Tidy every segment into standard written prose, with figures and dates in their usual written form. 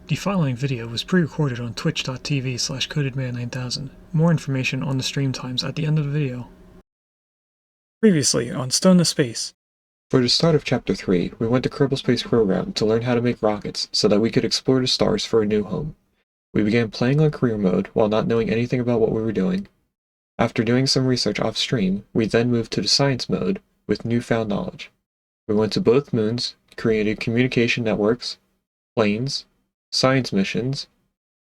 The following video was pre-recorded on twitch.tv/codedman9000. More information on the stream times at the end of the video. Previously on Stone to Space. For the start of Chapter 3, we went to Kerbal Space Program to learn how to make rockets so that we could explore the stars for a new home. We began playing on career mode while not knowing anything about what we were doing. After doing some research off-stream, we then moved to the science mode with newfound knowledge. We went to both moons, created communication networks, planes, science missions,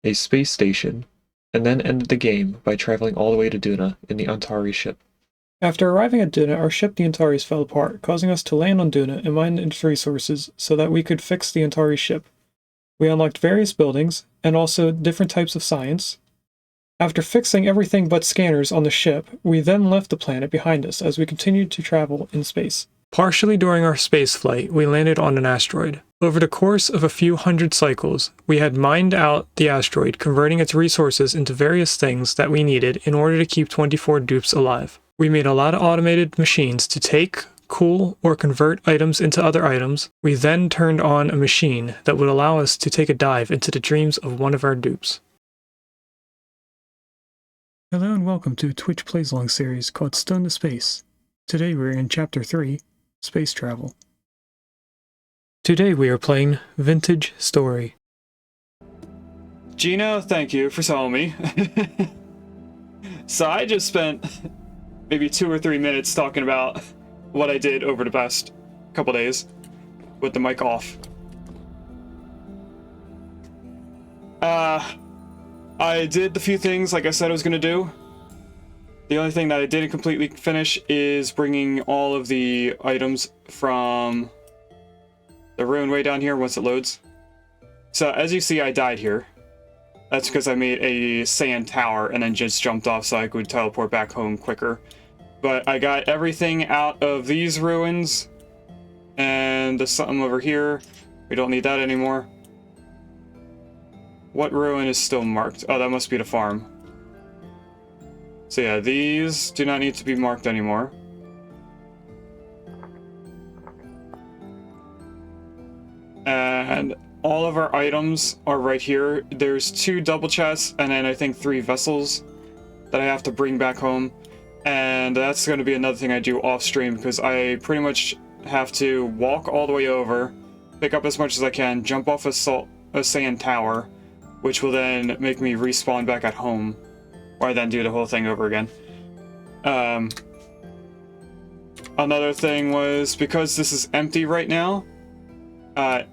a space station, and then ended the game by traveling all the way to Duna in the Antari ship. After arriving at Duna, our ship the Antares fell apart, causing us to land on Duna and mine its resources so that we could fix the Antari ship. We unlocked various buildings, and also different types of science. After fixing everything but scanners on the ship, we then left the planet behind us as we continued to travel in space. Partially during our space flight, we landed on an asteroid. Over the course of a few hundred cycles, we had mined out the asteroid, converting its resources into various things that we needed in order to keep 24 dupes alive. We made a lot of automated machines to take, cool, or convert items into other items. We then turned on a machine that would allow us to take a dive into the dreams of one of our dupes. Hello and welcome to a Twitch Plays Along series called Stone to Space. Today we're in Chapter 3, Space Travel. Today we are playing Vintage Story. Gino, thank you for telling me. So I just spent maybe 2 or 3 minutes talking about what I did over the past couple days with the mic off. I did the few things like I said I was going to do. The only thing that I didn't completely finish is bringing all of the items from the ruin way down here once it loads. So as you see, I died here. That's because I made a sand tower and then just jumped off so I could teleport back home quicker. But I got everything out of these ruins, and there's something over here. We don't need that anymore. What ruin is still marked? Oh, that must be the farm. So yeah, these do not need to be marked anymore. And all of our items are right here. There's 2 double chests and then I think 3 vessels that I have to bring back home. And that's going to be another thing I do off stream because I pretty much have to walk all the way over, pick up as much as I can, jump off a sand tower, which will then make me respawn back at home. Or I then do the whole thing over again. Another thing was, because this is empty right now,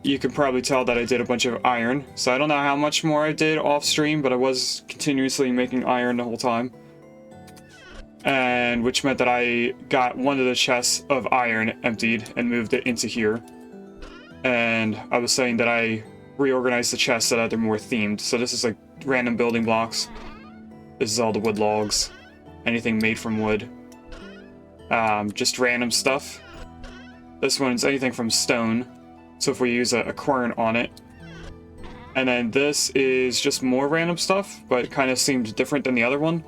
you can probably tell that I did a bunch of iron. So I don't know how much more I did off stream, but I was continuously making iron the whole time. And which meant that I got one of the chests of iron emptied and moved it into here. And I was saying that I reorganized the chests so that they're more themed. So this is like random building blocks. This is all the wood logs. Anything made from wood. Just random stuff. This one's anything from stone. So if we use a quern on it. And then this is just more random stuff, but it kind of seemed different than the other one.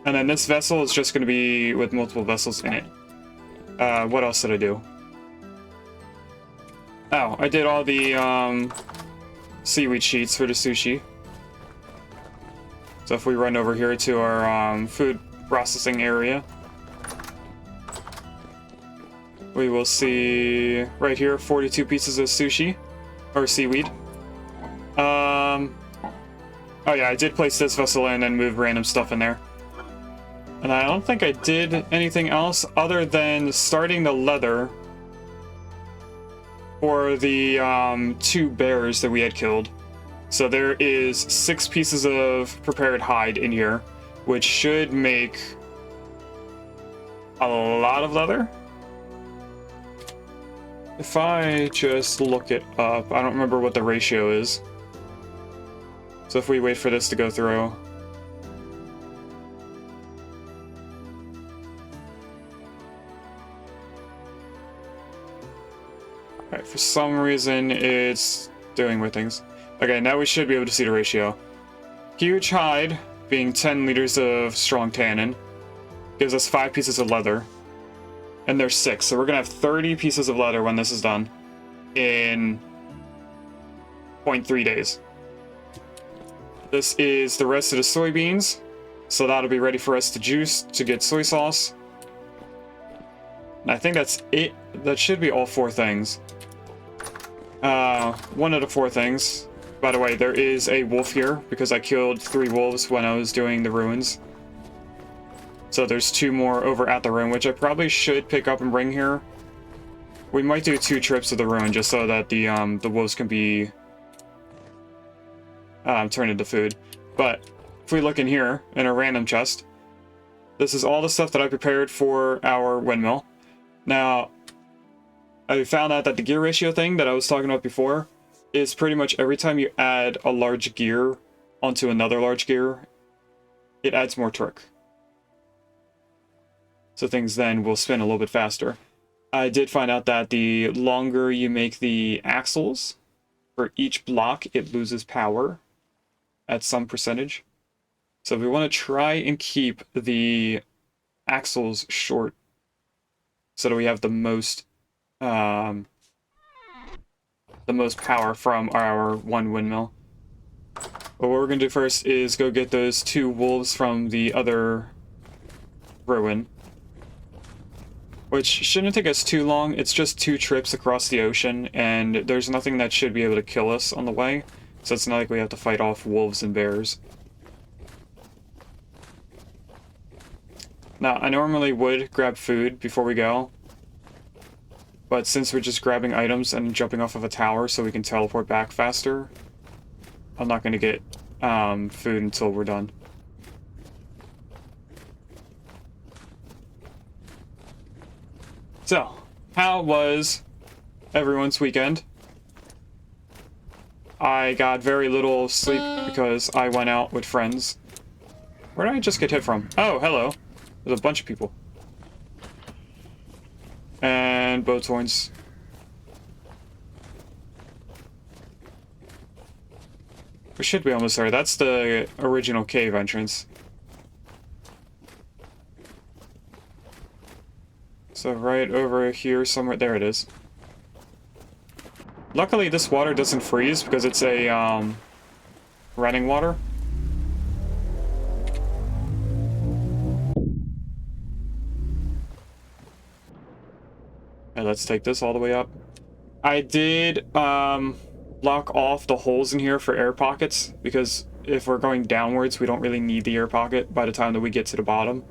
And then this vessel is just going to be with multiple vessels in it. What else did I do? Oh, I did all the seaweed sheets for the sushi. So if we run over here to our food processing area, we will see right here 42 pieces of sushi or seaweed. Oh yeah, I did place this vessel in and move random stuff in there. And I don't think I did anything else other than starting the leather for the 2 bears that we had killed. So there is 6 pieces of prepared hide in here, which should make a lot of leather. If I just look it up, I don't remember what the ratio is. So if we wait for this to go through. Alright, for some reason it's doing weird things. Okay, now we should be able to see the ratio. Huge hide, being 10 liters of strong tannin, gives us 5 pieces of leather. And there's 6, so we're gonna have 30 pieces of leather when this is done. In 0.3 days. This is the rest of the soybeans, so that'll be ready for us to juice to get soy sauce. And I think that's it. That should be all 4 things. One of the 4 things. By the way, there is a wolf here because I killed 3 wolves when I was doing the ruins. So there's 2 more over at the ruin, which I probably should pick up and bring here. We might do 2 trips to the ruin just so that the wolves can be turned into food. But if we look in here in a random chest, this is all the stuff that I prepared for our windmill. Now, I found out that the gear ratio thing that I was talking about before is pretty much every time you add a large gear onto another large gear, it adds more torque. So things then will spin a little bit faster. I did find out that the longer you make the axles, for each block, it loses power at some percentage. So we want to try and keep the axles short so that we have the most power from our one windmill. But what we're going to do first is go get those 2 wolves from the other ruin, which shouldn't take us too long. It's just 2 trips across the ocean, and there's nothing that should be able to kill us on the way, so it's not like we have to fight off wolves and bears. Now, I normally would grab food before we go, but since we're just grabbing items and jumping off of a tower so we can teleport back faster, I'm not going to get food until we're done. So, how was everyone's weekend? I got very little sleep because I went out with friends. Where did I just get hit from? Oh, hello. There's a bunch of people. And boat horns. We should be almost there. That's the original cave entrance. So right over here somewhere, there it is. Luckily this water doesn't freeze because it's a running water. And let's take this all the way up. I did block off the holes in here for air pockets because if we're going downwards we don't really need the air pocket by the time that we get to the bottom.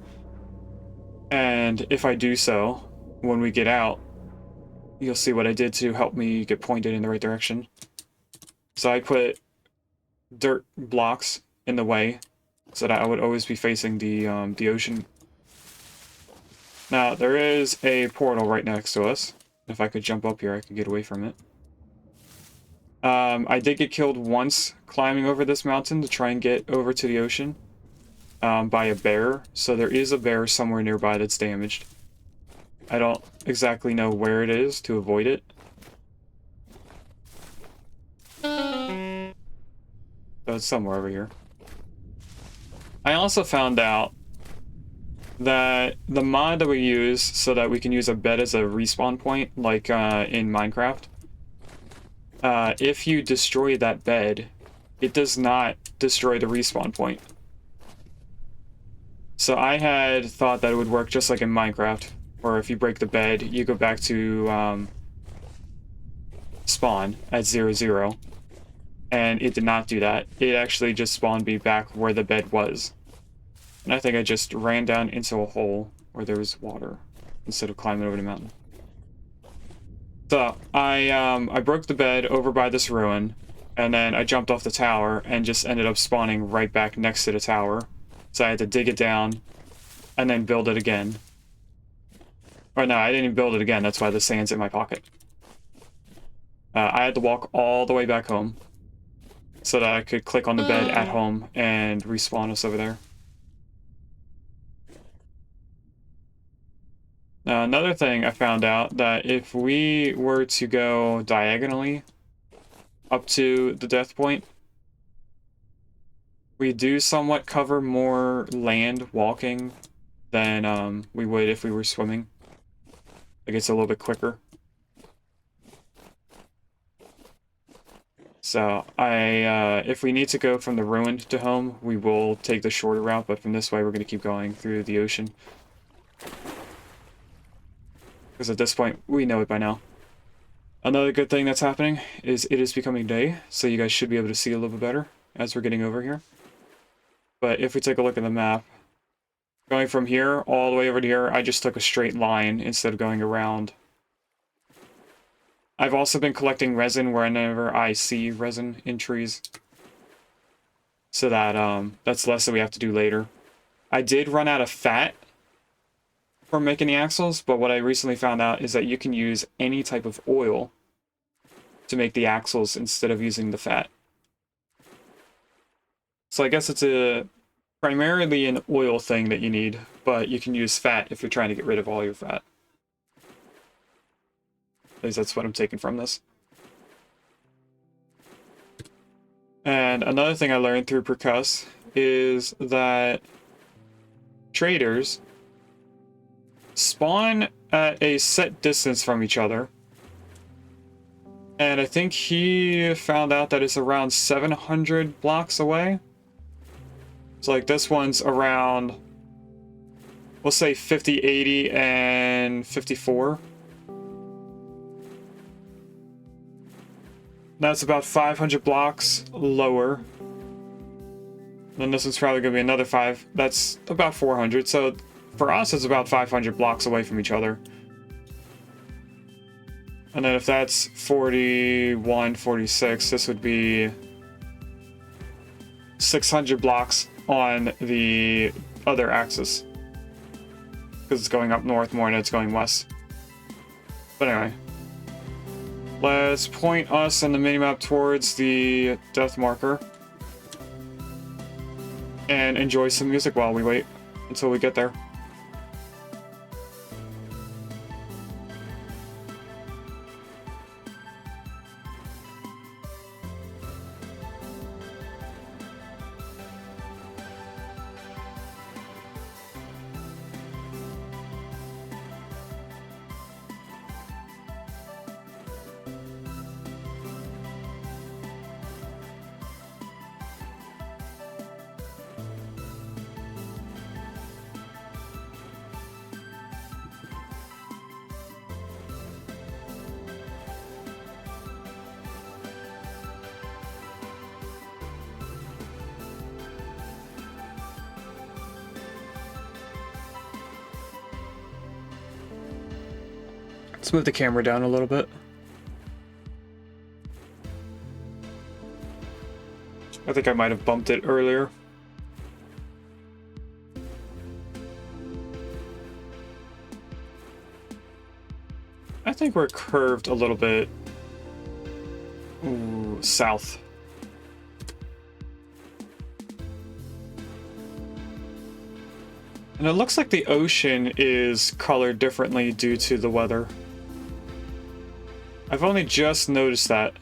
And if I do so, when we get out, you'll see what I did to help me get pointed in the right direction. So I put dirt blocks in the way so that I would always be facing the ocean. Now, there is a portal right next to us. If I could jump up here, I could get away from it. I did get killed once climbing over this mountain to try and get over to the ocean. By a bear, so there is a bear somewhere nearby that's damaged. I don't exactly know where it is to avoid it. So it's somewhere over here. I also found out that the mod that we use so that we can use a bed as a respawn point, like in Minecraft, if you destroy that bed, it does not destroy the respawn point. So I had thought that it would work just like in Minecraft, where if you break the bed, you go back to spawn at 0, and it did not do that. It actually just spawned me back where the bed was. And I think I just ran down into a hole where there was water instead of climbing over the mountain. So I broke the bed over by this ruin, and then I jumped off the tower and just ended up spawning right back next to the tower. So I had to dig it down and then build it again. Or no, I didn't even build it again. That's why the sand's in my pocket. I had to walk all the way back home so that I could click on the bed at home and respawn us over there. Now, another thing I found out that if we were to go diagonally up to the death point, we do somewhat cover more land walking than we would if we were swimming. Like, it's a little bit quicker. So if we need to go from the ruined to home, we will take the shorter route, but from this way we're going to keep going through the ocean. Because at this point, we know it by now. Another good thing that's happening is it is becoming day, so you guys should be able to see a little bit better as we're getting over here. But if we take a look at the map, going from here all the way over to here, I just took a straight line instead of going around. I've also been collecting resin whenever I see resin in trees, so that that's less that we have to do later. I did run out of fat for making the axles, but what I recently found out is that you can use any type of oil to make the axles instead of using the fat. So I guess it's primarily an oil thing that you need, but you can use fat if you're trying to get rid of all your fat. At least that's what I'm taking from this. And another thing I learned through Percuss is that traders spawn at a set distance from each other. And I think he found out that it's around 700 blocks away. So like this one's around, we'll say 50, 80, and 54. That's about 500 blocks lower. Then this one's probably going to be another 5. That's about 400. So for us, it's about 500 blocks away from each other. And then if that's 41, 46, this would be 600 blocks on the other axis. Because it's going up north more than it's going west. But anyway. Let's point us on the minimap towards the death marker. And enjoy some music while we wait until we get there. Let's move the camera down a little bit. I think I might have bumped it earlier. I think we're curved a little bit south. And it looks like the ocean is colored differently due to the weather. I've only just noticed that.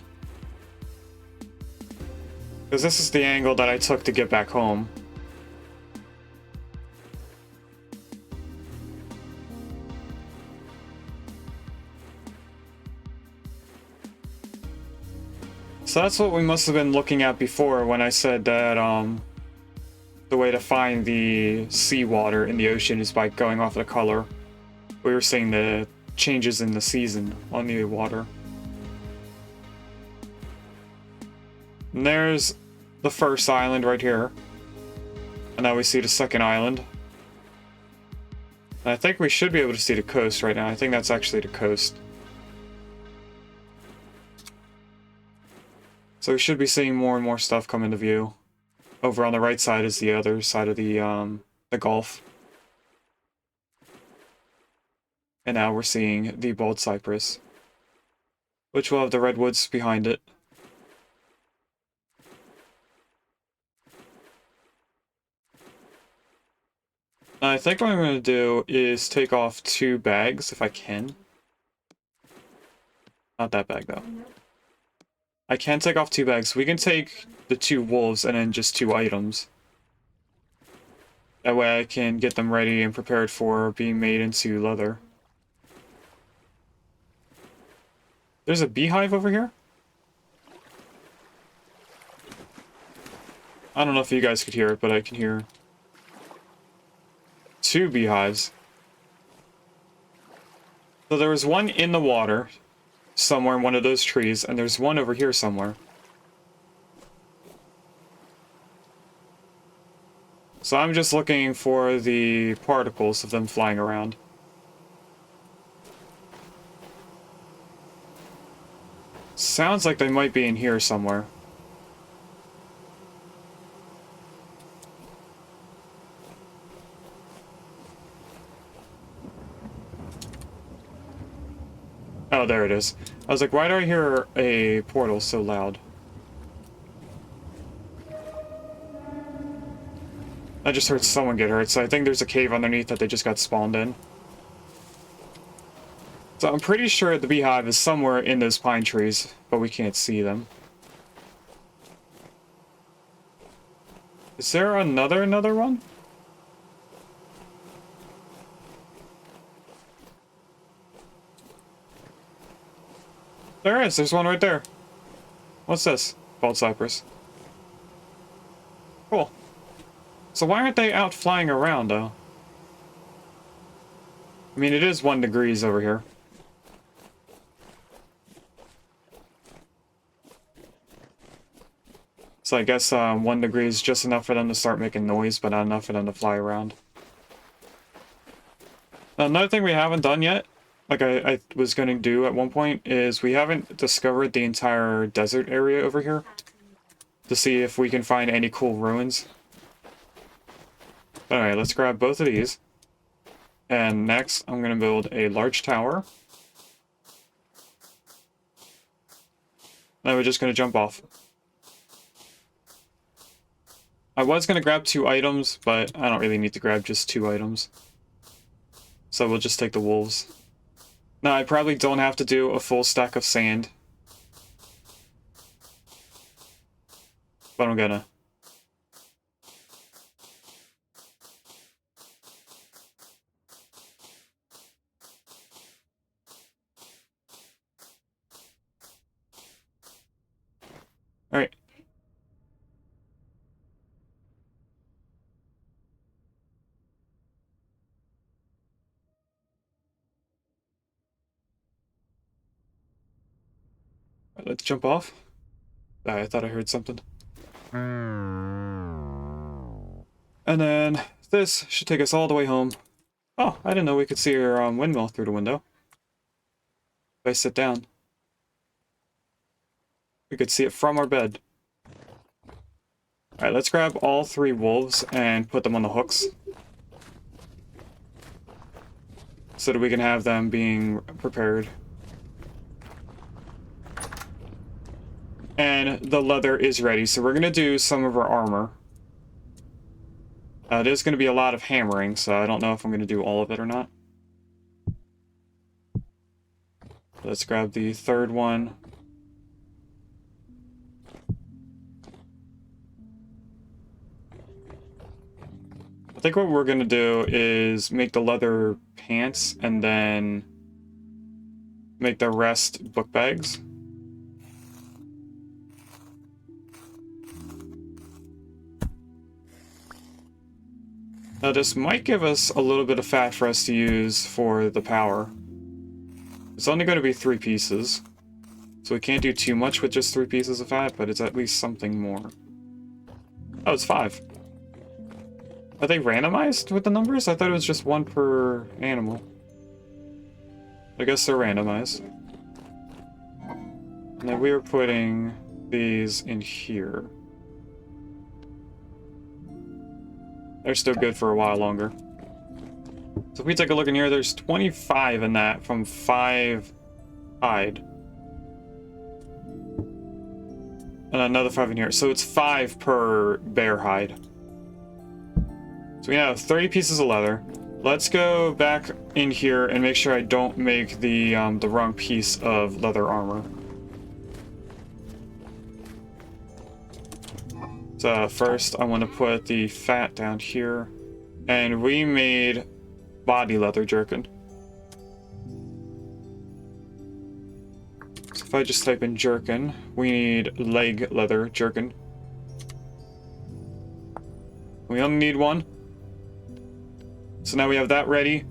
Because this is the angle that I took to get back home. So that's what we must have been looking at before when I said that the way to find the seawater in the ocean is by going off the color. We were seeing the changes in the season on the water. And there's the first island right here. And now we see the second island. And I think we should be able to see the coast right now. I think that's actually the coast. So we should be seeing more and more stuff come into view. Over on the right side is the other side of the Gulf. And now we're seeing the bald cypress, which will have the redwoods behind it. I think what I'm going to do is take off 2 bags if I can. Not that bag though. I can take off 2 bags. We can take the 2 wolves and then just 2 items. That way I can get them ready and prepared for being made into leather. There's a beehive over here? I don't know if you guys could hear it, but I can hear 2 beehives. So there was one in the water somewhere in one of those trees, and there's one over here somewhere. So I'm just looking for the particles of them flying around. Sounds like they might be in here somewhere. Oh, there it is. I was like, why do I hear a portal so loud? I just heard someone get hurt, so I think there's a cave underneath that they just got spawned in. So I'm pretty sure the beehive is somewhere in those pine trees, but we can't see them. Is there another one? There is. There's one right there. What's this? Bald cypress. Cool. So why aren't they out flying around, though? I mean, it is 1 degrees over here. So I guess 1 degree is just enough for them to start making noise, but not enough for them to fly around. Now, another thing we haven't done yet, like I was going to do at one point, is we haven't discovered the entire desert area over here to see if we can find any cool ruins. Alright, let's grab both of these. And next, I'm going to build a large tower. Then we're just going to jump off. I was going to grab 2 items, but I don't really need to grab just 2 items. So we'll just take the wolves. Now, I probably don't have to do a full stack of sand. But I'm gonna. Alright. Let's jump off. I thought I heard something. And then this should take us all the way home. Oh, I didn't know we could see our windmill through the window. If I sit down, we could see it from our bed. Alright, let's grab all 3 wolves and put them on the hooks. So that we can have them being prepared. And the leather is ready, so we're going to do some of our armor. It is going to be a lot of hammering, so I don't know if I'm going to do all of it or not. Let's grab the 3rd one. I think what we're going to do is make the leather pants and then make the rest book bags. Now this might give us a little bit of fat for us to use for the power. It's only going to be 3 pieces, so we can't do too much with just 3 pieces of fat, but it's at least something more. Oh, it's 5. Are they randomized with the numbers? I thought it was just 1 per animal. I guess they're randomized. And then we are putting these in here. They're still good for a while longer. So if we take a look in here, there's 25 in that from 5 hide. And another 5 in here. So it's 5 per bear hide. So we have 30 pieces of leather. Let's go back in here and make sure I don't make the wrong piece of leather armor. So first I want to put the fat down here. And we made body leather jerkin. So if I just type in jerkin, we need leg leather jerkin. We only need one. So now we have that ready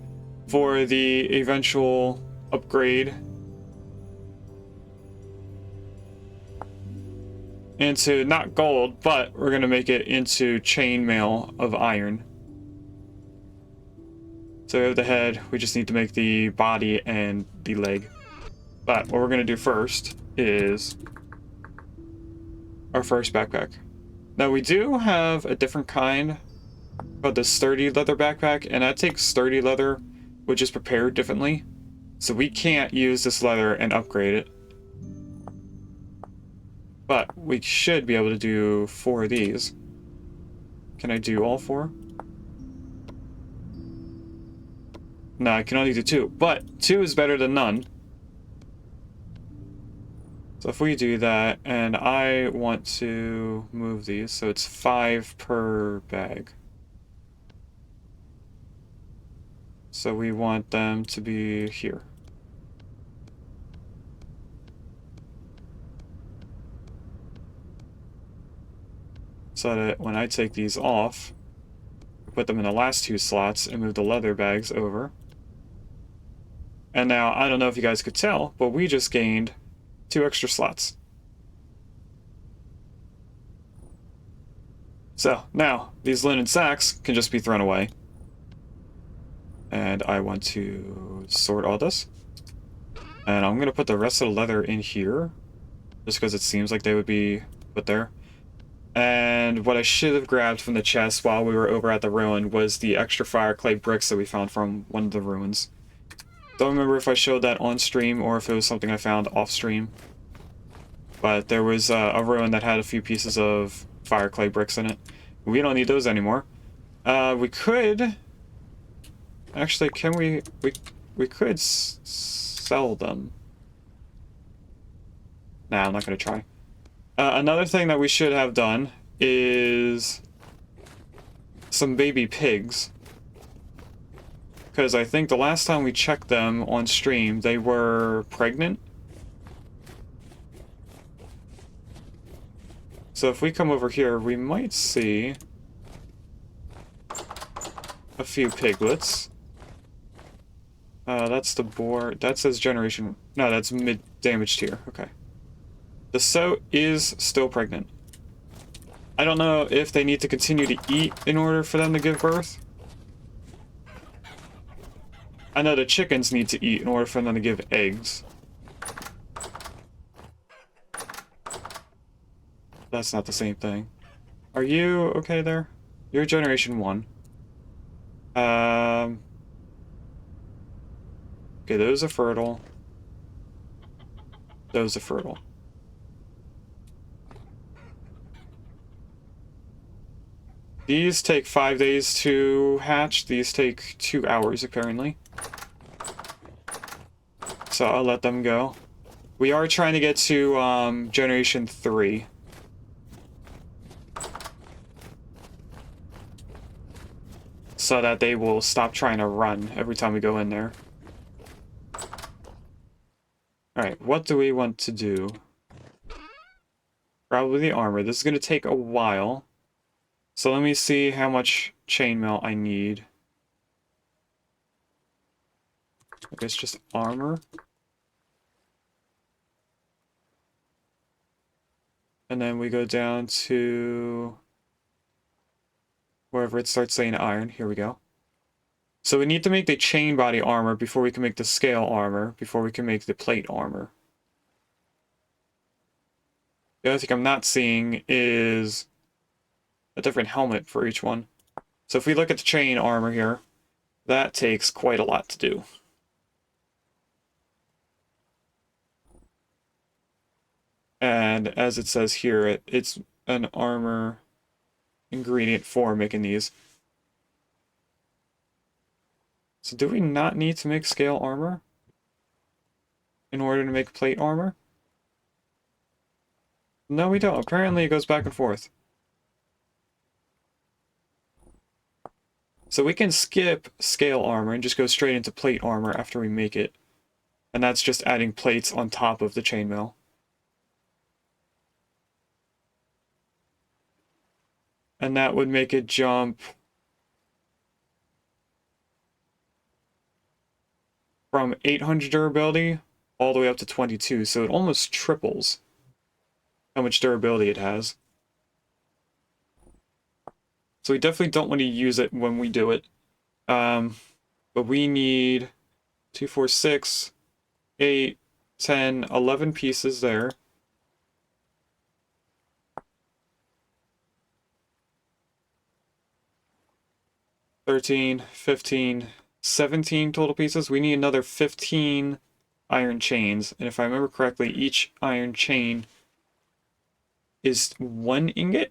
for the eventual upgrade into not gold, but we're gonna make it into chainmail of iron. So we have the head, we just need to make the body and the leg. But what we're gonna do first is our first backpack. Now we do have a different kind called the sturdy leather backpack, and that takes sturdy leather, which is prepared differently. So we can't use this leather and upgrade it. But we should be able to do 4 of these. Can I do all 4? No, I can only do 2, but 2 is better than none. So if we do that, and I want to move these, so it's 5 per bag. So we want them to be here. So that when I take these off, put them in the last 2 slots and move the leather bags over. And now, I don't know if you guys could tell, but we just gained 2 extra slots. So now, these linen sacks can just be thrown away. And I want to sort all this. And I'm going to put the rest of the leather in here, just because it seems like they would be put there. And what I should have grabbed from the chest while we were over at the ruin was the extra fire clay bricks that we found from one of the ruins. Don't remember if I showed that on stream or if it was something I found off stream. But there was a ruin that had a few pieces of fire clay bricks in it. We don't need those anymore. We could... Actually, can we could sell them. Nah, I'm not going to try. Another thing that we should have done is some baby pigs. Because I think the last time we checked them on stream, they were pregnant. So if we come over here, we might see a few piglets. That's the boar. That says generation. No, that's mid-damage tier. Okay. The sow is still pregnant. I don't know if they need to continue to eat in order for them to give birth. I know the chickens need to eat in order for them to give eggs. That's not the same thing. Are you okay there? You're generation 1. Okay, those are fertile. Those are fertile. These take 5 days to hatch. These take 2 hours, apparently. So I'll let them go. We are trying to get to generation 3. So that they will stop trying to run every time we go in there. Alright, what do we want to do? Probably the armor. This is going to take a while. So let me see how much chainmail I need. I guess just armor. And then we go down to wherever it starts saying iron. Here we go. So we need to make the chain body armor before we can make the scale armor, before we can make the plate armor. The other thing I'm not seeing is a different helmet for each one. So if we look at the chain armor here, that takes quite a lot to do. And as it says here, it's an armor ingredient for making these. So do we not need to make scale armor in order to make plate armor? No, we don't. Apparently it goes back and forth. So we can skip scale armor and just go straight into plate armor after we make it. And that's just adding plates on top of the chainmail. And that would make it jump from 800 durability all the way up to 22, so it almost triples how much durability it has. So we definitely don't want to use it when we do it. But we need 2, 4, 6, 8, 10, 11 pieces there. $13, $15, $17 total pieces. We need another 15 iron chains. And if I remember correctly, each iron chain is 1 ingot?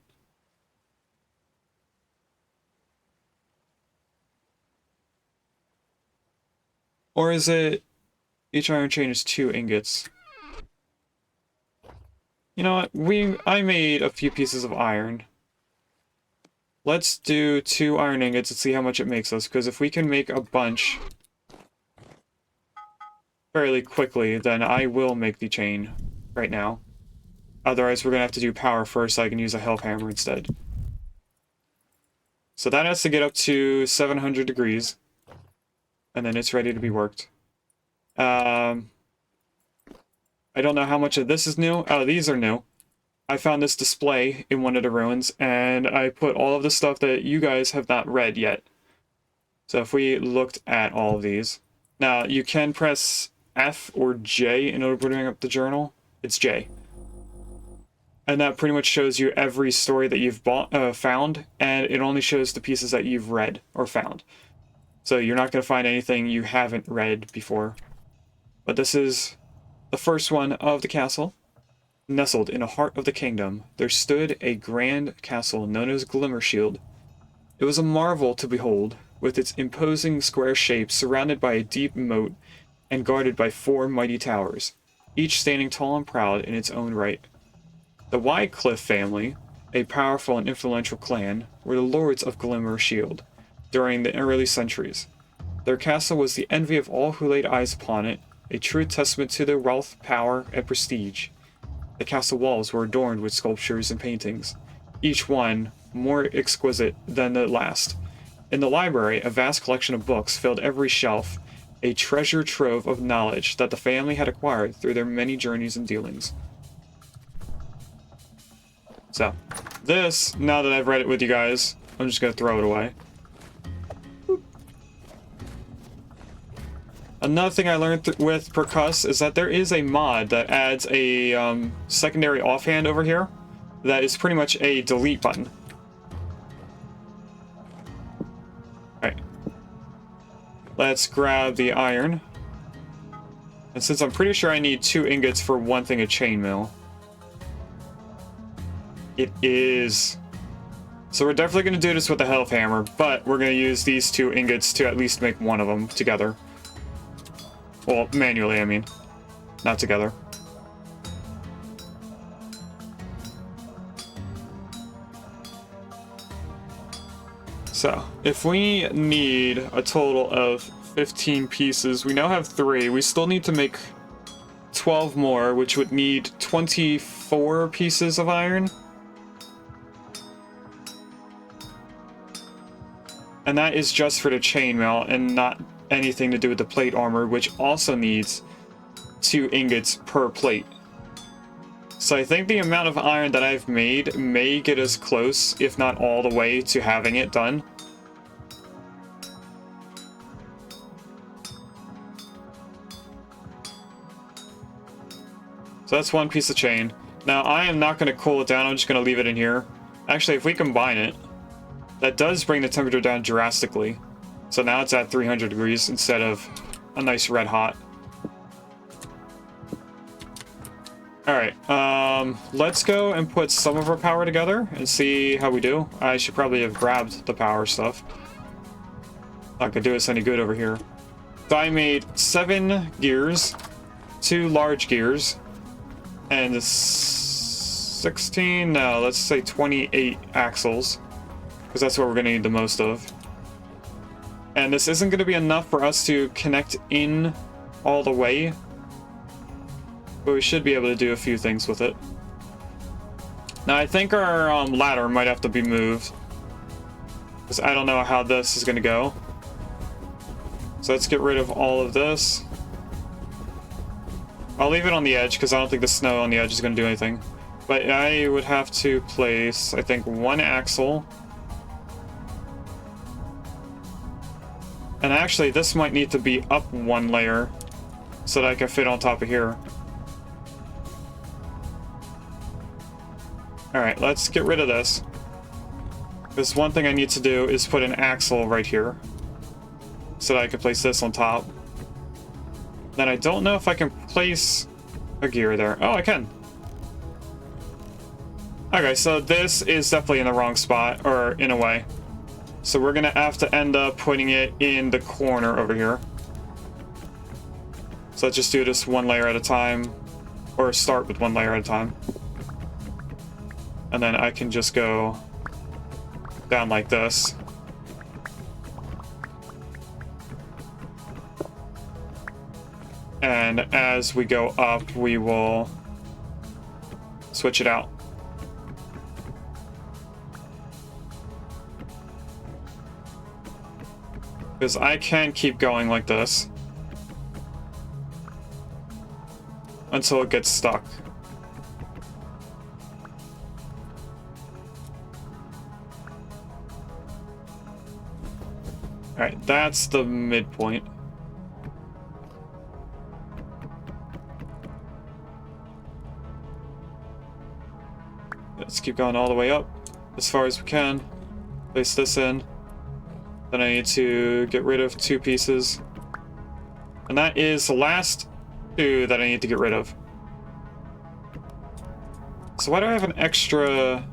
Or is it each iron chain is 2 ingots? You know what? I made a few pieces of iron. Let's do 2 iron ingots and see how much it makes us, because if we can make a bunch fairly quickly, then I will make the chain right now. Otherwise, we're gonna have to do power first so I can use a health hammer instead. So that has to get up to 700 degrees. And then it's ready to be worked. I don't know how much of this is new. Oh, these are new. I found this display in one of the ruins, and I put all of the stuff that you guys have not read yet. So if we looked at all of these. Now, you can press F or J in order to bring up the journal. It's J. And that pretty much shows you every story that you've found, and it only shows the pieces that you've read or found. So you're not going to find anything you haven't read before. But this is the first one of the castle. Nestled in the heart of the kingdom, there stood a grand castle known as Glimmershield. It was a marvel to behold, with its imposing square shape surrounded by a deep moat and guarded by 4 mighty towers, each standing tall and proud in its own right. The Wycliffe family, a powerful and influential clan, were the lords of Glimmershield during the early centuries. Their castle was the envy of all who laid eyes upon it, a true testament to their wealth, power, and prestige. The castle walls were adorned with sculptures and paintings, each one more exquisite than the last. In the library, a vast collection of books filled every shelf, a treasure trove of knowledge that the family had acquired through their many journeys and dealings. So, this, now that I've read it with you guys, I'm just going to throw it away. Another thing I learned with Percuss is that there is a mod that adds a secondary offhand over here that is pretty much a delete button. Alright. Let's grab the iron. And since I'm pretty sure I need 2 ingots for 1 thing of chainmail. It is. So we're definitely going to do this with the health hammer, but we're going to use these 2 ingots to at least make one of them together. Well, manually, I mean. Not together. So, if we need a total of 15 pieces, we now have 3. We still need to make 12 more, which would need 24 pieces of iron. And that is just for the chainmail and not anything to do with the plate armor, which also needs 2 ingots per plate. So I think the amount of iron that I've made may get us close, if not all the way, to having it done. So that's 1 piece of chain. Now I am not going to cool it down, I'm just going to leave it in here. Actually, if we combine it, that does bring the temperature down drastically. So now it's at 300 degrees instead of a nice red hot. Alright, let's go and put some of our power together and see how we do. I should probably have grabbed the power stuff. Not gonna do us any good over here. So I made 7 gears, 2 large gears, and 16, no, let's say 28 axles, because that's what we're gonna need the most of. And this isn't going to be enough for us to connect in all the way, but we should be able to do a few things with it. Now I think our ladder might have to be moved, because I don't know how this is going to go. So let's get rid of all of this. I'll leave it on the edge because I don't think the snow on the edge is going to do anything. But I would have to place, I think, one axle. And actually, this might need to be up one layer so that I can fit on top of here. Alright, let's get rid of this. Because one thing I need to do is put an axle right here so that I can place this on top. Then I don't know if I can place a gear there. Oh, I can. Okay, so this is definitely in the wrong spot, or in a way. So we're gonna have to end up putting it in the corner over here. So let's just do this one layer at a time, or start with one layer at a time. And then I can just go down like this. And as we go up, we will switch it out. Because I can keep going like this until it gets stuck. Alright, that's the midpoint. Let's keep going all the way up as far as we can. Place this in. Then I need to get rid of 2 pieces. And that is the last 2 that I need to get rid of. So why do I have an extra...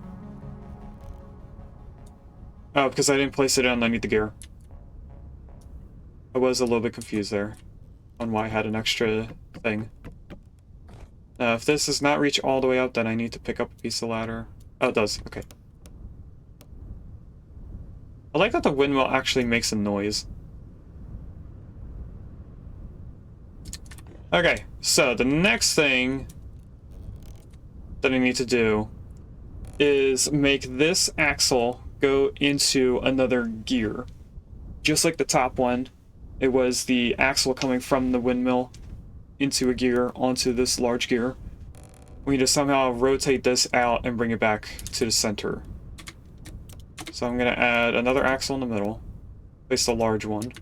Oh, because I didn't place it in underneath the gear. I was a little bit confused there on why I had an extra thing. Now, if this does not reach all the way up, then I need to pick up a piece of ladder. Oh, it does. Okay. I like that the windmill actually makes a noise. Okay, so the next thing that I need to do is make this axle go into another gear. Just like the top one, it was the axle coming from the windmill into a gear onto this large gear. We need to somehow rotate this out and bring it back to the center. So I'm going to add another axle in the middle, place the large one.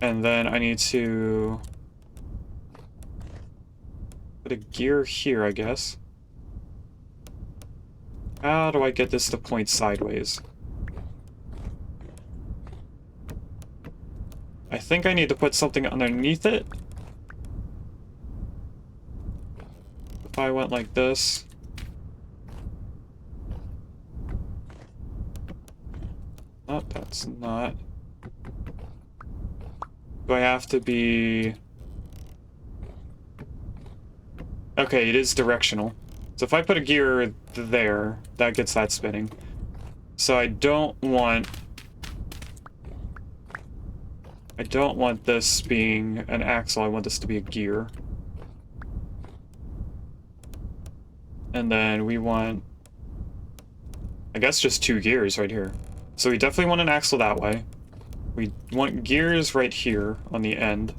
And then I need to put a gear here, I guess. How do I get this to point sideways? I think I need to put something underneath it. If I went like this. Oh, that's not. Do I have to be... Okay, it is directional. So if I put a gear there, that gets that spinning. So I don't want this being an axle, I want this to be a gear. And then we want, I guess, just 2 gears right here. So we definitely want an axle that way. We want gears right here on the end.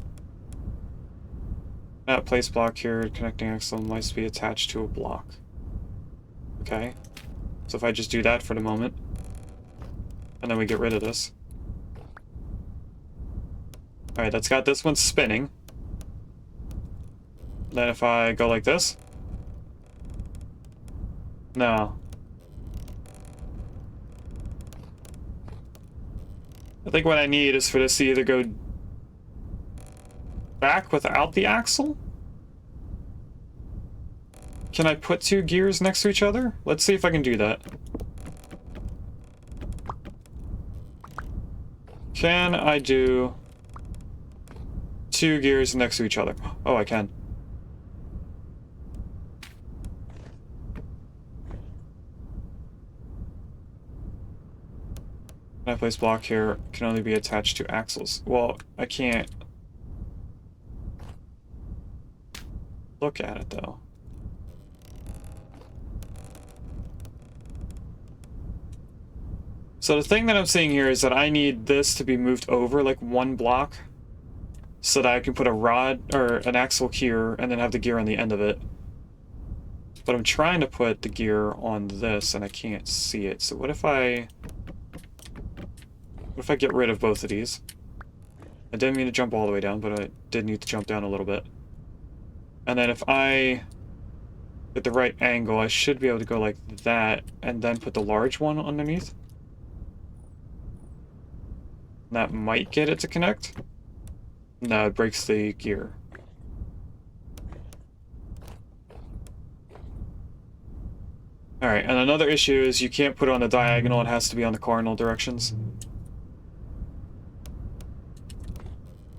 That place block here, connecting axle must be attached to a block. Okay. So if I just do that for the moment, and then we get rid of this. Alright, that's got this one spinning. Then if I go like this. No. I think what I need is for this to either go back without the axle? Can I put 2 gears next to each other? Let's see if I can do that. Can I do 2 gears next to each other? Oh, I can. My place block here can only be attached to axles. Well, I can't look at it though. So the thing that I'm seeing here is that I need this to be moved over like 1 block so that I can put a rod or an axle here and then have the gear on the end of it. But I'm trying to put the gear on this and I can't see it. So what if I get rid of both of these? I didn't mean to jump all the way down, but I did need to jump down a little bit. And then if I get the right angle, I should be able to go like that and then put the large one underneath. That might get it to connect. No, it breaks the gear. Alright, and another issue is you can't put it on the diagonal, it has to be on the cardinal directions.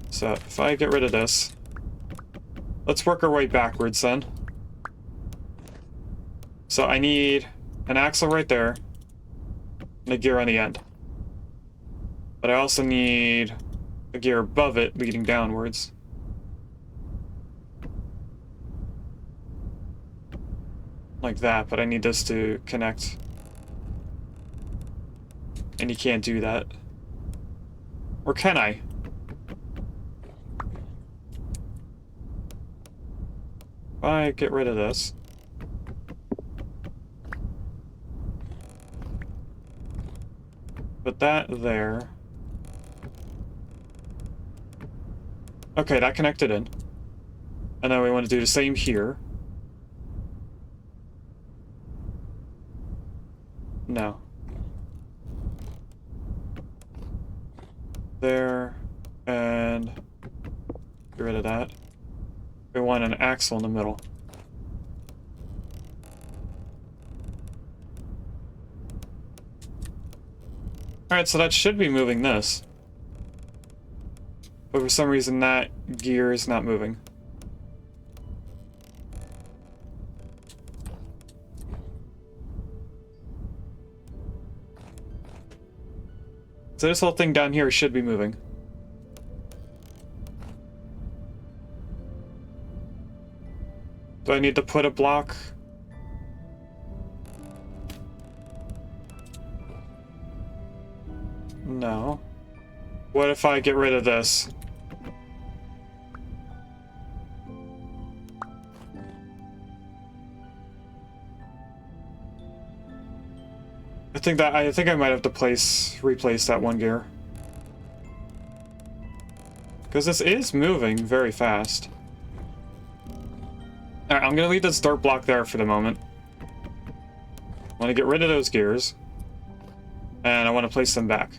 So if I get rid of this, let's work our way backwards then. So I need an axle right there, and a gear on the end. But I also need a gear above it leading downwards. Like that, but I need this to connect. And you can't do that. Or can I? If I get rid of this. Put that there. Okay, that connected in. And then we want to do the same here. No. There. And get rid of that. We want an axle in the middle. Alright, so that should be moving this. But for some reason that gear is not moving. So this whole thing down here should be moving. Do I need to put a block? No. What if I get rid of this? I think I might have to replace that one gear. Because this is moving very fast. Alright, I'm gonna leave this dirt block there for the moment. I want to get rid of those gears. And I want to place them back.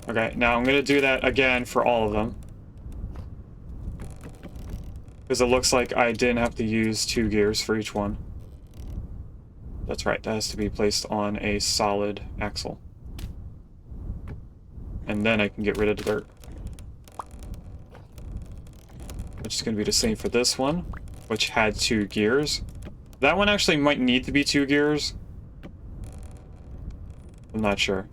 Okay, now I'm gonna do that again for all of them. Because it looks like I didn't have to use 2 gears for each one. That's right, that has to be placed on a solid axle. And then I can get rid of the dirt. Which is going to be the same for this one, which had 2 gears. That one actually might need to be 2 gears. I'm not sure.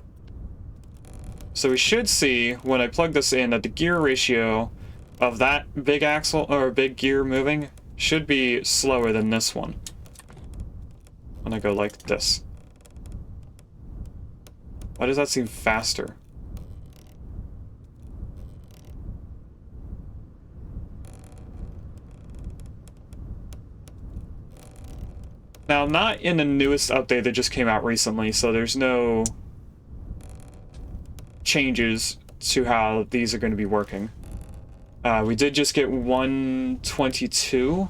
So we should see, when I plug this in, that the gear ratio of that big axle, or big gear moving, should be slower than this one. When I go like this. Why does that seem faster? Now, not in the newest update that just came out recently, so there's no changes to how these are going to be working. We did just get 1.22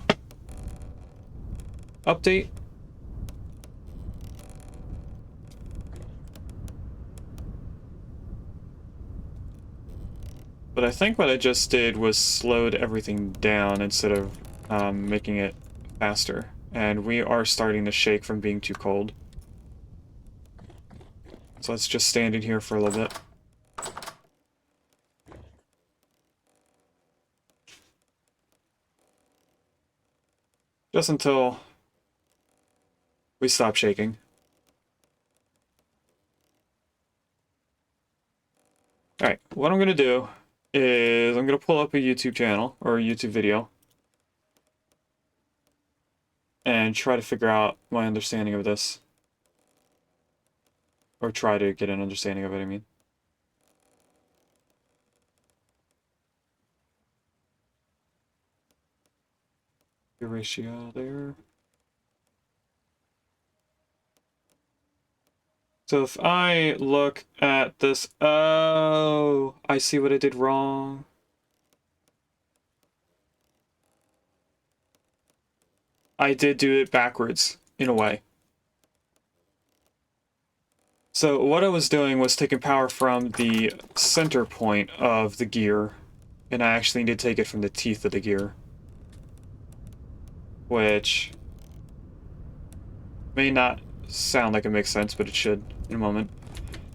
update. But I think what I just did was slowed everything down instead of making it faster. And we are starting to shake from being too cold. So let's just stand in here for a little bit. Just until we stop shaking. Alright, what I'm going to do is I'm going to pull up a YouTube channel, or a YouTube video, and try to figure out my understanding of this. Or try to get an understanding of it, I mean. Your ratio there. So if I look at this, oh, I see what I did wrong. I did do it backwards, in a way. So what I was doing was taking power from the center point of the gear, and I actually need to take it from the teeth of the gear. Which may not sound like it makes sense, but it should in a moment.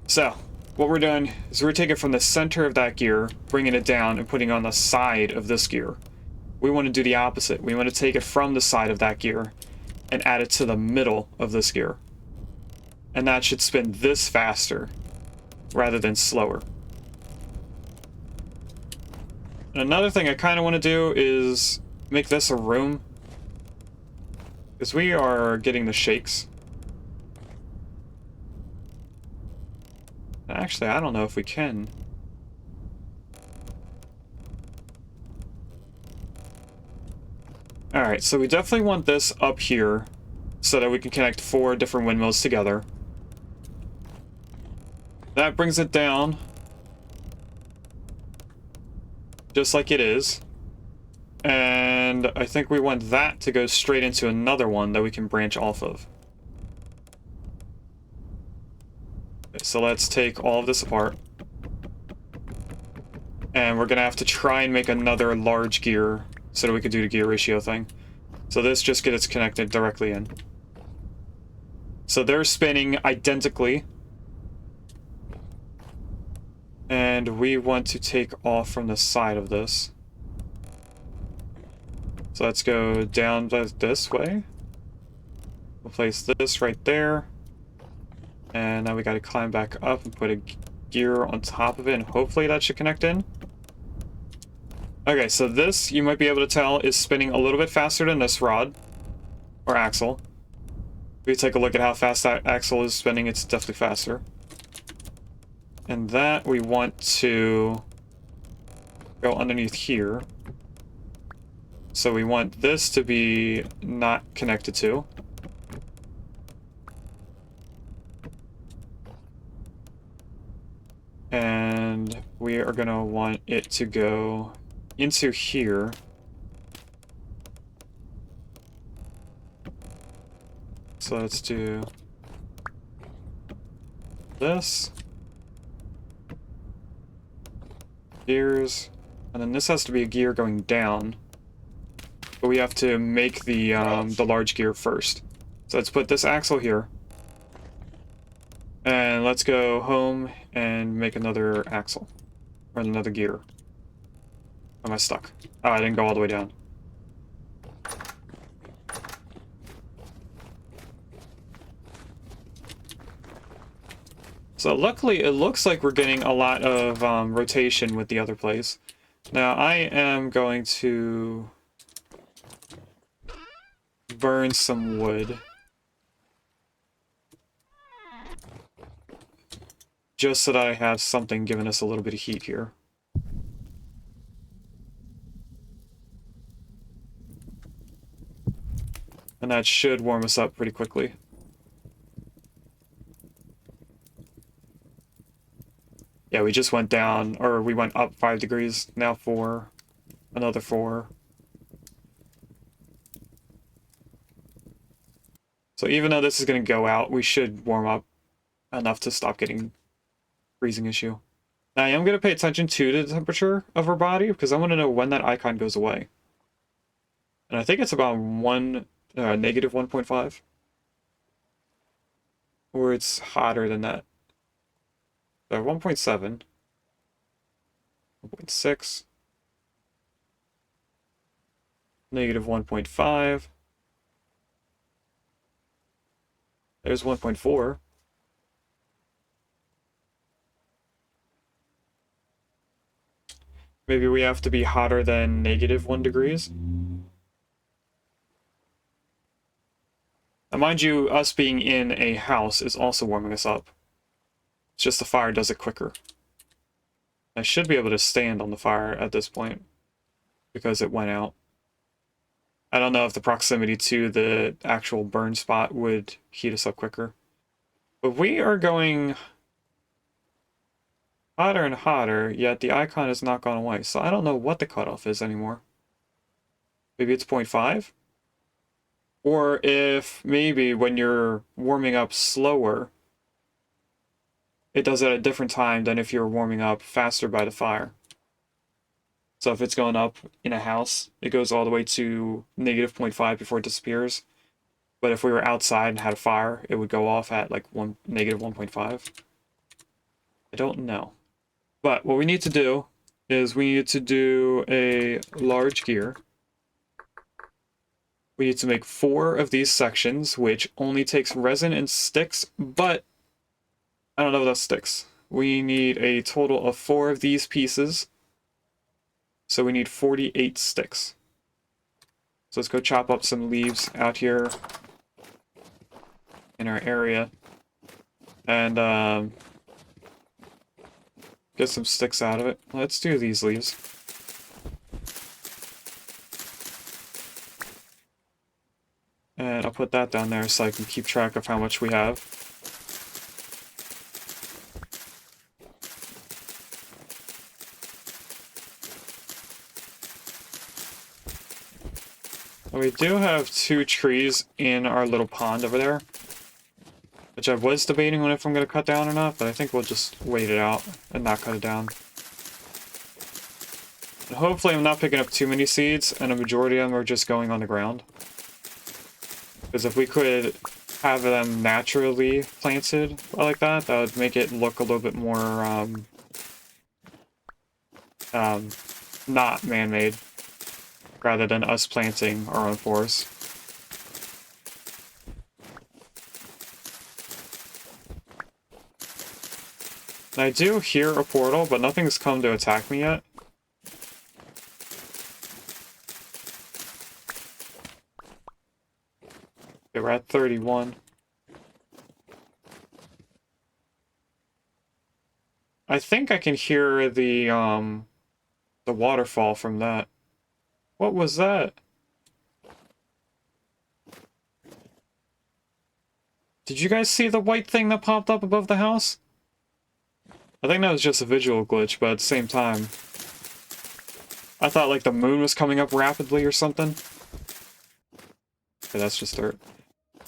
So, what we're doing is we're taking from the center of that gear, bringing it down, and putting it on the side of this gear. We want to do the opposite. We want to take it from the side of that gear and add it to the middle of this gear. And that should spin this faster rather than slower. And another thing I kind of want to do is make this a room, because we are getting the shakes. Actually, I don't know if we can. Alright, so we definitely want this up here so that we can connect 4 different windmills together. That brings it down just like it is. And I think we want that to go straight into another one that we can branch off of. Okay, so let's take all of this apart. And we're gonna have to try and make another large gear so that we can do the gear ratio thing. So this just gets connected directly in. So they're spinning identically. And we want to take off from the side of this. So let's go down this way. We'll place this right there. And now we gotta climb back up and put a gear on top of it, and hopefully that should connect in. Okay, so this, you might be able to tell, is spinning a little bit faster than this rod, or axle. If we take a look at how fast that axle is spinning, it's definitely faster. And that we want to go underneath here. So we want this to be not connected to. And we are going to want it to go into here. So let's do this. Gears. And then this has to be a gear going down. But we have to make the large gear first. So let's put this axle here. And let's go home and make another axle. Or another gear. Am I stuck? Oh, I didn't go all the way down. So luckily, it looks like we're getting a lot of rotation with the other place. Now, I am going to burn some wood. Just so that I have something giving us a little bit of heat here. And that should warm us up pretty quickly. Yeah, we just went down, or we went up 5 degrees, now 4, another 4. So even though this is going to go out, we should warm up enough to stop getting freezing issue. Now, I am going to pay attention to the temperature of our body, because I want to know when that icon goes away. And I think it's about negative 1.5. Or it's hotter than that. 1.7, 1.6, negative 1.5, there's 1.4, maybe we have to be hotter than negative 1 degrees. Now mind you, us being in a house is also warming us up. It's just the fire does it quicker. I should be able to stand on the fire at this point because it went out. I don't know if the proximity to the actual burn spot would heat us up quicker. But we are going hotter and hotter, yet the icon has not gone away. So I don't know what the cutoff is anymore. Maybe it's 0.5? Or if maybe when you're warming up slower, it does it at a different time than if you're warming up faster by the fire. So if it's going up in a house, it goes all the way to negative 0.5 before it disappears. But if we were outside and had a fire, it would go off at like negative 1.5. I don't know. But what we need to do is we need to do a large gear. We need to make 4 of these sections, which only takes resin and sticks, but I don't know if that sticks. We need a total of 4 of these pieces. So we need 48 sticks. So let's go chop up some leaves out here in our area. And get some sticks out of it. Let's do these leaves. And I'll put that down there so I can keep track of how much we have. We do have 2 trees in our little pond over there, which I was debating on if I'm going to cut down or not, but I think we'll just wait it out and not cut it down. And hopefully I'm not picking up too many seeds, and a majority of them are just going on the ground. Because if we could have them naturally planted like that, that would make it look a little bit more, not man-made, rather than us planting our own forest. And I do hear a portal, but nothing's come to attack me yet. Okay, we're at 31. I think I can hear the waterfall from that. What was that? Did you guys see the white thing that popped up above the house? I think that was just a visual glitch, but at the same time, I thought like the moon was coming up rapidly or something. Okay, that's just dirt.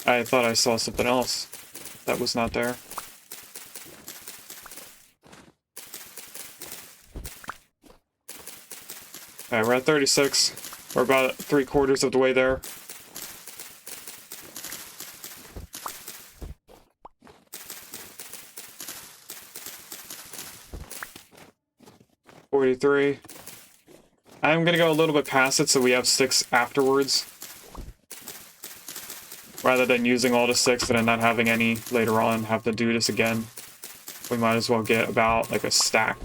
I thought I saw something else that was not there. Alright, we're at 36. We're about 3/4 of the way there. $43. I'm gonna go a little bit past it so we have sticks afterwards, rather than using all the sticks and then not having any later on and have to do this again. We might as well get about like a stack.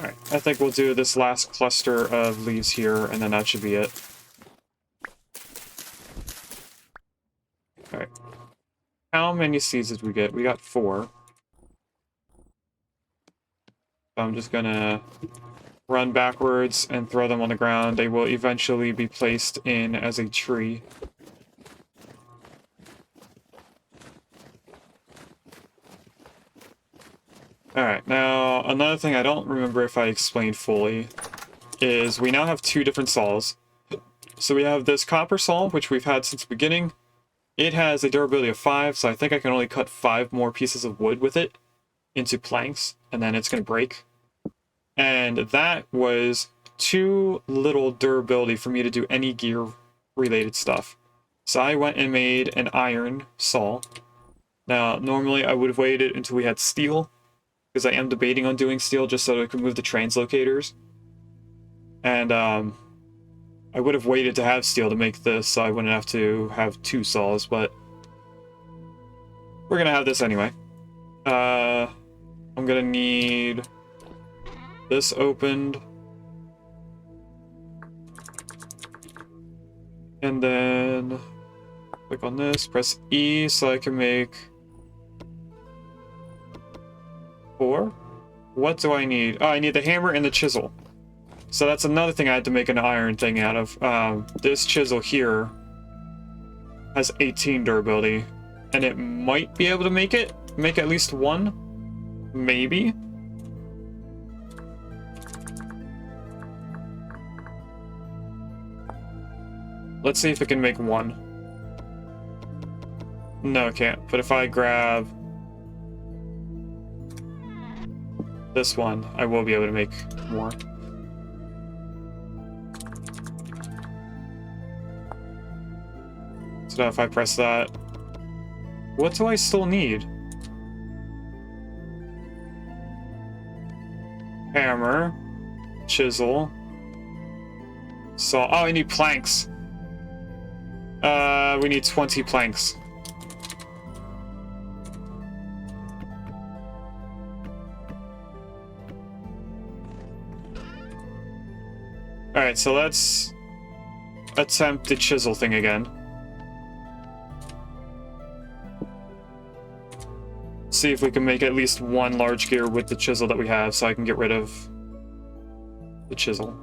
Alright, I think we'll do this last cluster of leaves here, and then that should be it. Alright. How many seeds did we get? We got 4. So I'm just gonna run backwards and throw them on the ground. They will eventually be placed in as a tree. Alright, now another thing I don't remember if I explained fully is we now have 2 different saws. So we have this copper saw, which we've had since the beginning. It has a durability of 5, so I think I can only cut 5 more pieces of wood with it into planks, and then it's going to break. And that was too little durability for me to do any gear-related stuff. So I went and made an iron saw. Now, normally I would have waited until we had steel, because I am debating on doing steel just so that I can move the translocators. And I would have waited to have steel to make this, so I wouldn't have to have 2 saws, but we're gonna have this anyway. I'm gonna need This opened. And then click on this, press E so I can make 4. What do I need? Oh, I need the hammer and the chisel. So that's another thing I had to make an iron thing out of. This chisel here has 18 durability, and it might be able to make at least 1, maybe. Let's see if it can make 1. No, it can't. But if I grab this one, I will be able to make more. So now if I press that, what do I still need? Hammer, chisel, saw. Oh, I need planks. We need 20 planks. Alright, so let's attempt the chisel thing again. See if we can make at least 1 large gear with the chisel that we have, so I can get rid of the chisel.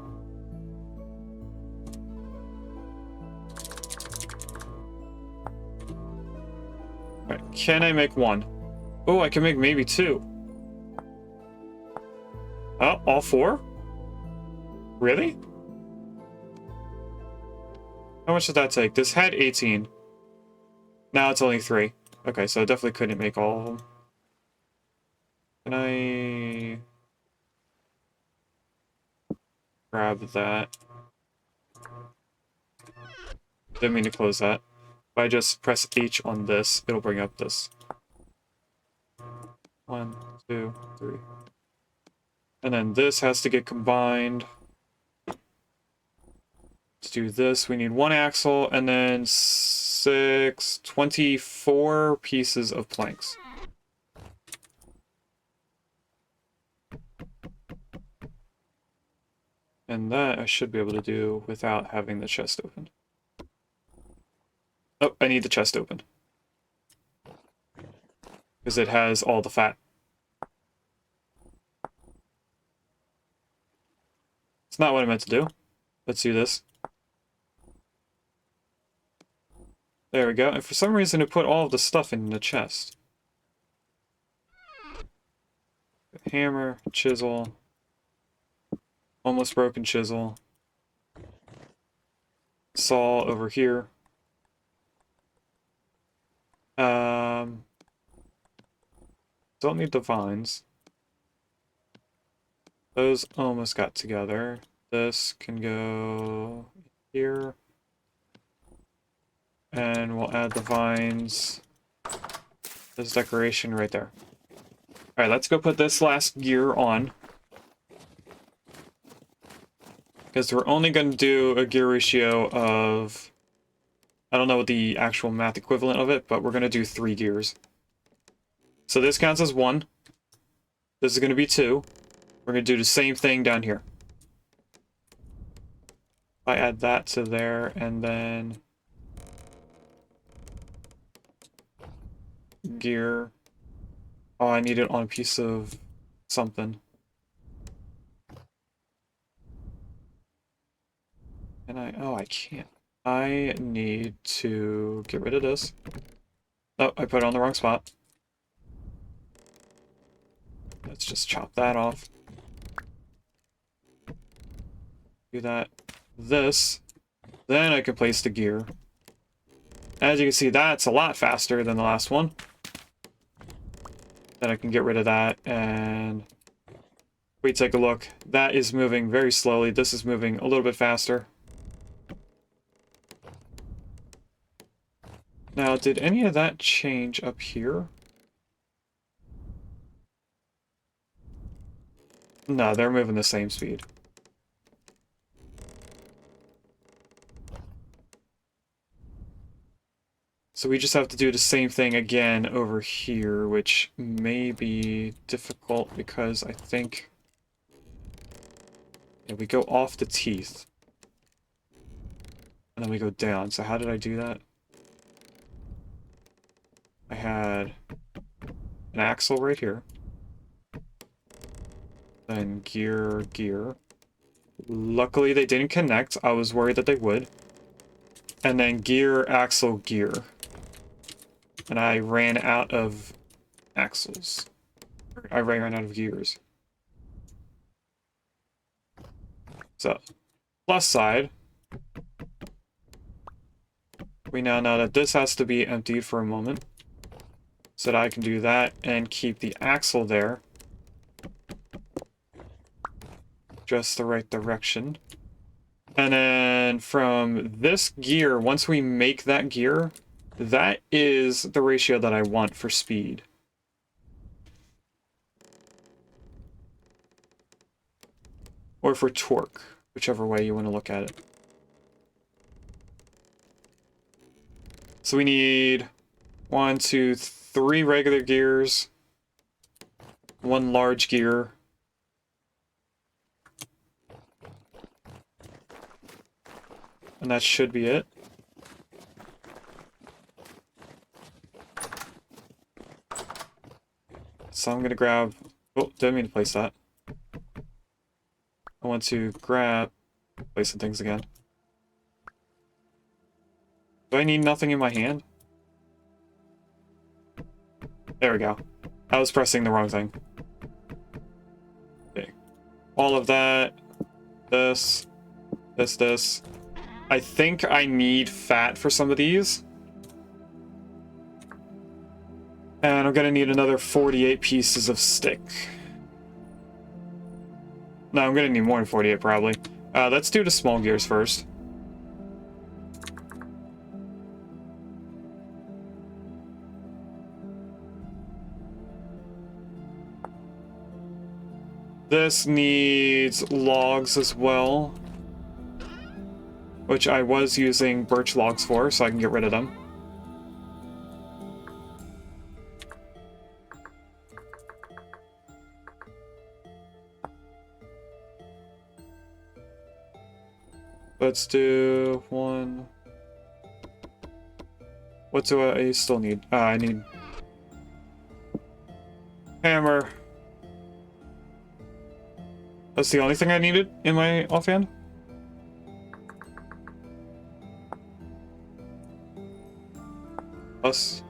Alright, can I make 1? Oh, I can make maybe 2. Oh, all 4? Really? How much did that take? This had 18. Now it's only 3. Okay, so I definitely couldn't make all of them. Can I grab that? Didn't mean to close that. If I just press H on this, it'll bring up this. 1, 2, 3. And then this has to get combined. To do this, we need 1 axle and then 24 pieces of planks. And that I should be able to do without having the chest open. Oh, I need the chest open. Because it has all the fat. It's not what I meant to do. Let's do this. There we go. And for some reason it put all of the stuff in the chest. Hammer, chisel. Almost broken chisel. Saw over here. Don't need the vines. Those almost got together. This can go here. And we'll add the vines. This decoration right there. Alright, let's go put this last gear on. Because we're only going to do a gear ratio of... I don't know what the actual math equivalent of it, but we're going to do 3 gears. So this counts as 1. This is going to be 2. We're going to do the same thing down here. I add that to there, and then... gear. Oh, I need it on a piece of something. And I can't. I need to get rid of this. Oh, I put it on the wrong spot. Let's just chop that off. Do that. This. Then I can place the gear. As you can see, that's a lot faster than the last one. Then I can get rid of that, and we take a look. That is moving very slowly. This is moving a little bit faster. Now, did any of that change up here? No, they're moving the same speed. So we just have to do the same thing again over here, which may be difficult because I think Yeah, we go off the teeth. And then we go down. So how did I do that? I had an axle right here. Then gear, gear. Luckily they didn't connect. I was worried that they would. And then gear, axle, gear. And I ran out of axles. I ran out of gears. So, plus side. We now know that this has to be emptied for a moment. So that I can do that and keep the axle there. Just the right direction. And then from this gear, once we make that gear, that is the ratio that I want for speed. Or for torque, whichever way you want to look at it. So we need 1, 2, 3 regular gears, 1 large gear, and that should be it. So I'm gonna grab, oh, didn't mean to place that. I want to grab, place some things again. Do I need nothing in my hand? There we go. I was pressing the wrong thing. Okay. All of that. This. This. I think I need fat for some of these. And I'm gonna need another 48 pieces of stick. No, I'm gonna need more than 48 probably. Let's do the small gears first. This needs logs as well, which I was using birch logs for, so I can get rid of them. Let's do 1. What do I still need? I need hammer. That's the only thing I needed in my offhand. Plus.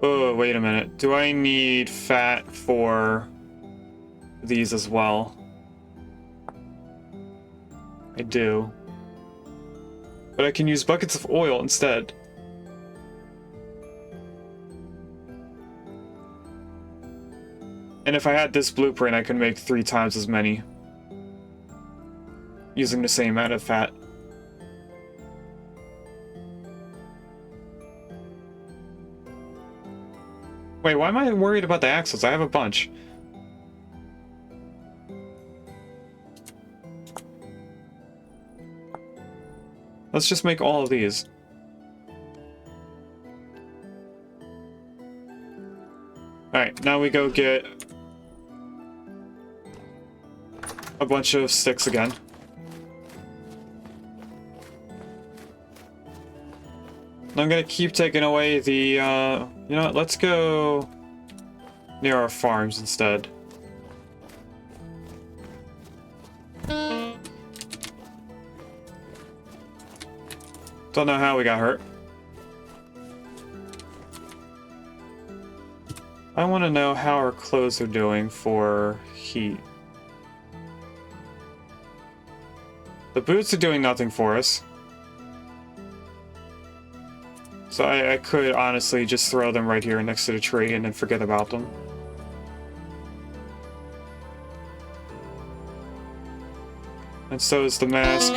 Oh, wait a minute. Do I need fat for these as well? I do. But I can use buckets of oil instead. And if I had this blueprint, I could make 3 times as many. Using the same amount of fat. Wait, why am I worried about the axles? I have a bunch. Let's just make all of these. Alright, now we go get a bunch of sticks again. And I'm gonna keep taking away the, you know what, let's go near our farms instead. Don't know how we got hurt. I want to know how our clothes are doing for heat. The boots are doing nothing for us. So I could honestly just throw them right here next to the tree and then forget about them. And so is the mask.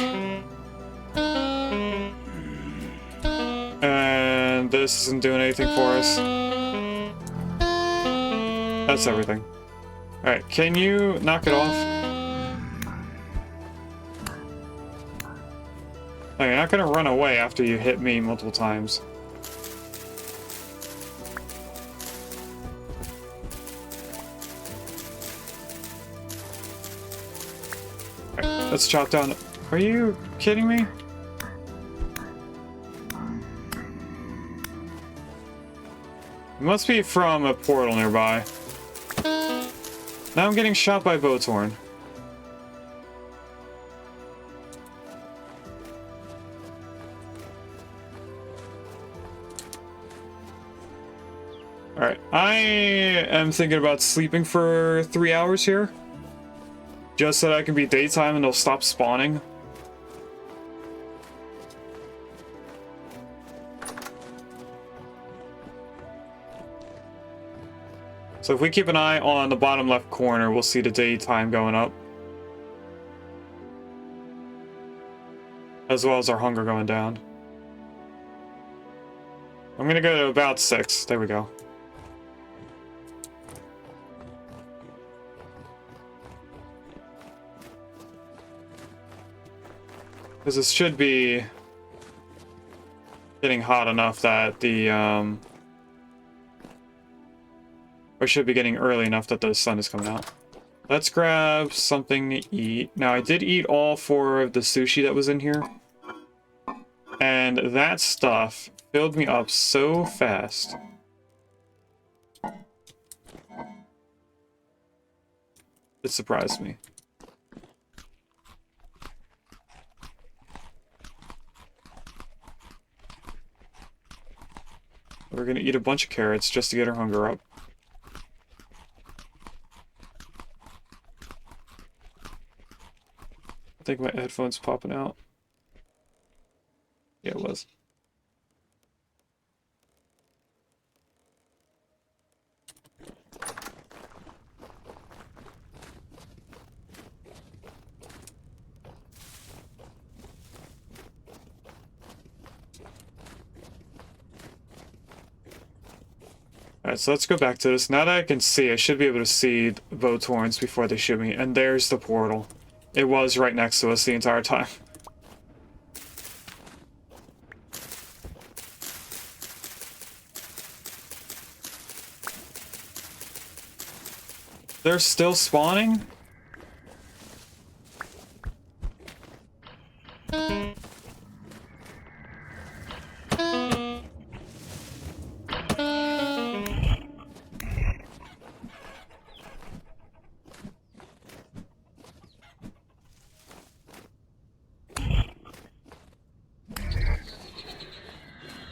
And this isn't doing anything for us. That's everything. Alright, can you knock it off? Oh, you're not gonna run away after you hit me multiple times. Let's chop down. Are you kidding me? It must be from a portal nearby. Now I'm getting shot by Botorn. Alright, I am thinking about sleeping for 3 hours here. Just so that I can be daytime and they'll stop spawning. So if we keep an eye on the bottom left corner, we'll see the daytime going up. As well as our hunger going down. I'm gonna go to about 6. There we go. Because this should be getting hot enough that the, or should be getting early enough that the sun is coming out. Let's grab something to eat. Now, I did eat all 4 of the sushi that was in here. And that stuff filled me up so fast. It surprised me. We're gonna eat a bunch of carrots just to get our hunger up. I think my headphone's popping out. Yeah, it was. Alright, so let's go back to this. Now that I can see, I should be able to see the Botorns before they shoot me. And there's the portal. It was right next to us the entire time. They're still spawning?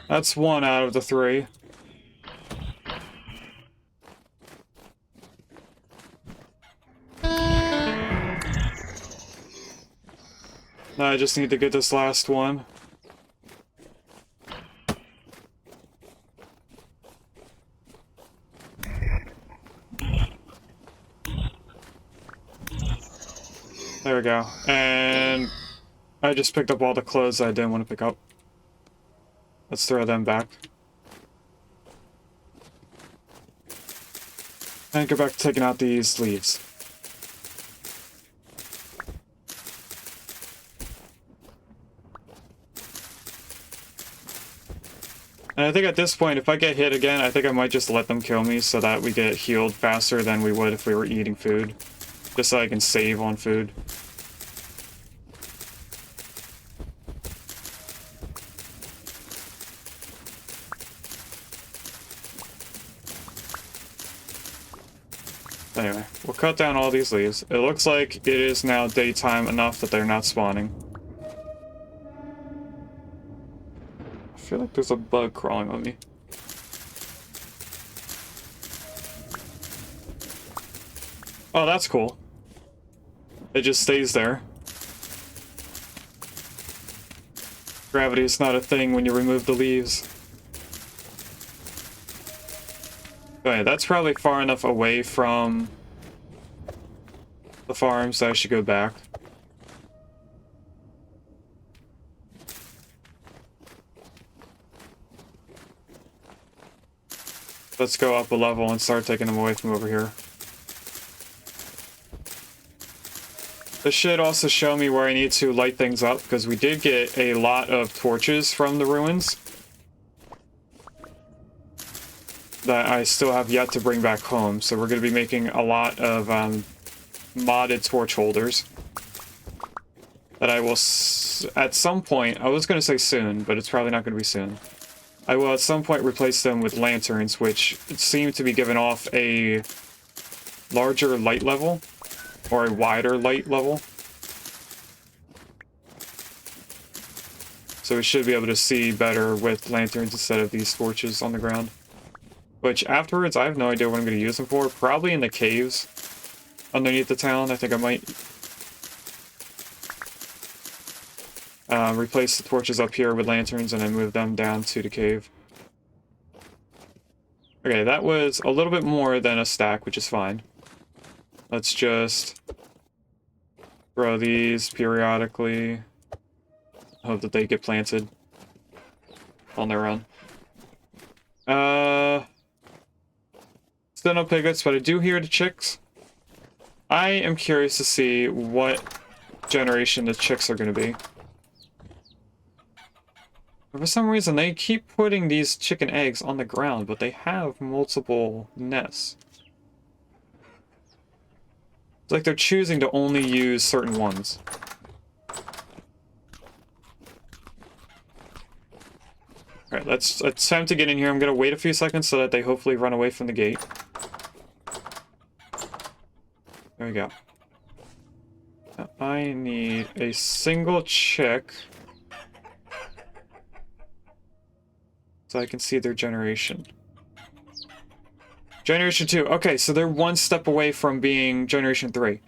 That's 1 out of the 3. Now I just need to get this last one. There we go. And I just picked up all the clothes I didn't want to pick up. Let's throw them back. And go back to taking out these leaves. And I think at this point, if I get hit again, I think I might just let them kill me so that we get healed faster than we would if we were eating food. Just so I can save on food. Anyway, we'll cut down all these leaves. It looks like it is now daytime enough that they're not spawning. I feel like there's a bug crawling on me. Oh, that's cool. It just stays there. Gravity is not a thing when you remove the leaves. Okay, that's probably far enough away from the farm, so I should go back. Let's go up a level and start taking them away from over here. This should also show me where I need to light things up, because we did get a lot of torches from the ruins that I still have yet to bring back home. So we're going to be making a lot of modded torch holders. that I will, at some point, I was going to say soon, but it's probably not going to be soon. I will at some point replace them with lanterns, which seem to be giving off a larger light level, or a wider light level. So we should be able to see better with lanterns instead of these torches on the ground. Which afterwards, I have no idea what I'm going to use them for. Probably in the caves underneath the town. I think I might replace the torches up here with lanterns and then move them down to the cave. Okay, that was a little bit more than a stack, which is fine. Let's just grow these periodically. Hope that they get planted on their own. Still no piglets, but I do hear the chicks. I am curious to see what generation the chicks are going to be. For some reason, they keep putting these chicken eggs on the ground, but they have multiple nests. It's like they're choosing to only use certain ones. Alright, let's attempt to get in here. I'm going to wait a few seconds so that they hopefully run away from the gate. There we go. Now, I need a single chick so I can see their generation. Generation 2. Okay, so they're one step away from being Generation 3.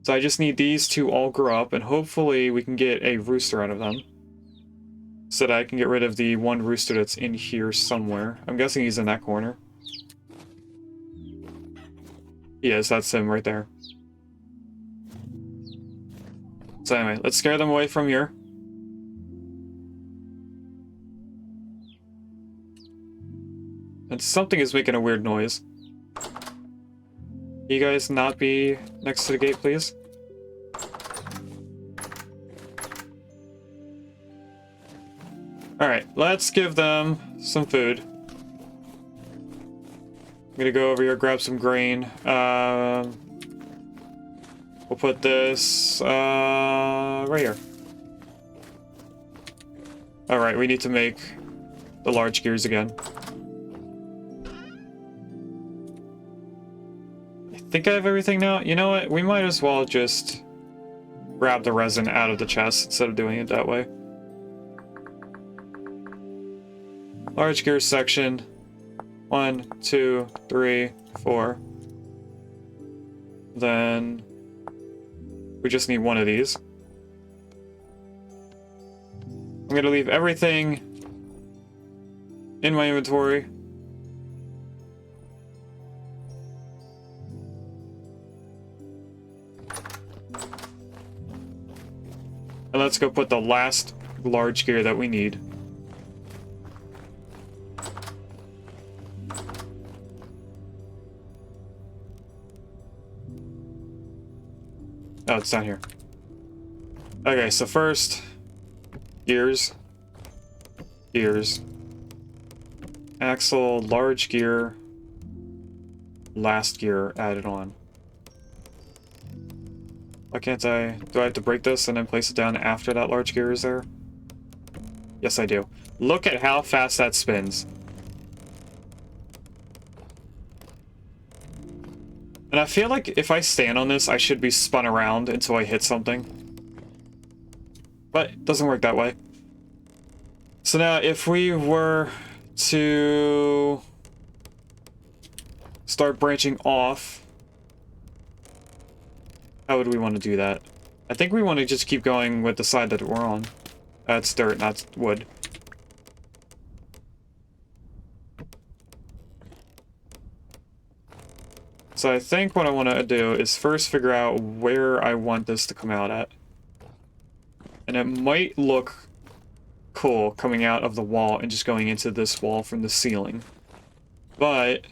So I just need these to all grow up, and hopefully we can get a rooster out of them. So that I can get rid of the one rooster that's in here somewhere. I'm guessing he's in that corner. Yes, that's him right there. So anyway, let's scare them away from here. And something is making a weird noise. You guys not be next to the gate, please? Alright, let's give them some food. I'm gonna go over here, grab some grain. We'll put this right here. Alright, we need to make the large gears again. I think I have everything now. You know what? We might as well just grab the resin out of the chest instead of doing it that way. Large gear section. 1, 2, 3, 4. Then we just need one of these. I'm going to leave everything in my inventory. And let's go put the last large gear that we need. Oh, it's down here. Okay, so first, gears, axle, large gear, last gear added on. Why can't I? Do I have to break this and then place it down after that large gear is there? Yes, I do. Look at how fast that spins. And I feel like if I stand on this, I should be spun around until I hit something. But it doesn't work that way. So now, if we were to start branching off, how would we want to do that? I think we want to just keep going with the side that we're on. That's dirt, not wood. So I think what I want to do is first figure out where I want this to come out at. And it might look cool coming out of the wall and just going into this wall from the ceiling. But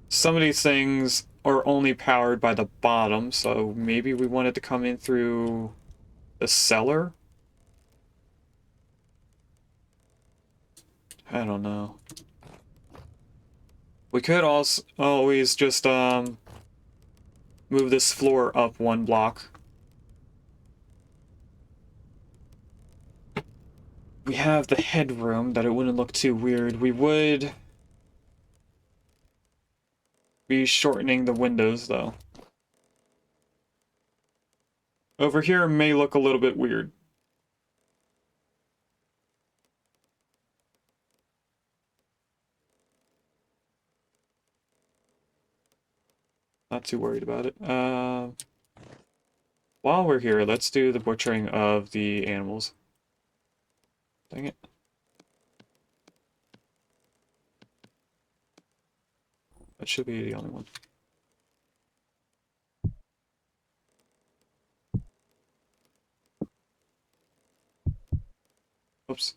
some of these things are only powered by the bottom, so maybe we want it to come in through the cellar? I don't know. We could also always just move this floor up one block we have the headroom that it wouldn't look too weird. We would be shortening the windows though. Over here may look a little bit weird. Not too worried about it. While we're here, let's do the butchering of the animals. Dang it. That should be the only one. Oops.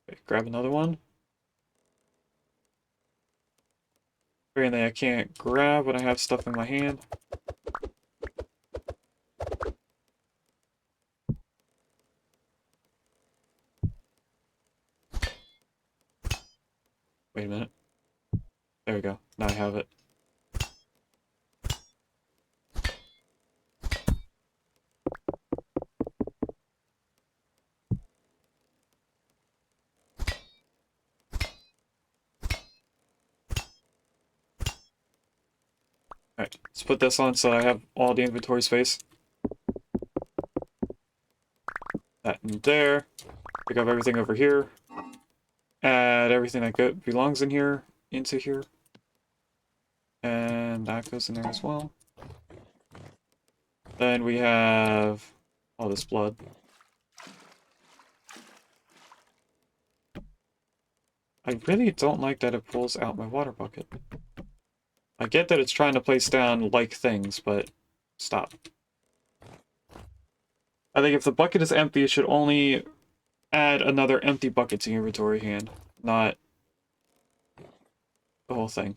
Okay, grab another one. Apparently I can't grab when I have stuff in my hand. Wait a minute. There we go. Now I have it. Alright, let's put this on so I have all the inventory space. That in there. Pick up everything over here. Add everything that belongs in here into here. And that goes in there as well. Then we have all this blood. I really don't like that it pulls out my water bucket. I get that it's trying to place down like things, but stop. I think if the bucket is empty, it should only add another empty bucket to your inventory hand, not the whole thing.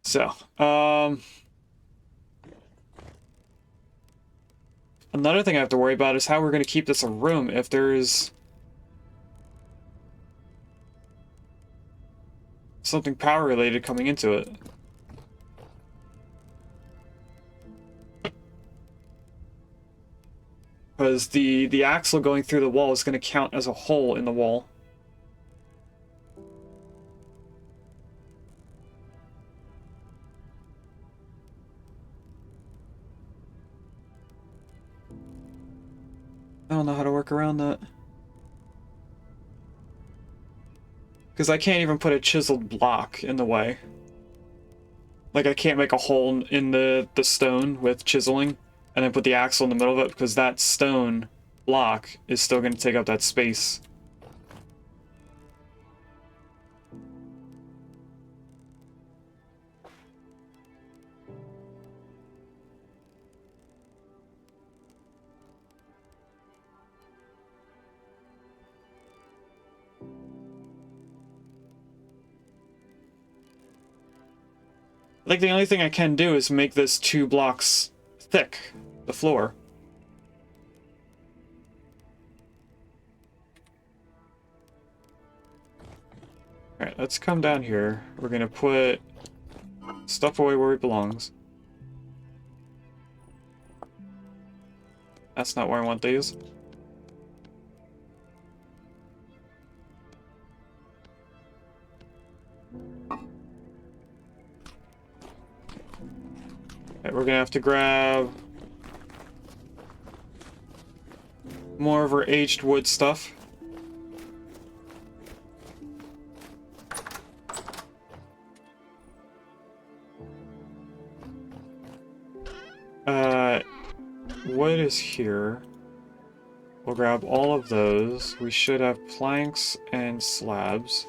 So, another thing I have to worry about is how we're going to keep this a room if there's something power related coming into it. Because the axle going through the wall is going to count as a hole in the wall. I don't know how to work around that. Because I can't even put a chiseled block in the way. Like, I can't make a hole in the stone with chiseling and then put the axle in the middle of it, because that stone block is still going to take up that space. I think the only thing I can do is make this 2 blocks thick, the floor. Alright, let's come down here. We're gonna put stuff away where it belongs. That's not where I want these. Okay, we're gonna have to grab more of our aged wood stuff. Wood is here. We'll grab all of those. We should have planks and slabs.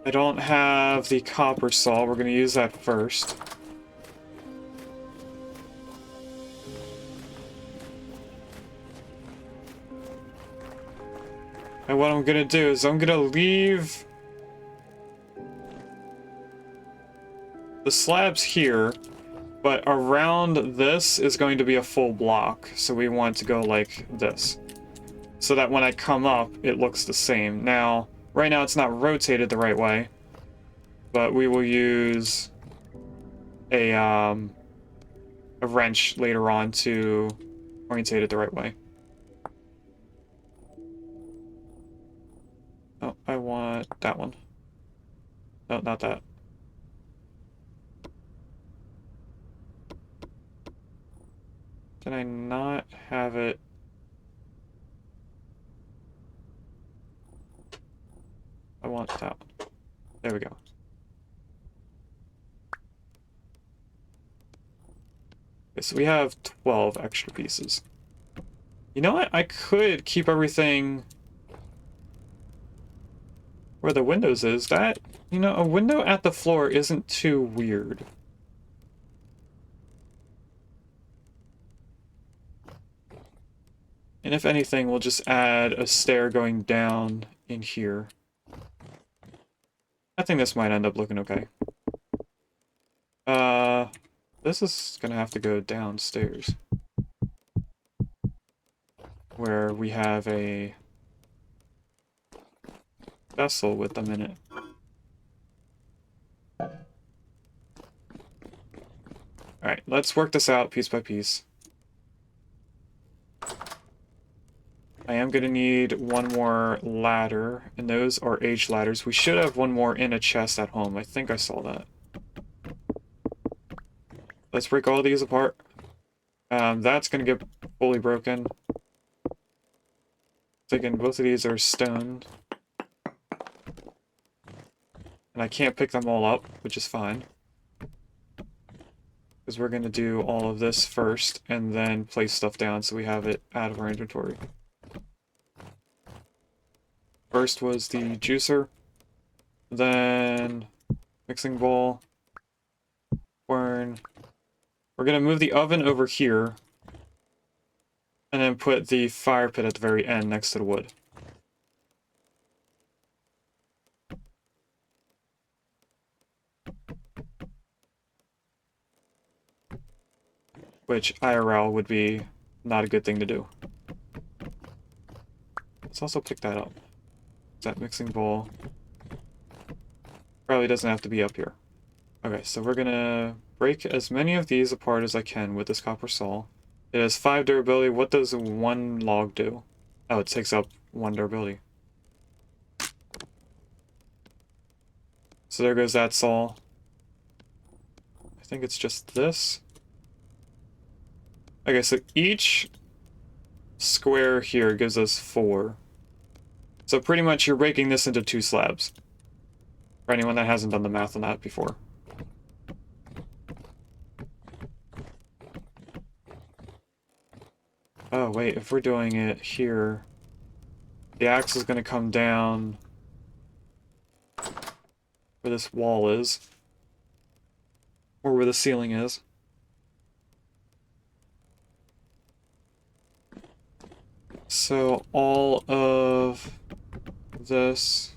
I don't have the copper saw. We're going to use that first. And what I'm going to do is I'm going to leave the slabs here, but around this is going to be a full block. So we want to go like this, so that when I come up, it looks the same. Now, right now it's not rotated the right way, but we will use a wrench later on to orientate it the right way. Oh, I want that one. No, not that. Did I not have it? I want that one. There we go. Okay, so we have 12 extra pieces. You know what? I could keep everything where the windows is. That, you know, a window at the floor isn't too weird. And if anything, we'll just add a stair going down in here. I think this might end up looking okay. This is gonna have to go downstairs, where we have a vessel with them in it. Alright, let's work this out piece by piece. I am gonna need one more ladder, and those are age ladders. We should have one more in a chest at home. I think I saw that. Let's break all these apart. That's gonna get fully broken. Thinking both of these are stone. And I can't pick them all up, which is fine. Because we're gonna do all of this first, and then place stuff down so we have it out of our inventory. First was the juicer, then mixing bowl, quern. We're gonna move the oven over here, and then put the fire pit at the very end next to the wood. Which IRL would be not a good thing to do. Let's also pick that up. That mixing bowl probably doesn't have to be up here. Okay, so we're gonna break as many of these apart as I can with this copper saw. It has 5 durability. What does one log do? Oh, it takes up 1 durability. So there goes that saw. I think it's just this. Okay, so each square here gives us 4. So pretty much you're breaking this into 2 slabs. For anyone that hasn't done the math on that before. Oh wait, if we're doing it here, the axe is going to come down where this wall is. Or where the ceiling is. So all of this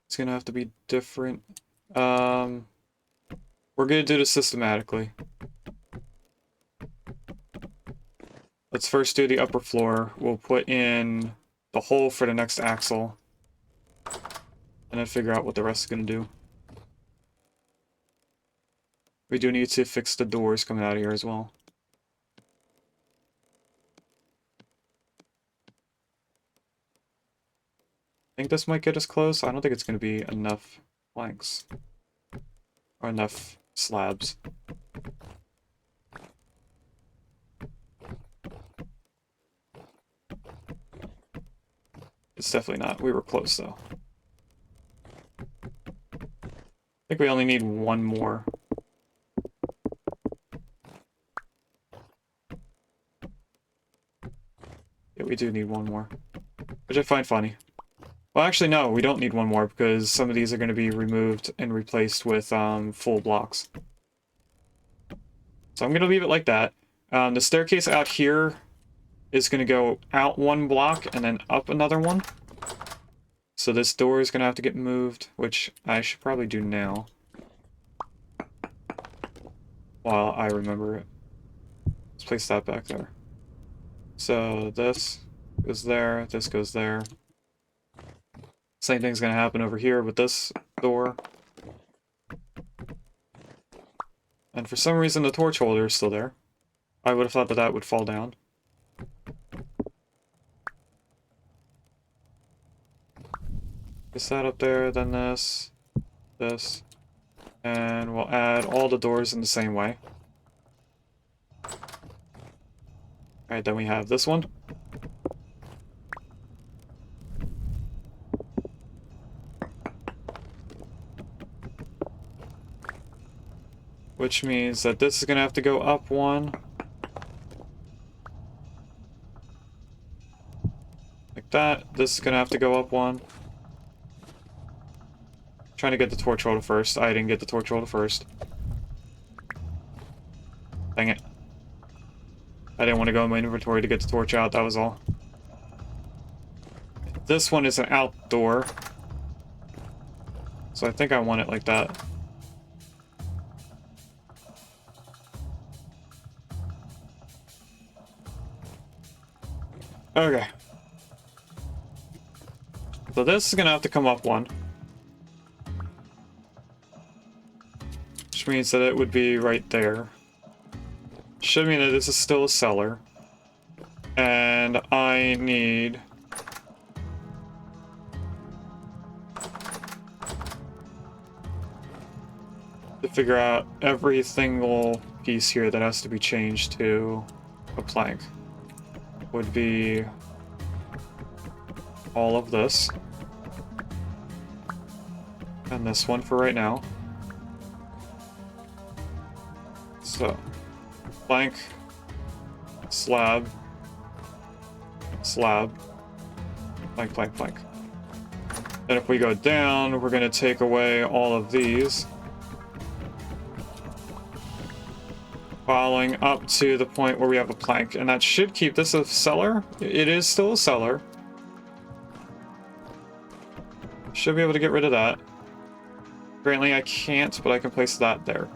is gonna have to be different. We're gonna do this systematically. Let's first do the upper floor. We'll put in the hole for the next axle, and then figure out what the rest is gonna do. We do need to fix the doors coming out of here as well. I think this might get us close. I don't think it's going to be enough planks. Or enough slabs. It's definitely not. We were close though. I think we only need one more. Yeah, we do need one more. Which I find funny. Well, actually, no, we don't need one more because some of these are going to be removed and replaced with full blocks. So I'm going to leave it like that. The staircase out here is going to go out 1 block and then up another one. So this door is going to have to get moved, which I should probably do now. While I remember it. Let's place that back there. So this goes there, this goes there. Same thing's gonna happen over here with this door. And for some reason the torch holder is still there. I would have thought that that would fall down. Is that up there, then this, and we'll add all the doors in the same way. Alright, then we have this one. Which means that this is gonna have to go up one. Like that. This is gonna have to go up one. Trying to get the torch holder first. I didn't get the torch holder first. Dang it. I didn't want to go in my inventory to get the torch out, that was all. This one is an outdoor. So I think I want it like that. Okay. So this is gonna have to come up one. Which means that it would be right there. Should mean that this is still a cellar. And I need... to figure out every single piece here that has to be changed to a plank. Would be all of this. And this one for right now. So, plank, slab, slab, plank, plank, plank. And if we go down, we're going to take away all of these. Following up to the point where we have a plank, and that should keep this a cellar. It is still a cellar. Should be able to get rid of that. Apparently I can't, but I can place that there.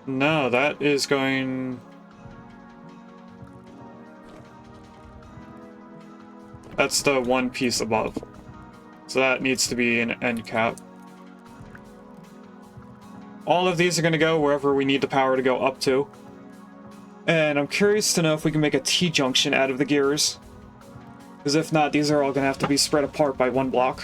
No, that is going... That's the one piece above. So that needs to be an end cap. All of these are going to go wherever we need the power to go up to. And I'm curious to know if we can make a T-junction out of the gears. Because if not, these are all going to have to be spread apart by one block.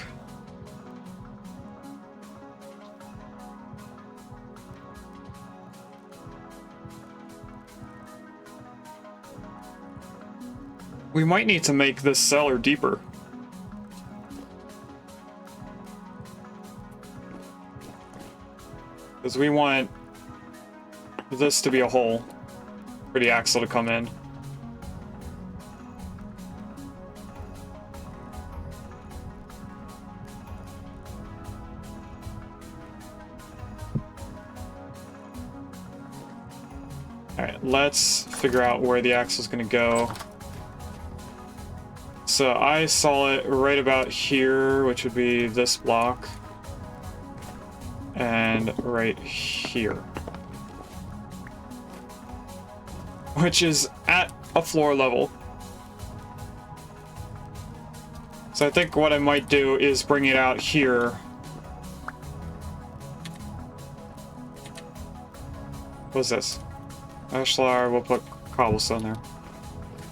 We might need to make this cellar deeper. Because we want this to be a hole for the axle to come in. Alright, let's figure out where the axle is going to go. So I saw it right about here, which would be this block. And right here. Which is at a floor level. So I think what I might do is bring it out here. What's this? Ashlar, we'll put cobblestone there.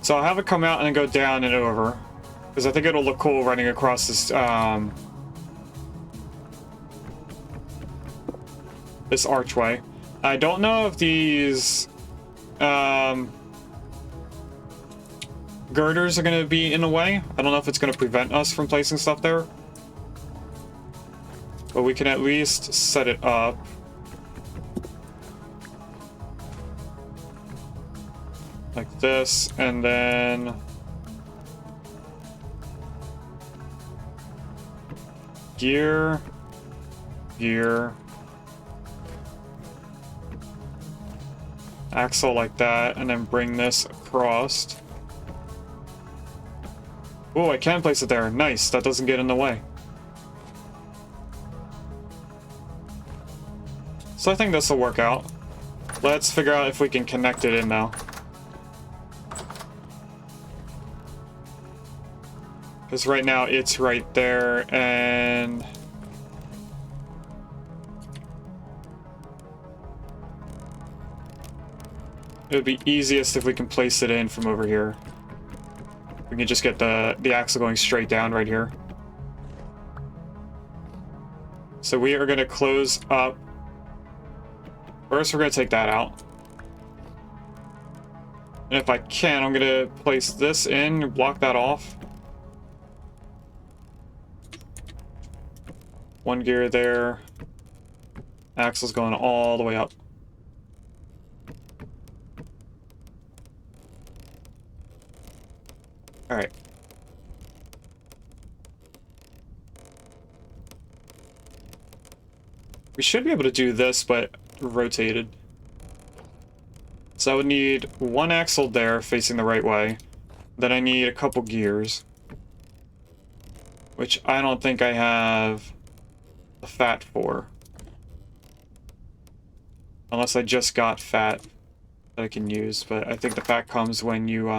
So I'll have it come out and then go down and over. Because I think it'll look cool running across this, this archway. I don't know if these girders are going to be in the way. I don't know if it's going to prevent us from placing stuff there. But we can at least set it up. Like this, and then... gear, gear, axle like that, and then bring this across. Oh, I can place it there. Nice, that doesn't get in the way. So I think this will work out. Let's figure out if we can connect it in now. Because right now it's right there, and it would be easiest if we can place it in from over here. We can just get the axle going straight down right here. So we are going to close up. First, we're going to take that out. And if I can, I'm going to place this in and block that off. One gear there. Axle's going all the way up. Alright. We should be able to do this, but rotated. So I would need one axle there facing the right way. Then I need a couple gears. Which I don't think I have the fat for. Unless I just got fat that I can use, but I think the fat comes when you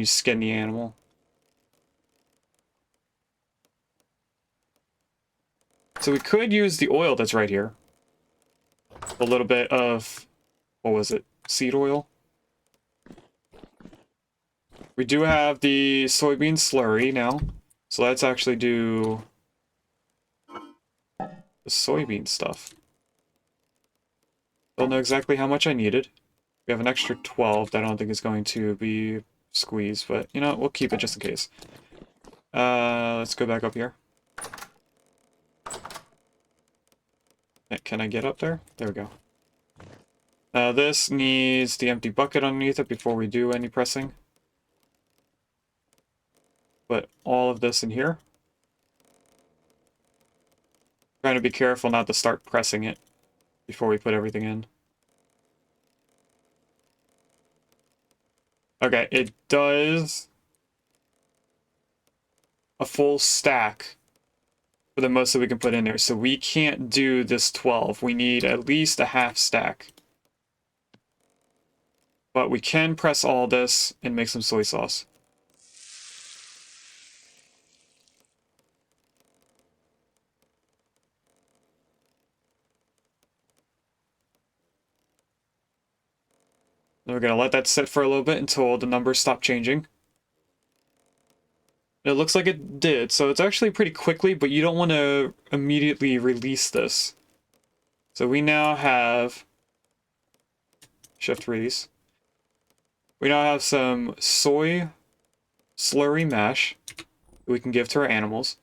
skin the animal. So we could use the oil that's right here. A little bit of, what was it? Seed oil. We do have the soybean slurry now. So let's actually do the soybean stuff. Don't know exactly how much I needed. We have an extra 12 that I don't think is going to be squeezed, but you know, we'll keep it just in case. Let's go back up here. Can I get up there? There we go. This needs the empty bucket underneath it before we do any pressing. Put all of this in here. Trying to be careful not to start pressing it before we put everything in. Okay, it does a full stack for the most that we can put in there. So we can't do this 12. We need at least a half stack. But we can press all this and make some soy sauce. Then we're going to let that sit for a little bit until the numbers stop changing. It looks like it did, so it's actually pretty quickly, but you don't want to immediately release this. So we now have... Shift release. We now have some soy slurry mash that we can give to our animals.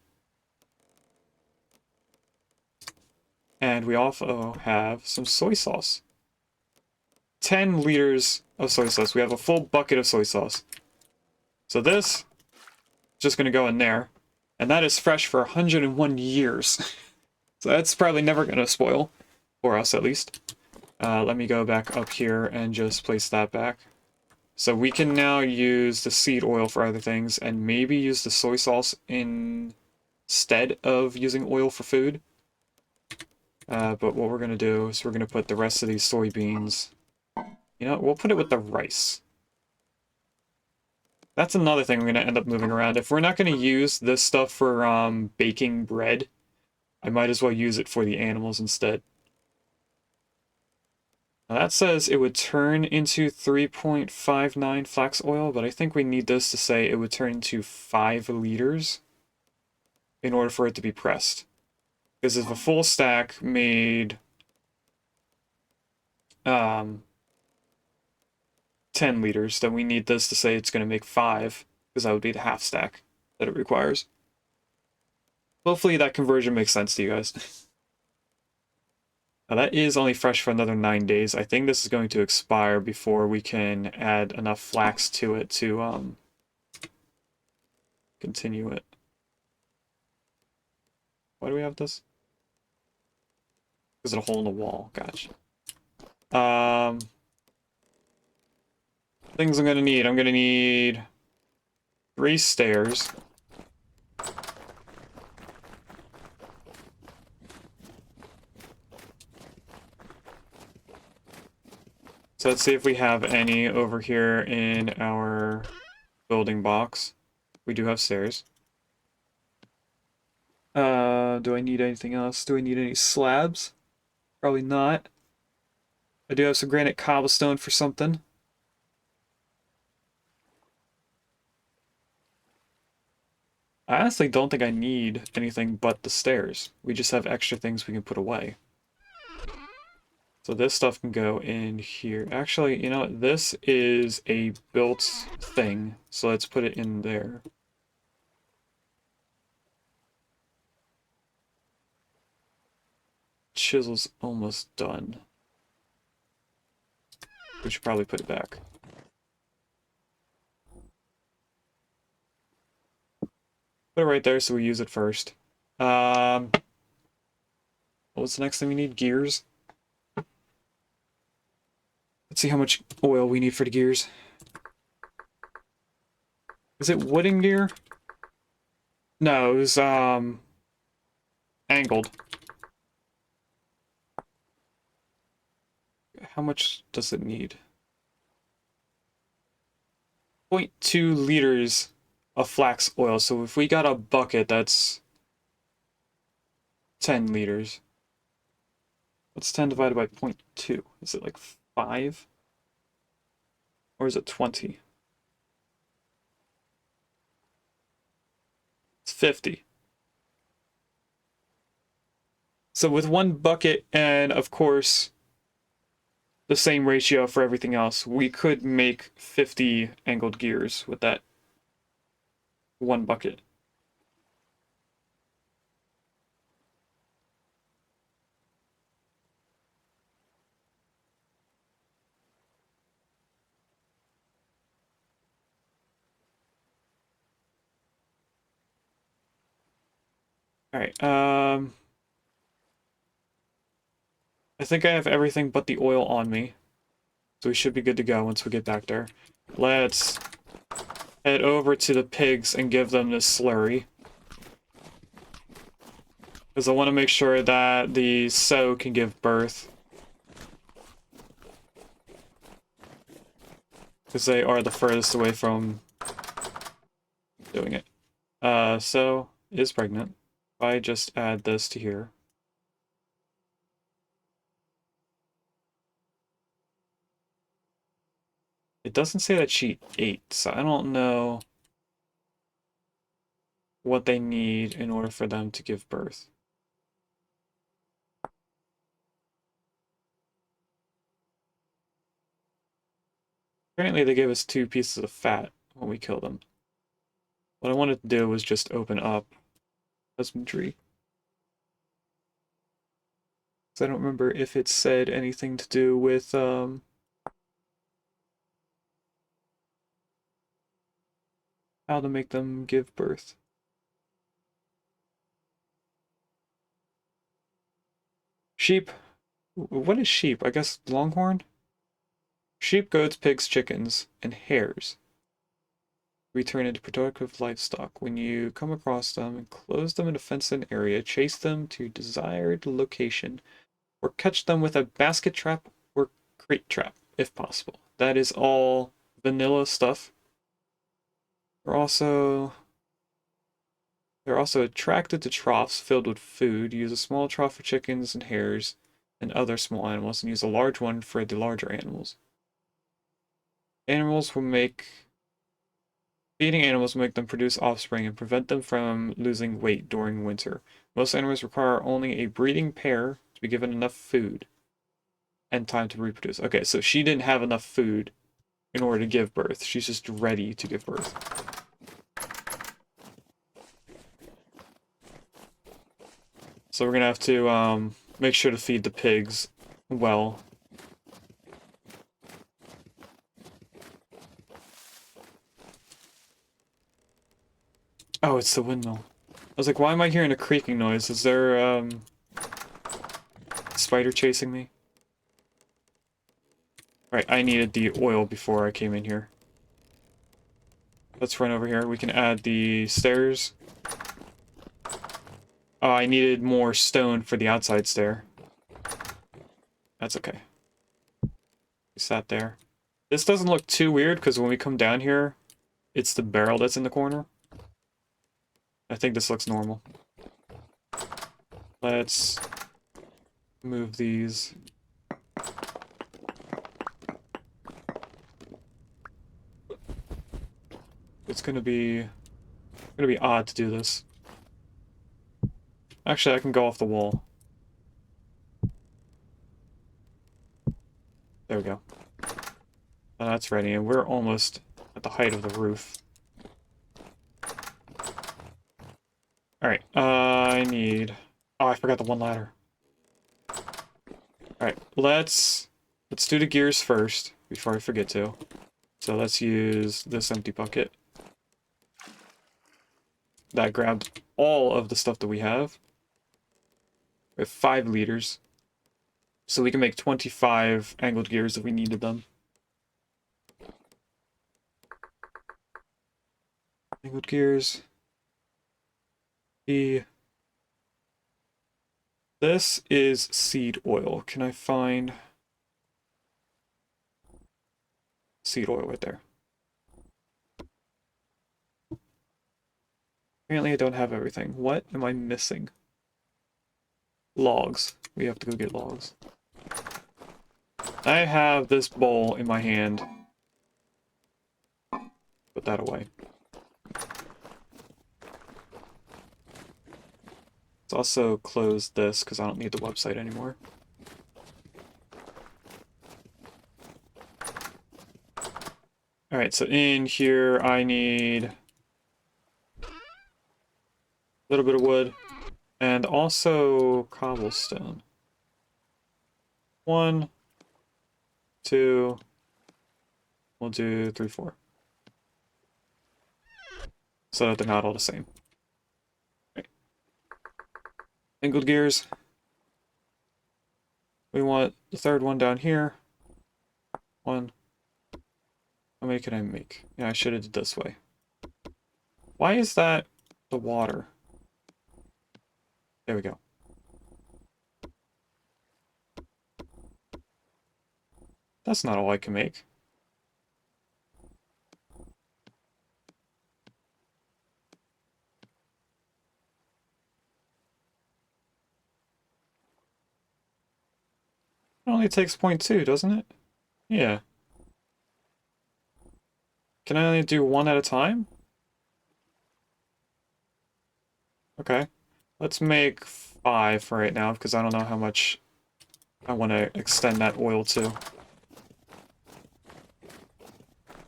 And we also have some soy sauce. 10 liters of soy sauce. We have a full bucket of soy sauce. So this is just going to go in there. And that is fresh for 101 years. So that's probably never going to spoil. For us, at least. Let me go back up here and just place that back. So we can now use the seed oil for other things and maybe use the soy sauce instead of using oil for food. But what we're going to do is we're going to put the rest of these soybeans... You know, we'll put it with the rice. That's another thing we're going to end up moving around. If we're not going to use this stuff for baking bread, I might as well use it for the animals instead. Now that says it would turn into 3.59 flax oil, but I think we need this to say it would turn into 5 liters in order for it to be pressed. Because if a full stack made 10 liters, then we need this to say it's going to make 5, because that would be the half stack that it requires. Hopefully that conversion makes sense to you guys. Now that is only fresh for another 9 days. I think this is going to expire before we can add enough flax to it to continue it. Why do we have this? Is it a hole in the wall? Gotcha. Things I'm gonna need. I'm gonna need 3 stairs. So let's see if we have any over here in our building box. We do have stairs. Do I need anything else? Do I need any slabs? Probably not. I do have some granite cobblestone for something. I honestly don't think I need anything but the stairs. We just have extra things we can put away. So this stuff can go in here. Actually, you know what? This is a built thing. So let's put it in there. Chisel's almost done. We should probably put it back. Put it right there so we use it first. What's the next thing we need? Gears. Let's see how much oil we need for the gears. Is it wooden gear? No, it was angled. How much does it need? 0.2 liters of flax oil. So if we got a bucket, that's 10 liters. What's 10 divided by 0.2? Is it like 5? Or is it 20? It's 50. So with one bucket and, of course, the same ratio for everything else, we could make 50 angled gears with that one bucket. Alright, I think I have everything but the oil on me. So we should be good to go once we get back there. Let's head over to the pigs and give them this slurry. Because I want to make sure that the sow can give birth. Because they are the furthest away from doing it. Sow is pregnant. If I just add this to here. It doesn't say that she ate, so I don't know what they need in order for them to give birth. Apparently they gave us 2 pieces of fat when we killed them. What I wanted to do was just open up husbandry. So I don't remember if it said anything to do with how to make them give birth. Sheep. What is sheep? I guess longhorn? Sheep, goats, pigs, chickens, and hares return into productive livestock. When you come across them, enclose them in a fenced-in area, chase them to desired location, or catch them with a basket trap or crate trap, if possible. That is all vanilla stuff. They're also attracted to troughs filled with food. Use a small trough for chickens and hares and other small animals, and use a large one for the larger animals. Feeding animals will make them produce offspring and prevent them from losing weight during winter. Most animals require only a breeding pair to be given enough food and time to reproduce. Okay, so she didn't have enough food in order to give birth. She's just ready to give birth. So we're gonna have to make sure to feed the pigs well. Oh, it's the windmill. I was like, why am I hearing a creaking noise? Is there a spider chasing me? Right, I needed the oil before I came in here. Let's run over here. We can add the stairs. Oh, I needed more stone for the outside stair. That's okay. We sat there. This doesn't look too weird because when we come down here, it's the barrel that's in the corner. I think this looks normal. Let's move these. It's gonna be odd to do this. Actually, I can go off the wall. There we go. Now that's ready, and we're almost at the height of the roof. Alright, I need... Oh, I forgot the one ladder. Alright, let's do the gears first, before I forget to. So let's use this empty bucket. That grabbed all of the stuff that we have. We have 5 liters. So we can make 25 angled gears if we needed them. Angled gears. This is seed oil. Can I find seed oil right there? Apparently I don't have everything. What am I missing? Logs. We have to go get logs. I have this bowl in my hand. Put that away. Let's also close this because I don't need the website anymore. Alright, so in here I need a little bit of wood and also cobblestone. 1, 2, we'll do 3, 4. So that they're not all the same. Right. Angled gears. We want the third one down here. 1. How many can I make? Yeah, I should have did this way. Why is that the water? There we go. That's not all I can make. It only takes 0.2, doesn't it? Yeah. Can I only do 1 at a time? Okay. Let's make 5 for right now, because I don't know how much I want to extend that oil to.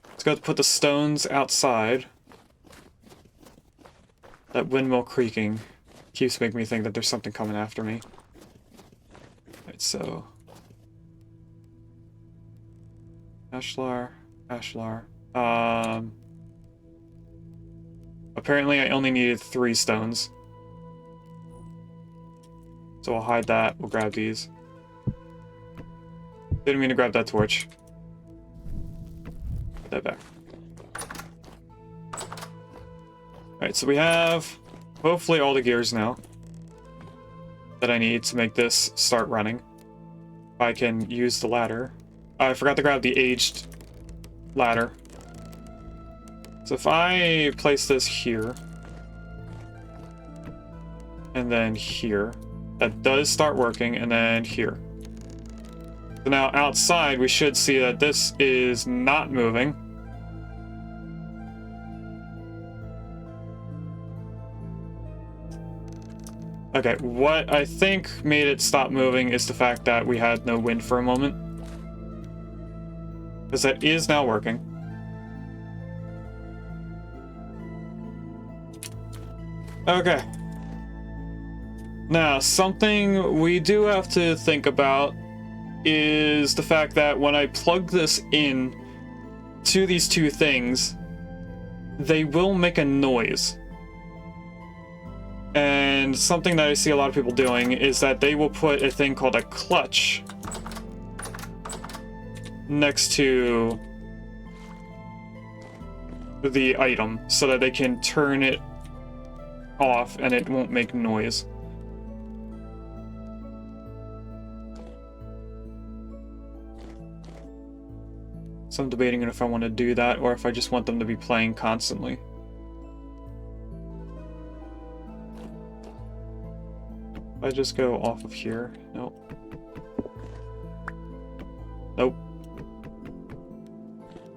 Let's go put the stones outside. That windmill creaking keeps making me think that there's something coming after me. Alright, so... Ashlar. Apparently I only needed 3 stones. So I'll hide that, we'll grab these. Didn't mean to grab that torch. Put that back. Alright, so we have hopefully all the gears now that I need to make this start running. If I can use the ladder. I forgot to grab the aged ladder. So if I place this here, and then here, that does start working, and then here. So now outside, we should see that this is not moving. Okay, what I think made it stop moving is the fact that we had no wind for a moment. Because that is now working. Okay. Now, something we do have to think about is the fact that when I plug this in to these 2 things, they will make a noise. And something that I see a lot of people doing is that they will put a thing called a clutch next to the item so that they can turn it off and it won't make noise. So I'm debating if I want to do that or if I just want them to be playing constantly. I just go off of here. Nope. Nope.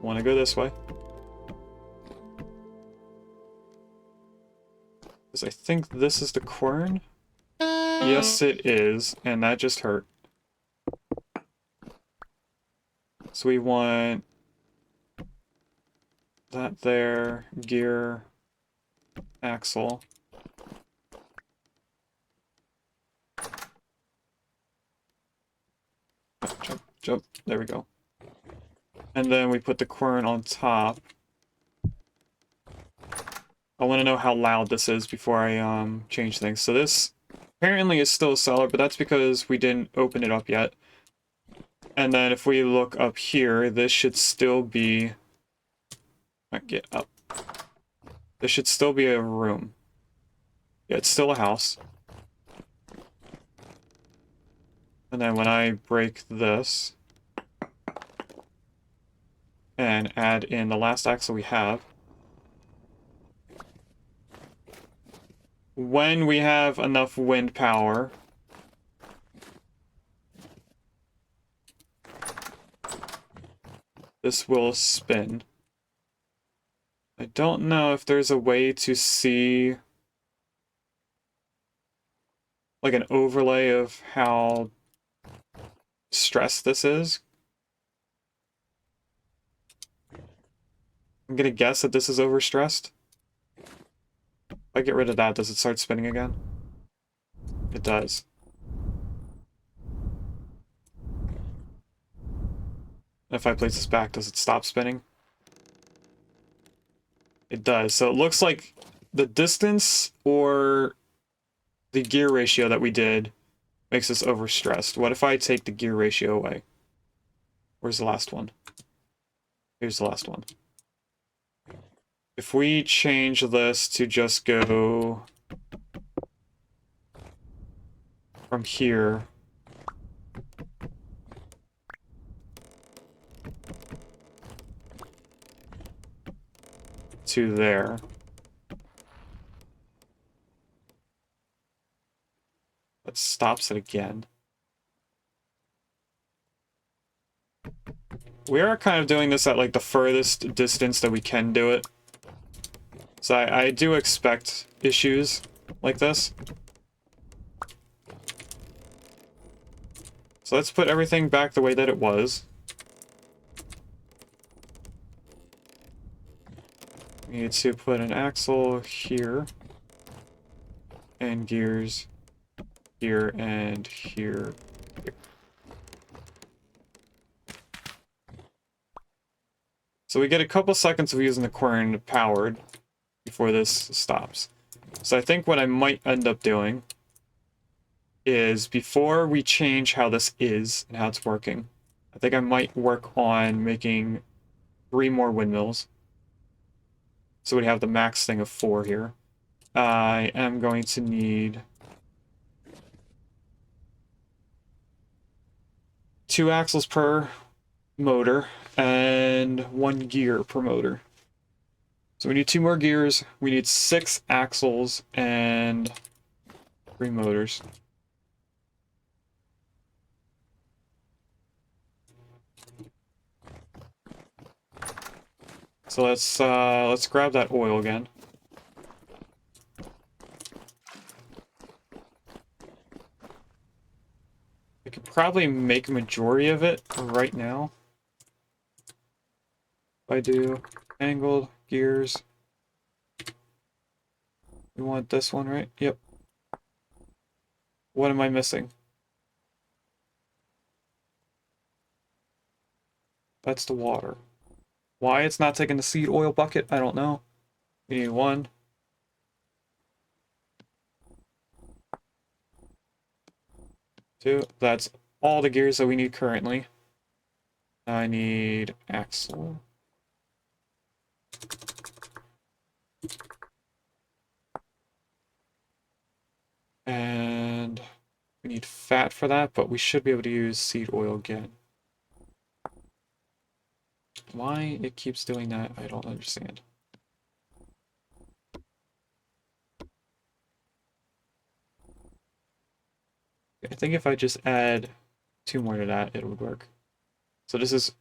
Want to go this way. Because I think this is the quern. Yes, it is, and that just hurt. So we want that there, gear, axle. Jump, jump, there we go. And then we put the quern on top. I want to know how loud this is before I change things. So this apparently is still a cellar, but that's because we didn't open it up yet. And then if we look up here, this should still be... Get up. This should still be a room. Yeah, it's still a house. And then when I break this and add in the last axle we have, when we have enough wind power, this will spin. I don't know if there's a way to see like an overlay of how stressed this is. I'm gonna guess that this is overstressed. If I get rid of that, does it start spinning again? It does. If I place this back, does it stop spinning? It does. So it looks like the distance or the gear ratio that we did makes us overstressed. What if I take the gear ratio away? Where's the last one? Here's the last one. If we change this to just go from here to there. That stops it again. We are kind of doing this at like the furthest distance that we can do it. So I do expect issues like this. So let's put everything back the way that it was. We need to put an axle here. And gears here and here. So we get a couple seconds of using the quern powered before this stops. So I think what I might end up doing is before we change how this is and how it's working, I think I might work on making 3 more windmills. So we have the max thing of 4 here. I am going to need 2 axles per motor and 1 gear per motor. So we need 2 more gears, we need 6 axles and 3 motors. So let's grab that oil again. I could probably make a majority of it right now. If I do angled gears. We want this one, right? Yep. What am I missing? That's the water. Why it's not taking the seed oil bucket, I don't know. We need 1. 2. That's all the gears that we need currently. I need axle. And we need fat for that, but we should be able to use seed oil again. Why it keeps doing that, I don't understand. think if I just add 2 more to that, it would work. So this is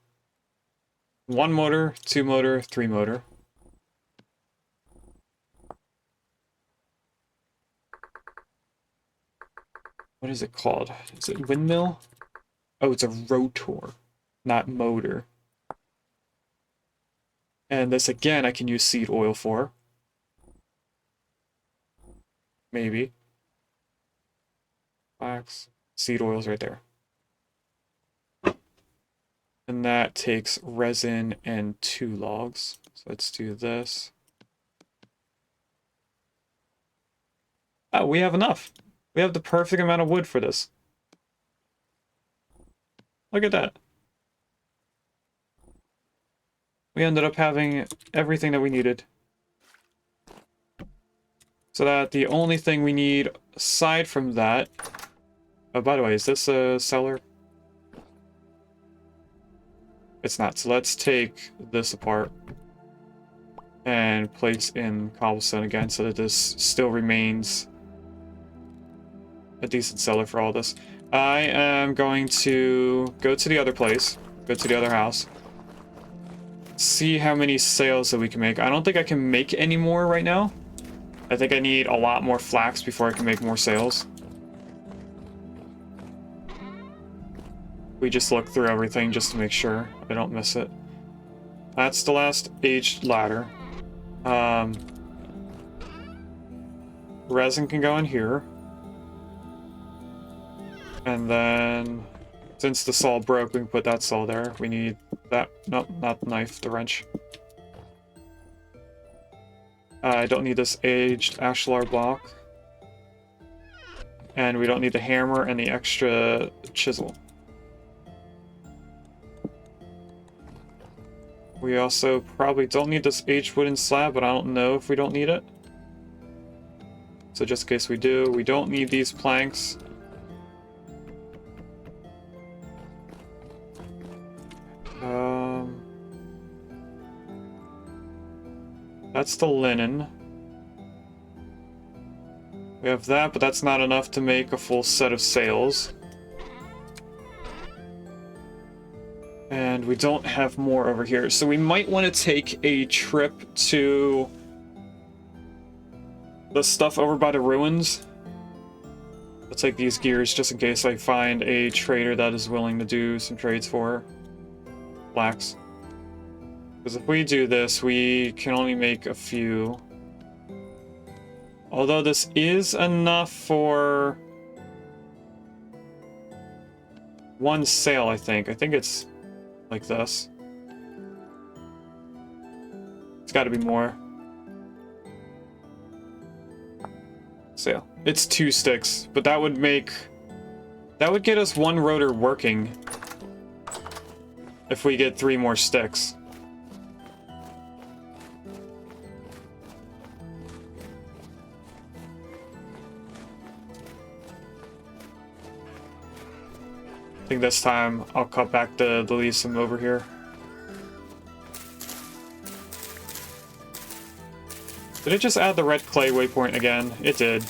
1 motor, 2 motor, 3 motor. What is it called? Is it windmill? Oh, it's a rotor, not motor. And this again I can use seed oil for. Maybe. Flax. Seed oil's right there. And that takes resin and 2 logs. So let's do this. Oh, we have enough. We have the perfect amount of wood for this. Look at that. We ended up having everything that we needed. So that the only thing we need aside from that... Oh, by the way, is this a cellar? It's not. So let's take this apart and place in cobblestone again so that this still remains a decent cellar for all this. I am going to go to the other place, go to the other house, see how many sails that we can make. I don't think I can make any more right now. I think I need a lot more flax before I can make more sails. We just look through everything just to make sure I don't miss it. That's the last aged ladder. Resin can go in here. And then, since the saw broke, we can put that saw there. We need that. Nope, not the knife, the wrench. I don't need this aged ashlar block. And we don't need the hammer and the extra chisel. We also probably don't need this aged wooden slab, but I don't know if we don't need it. So just in case we do, we don't need these planks. That's the linen. We have that, but that's not enough to make a full set of sails. And we don't have more over here. So we might want to take a trip to the stuff over by the ruins. I'll take these gears just in case I find a trader that is willing to do some trades for flax. Because if we do this, we can only make a few. Although this is enough for 1 sail, I think. I think it's like this. It's got to be more. Sail. It's 2 sticks, but that would get us 1 rotor working if we get 3 more sticks. I think this time I'll cut back the leaves from over here. Did it just add the red clay waypoint again? It did.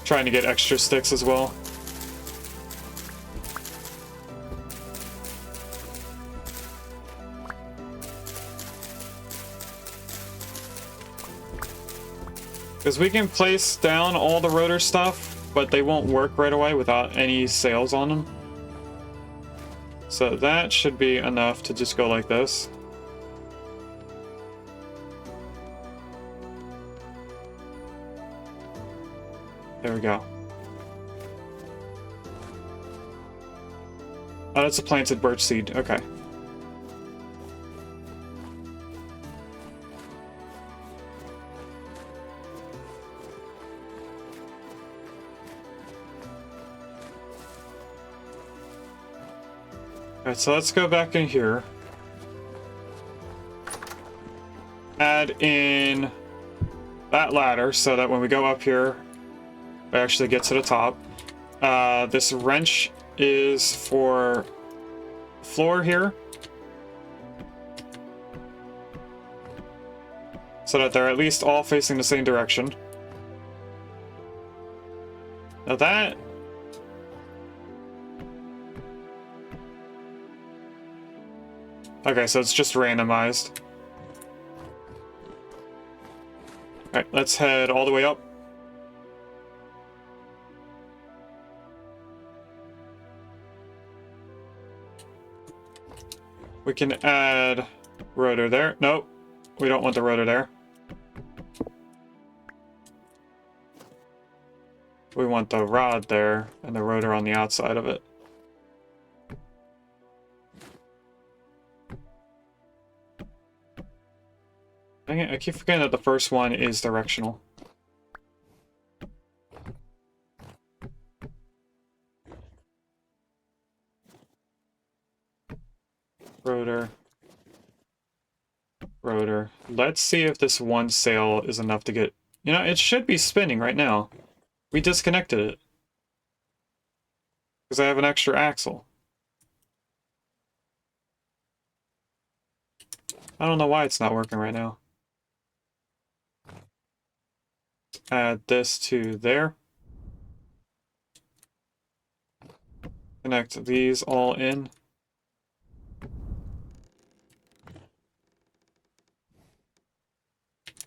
Trying to get extra sticks as well. Because we can place down all the rotor stuff, but they won't work right away without any sails on them. So that should be enough to just go like this. There we go. Oh, that's a planted birch seed. Okay. Alright, so let's go back in here. Add in that ladder so that when we go up here, we actually get to the top. This wrench is for floor here. So that they're at least all facing the same direction. Now that... Okay, so it's just randomized. Alright, let's head all the way up. We can add rotor there. Nope, we don't want the rotor there. We want the rod there and the rotor on the outside of it. Dang it, I keep forgetting that the first one is directional. Rotor. Rotor. Let's see if this one sail is enough to get... You know, it should be spinning right now. We disconnected it. Because I have an extra axle. I don't know why it's not working right now. Add this to there. Connect these all in.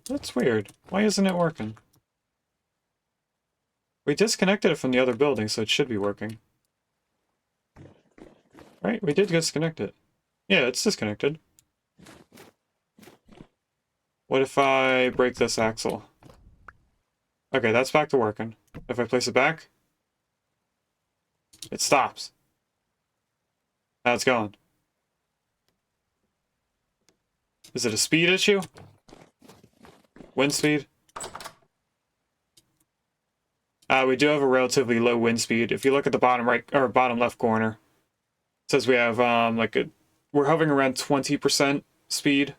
That's weird. Why isn't it working? We disconnected it from the other building, so it should be working. Right? We did disconnect it. Yeah, it's disconnected. What if I break this axle? Okay, that's back to working. If I place it back, it stops. Now it's going. Is it a speed issue? Wind speed? We do have a relatively low wind speed. If you look at the bottom right or bottom left corner, it says we have we're hovering around 20% speed.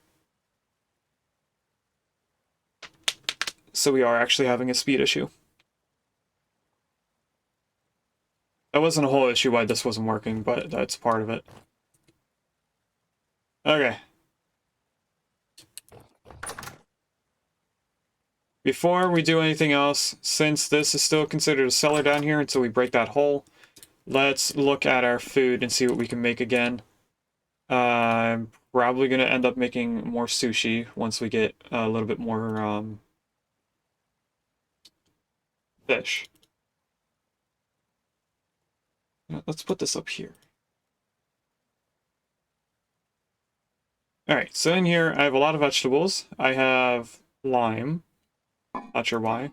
So we are actually having a speed issue. That wasn't a whole issue why this wasn't working, but that's part of it. Okay. Before we do anything else, since this is still considered a cellar down here until we break that hole, let's look at our food and see what we can make again. I'm probably going to end up making more sushi once we get a little bit more fish. Let's put this up here. Alright, so in here I have a lot of vegetables. I have lime. Not sure why.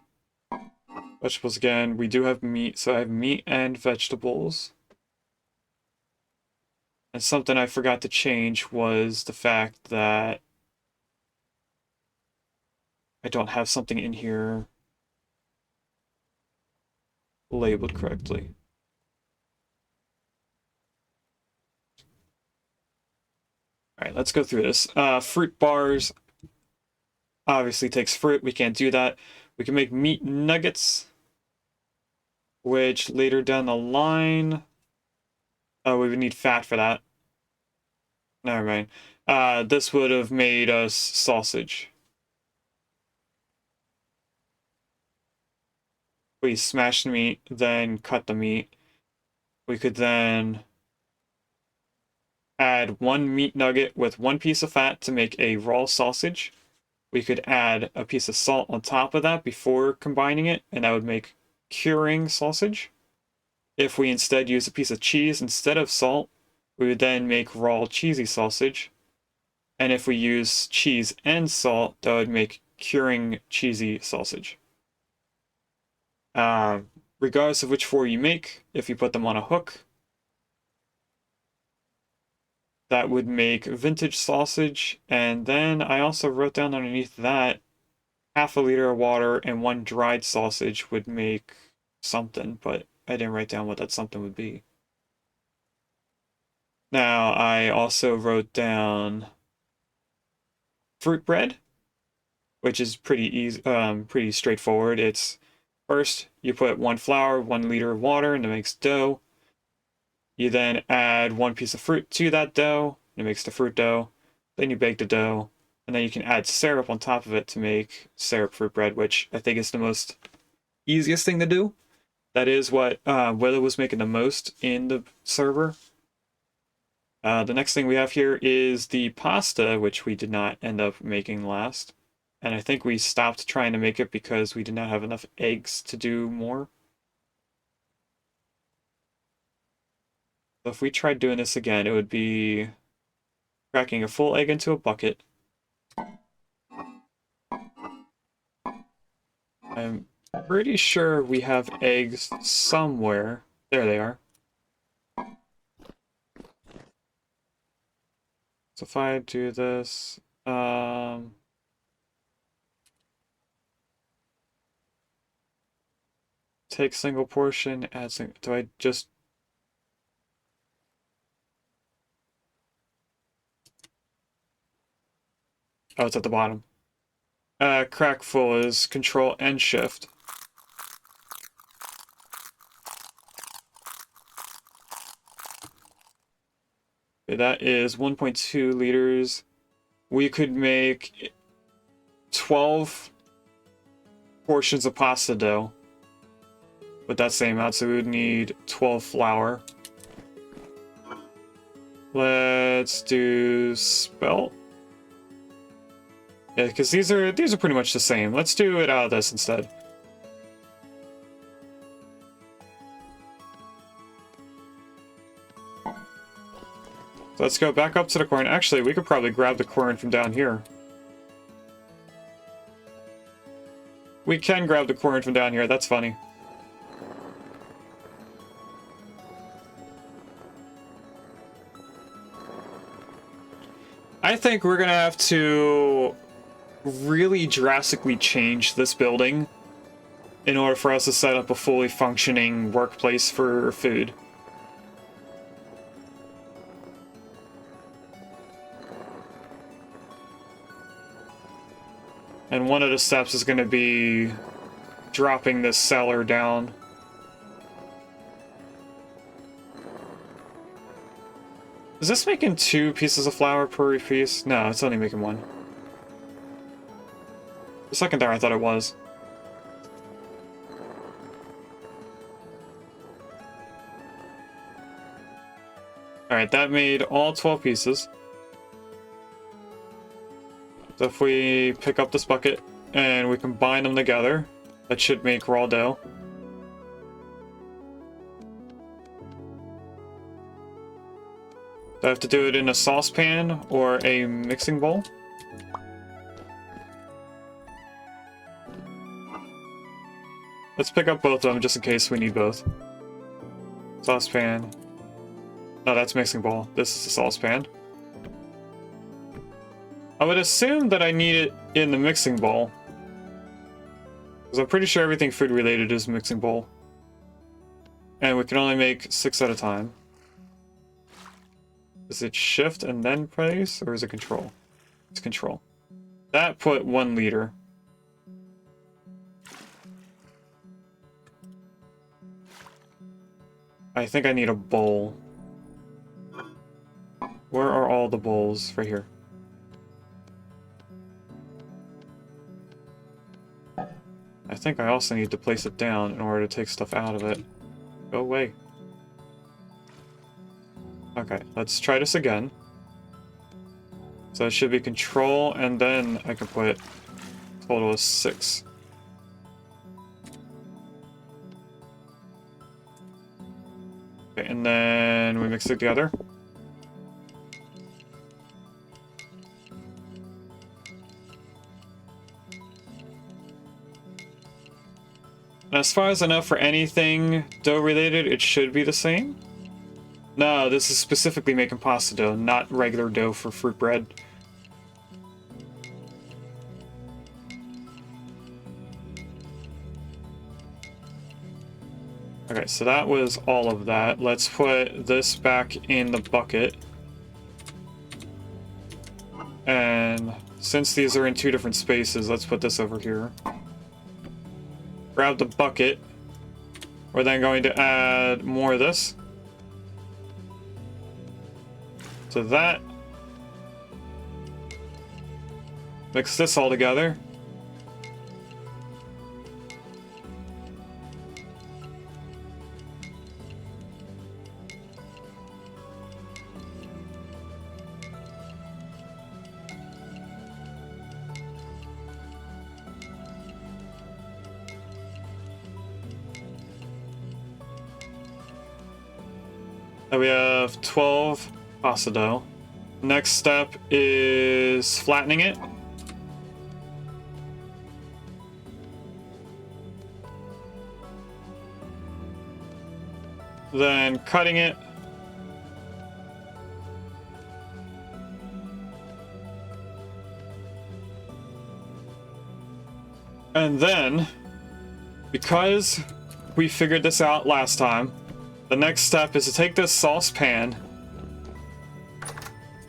Vegetables again. We do have meat, so I have meat and vegetables. And something I forgot to change was the fact that I don't have something in here labeled correctly. Alright, let's go through this. Fruit bars obviously takes fruit. We can't do that. We can make meat nuggets, which later down the line... Oh, we would need fat for that. Never mind. This would have made us sausage. We smash the meat, then cut the meat. We could then add one meat nugget with one piece of fat to make a raw sausage. We could add a piece of salt on top of that before combining it, and that would make curing sausage. If we instead use a piece of cheese instead of salt, we would then make raw cheesy sausage. And if we use cheese and salt, that would make curing cheesy sausage. Regardless of which four you make, if you put them on a hook, that would make vintage sausage. And then I also wrote down underneath that half a liter of water and one dried sausage would make something, but I didn't write down what that something would be. Now, I also wrote down fruit bread, which is pretty easy, pretty straightforward. It's first you put 1 flour, 1 liter of water, and it makes dough. You then add one piece of fruit to that dough. It makes the fruit dough. Then you bake the dough. And then you can add syrup on top of it to make syrup fruit bread, which I think is the most easiest thing to do. That is what Willow was making the most in the server. The next thing we have here is the pasta, which we did not end up making last. And I think we stopped trying to make it because we did not have enough eggs to do more. So if we tried doing this again, it would be cracking a full egg into a bucket. I'm pretty sure we have eggs somewhere. There they are. So if I do this, take single portion, add single, do I just... Oh, it's at the bottom. Crack full is Control and Shift. Okay, that is 1.2 liters. We could make 12 portions of pasta dough with that same amount, so we would need 12 flour. Let's do spelt. Yeah, because these are pretty much the same. Let's do it out of this instead. So let's go back up to the corn. Actually, we could probably grab the corn from down here. We can grab the corn from down here. That's funny. I think we're gonna have to really drastically change this building in order for us to set up a fully functioning workplace for food. And one of the steps is going to be dropping this cellar down. Is this making 2 pieces of flour per piece? No, it's only making 1. For a second there, I thought it was. Alright, that made all 12 pieces. So if we pick up this bucket and we combine them together, that should make raw dough. Do I have to do it in a saucepan or a mixing bowl? Let's pick up both of them just in case we need both. Saucepan. No, that's mixing bowl. This is a saucepan. I would assume that I need it in the mixing bowl, because I'm pretty sure everything food related is mixing bowl. And we can only make 6 at a time. Is it shift and then place, or is it control? It's control. That put 1 liter. I think I need a bowl. Where are all the bowls? Right here. I think I also need to place it down in order to take stuff out of it. Go away. Okay, let's try this again. So it should be control, and then I can put total of 6. Okay, and then we mix it together. As far as I know, for anything dough related, it should be the same. No, this is specifically making pasta dough, not regular dough for fruit bread. Okay, so that was all of that. Let's put this back in the bucket. And since these are in 2 different spaces, let's put this over here. Grab the bucket. We're then going to add more of this. to that. Mix this all together. Now we have 12 pasta dough. Next step is flattening it. Then cutting it. And then, because we figured this out last time, the next step is to take this saucepan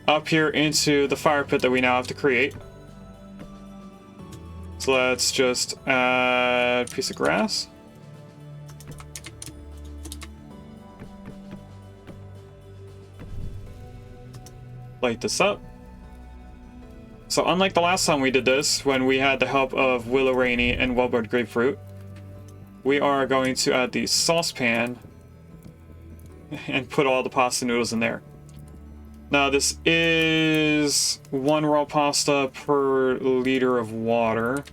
up here into the fire pit that we now have to create. So let's just add a piece of grass. Light this up. So unlike the last time we did this, when we had the help of Willow Rainy and Wellbred Grapefruit, we are going to add the saucepan and put all the pasta noodles in there. Now this is 1 raw pasta per liter of water.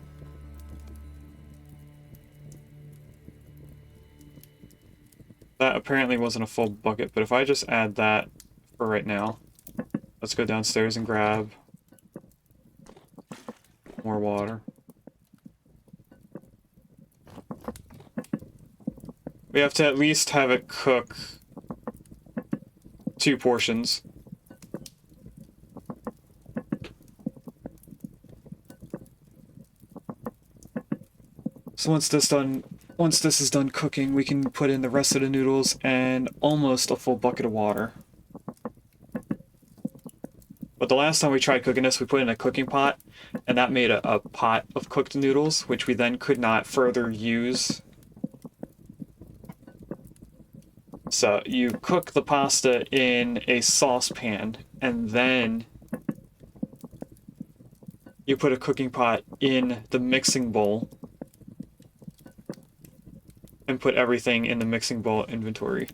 That apparently wasn't a full bucket, but if I just add that for right now, let's go downstairs and grab more water. We have to at least have it cook 2 portions. So once this is done cooking, we can put in the rest of the noodles and almost a full bucket of water. But the last time we tried cooking this, we put in a cooking pot, and that made a pot of cooked noodles, which we then could not further use. So you cook the pasta in a saucepan, and then you put a cooking pot in the mixing bowl, and put everything in the mixing bowl inventory.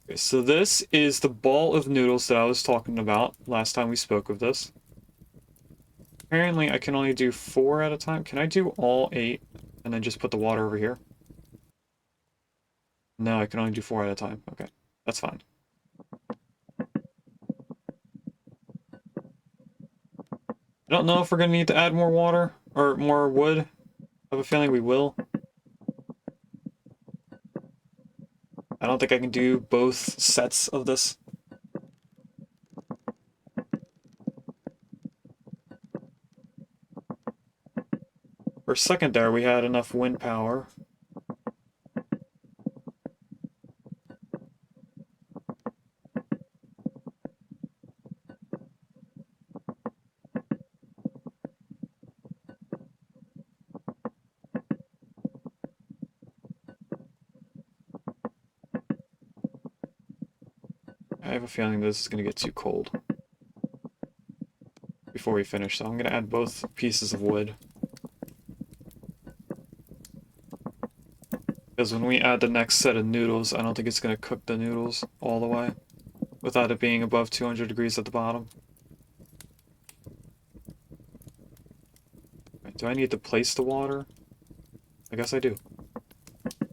Okay, so this is the ball of noodles that I was talking about last time we spoke of this. Apparently I can only do 4 at a time. Can I do all 8 and then just put the water over here? No, I can only do 4 at a time. Okay, that's fine. I don't know if we're going to need to add more water or more wood. I have a feeling we will. I don't think I can do both sets of this. For a second there, we had enough wind power. I have a feeling this is going to get too cold before we finish, so I'm going to add both pieces of wood. Because when we add the next set of noodles, I don't think it's going to cook the noodles all the way without it being above 200 degrees at the bottom. Right, do I need to place the water? I guess I do.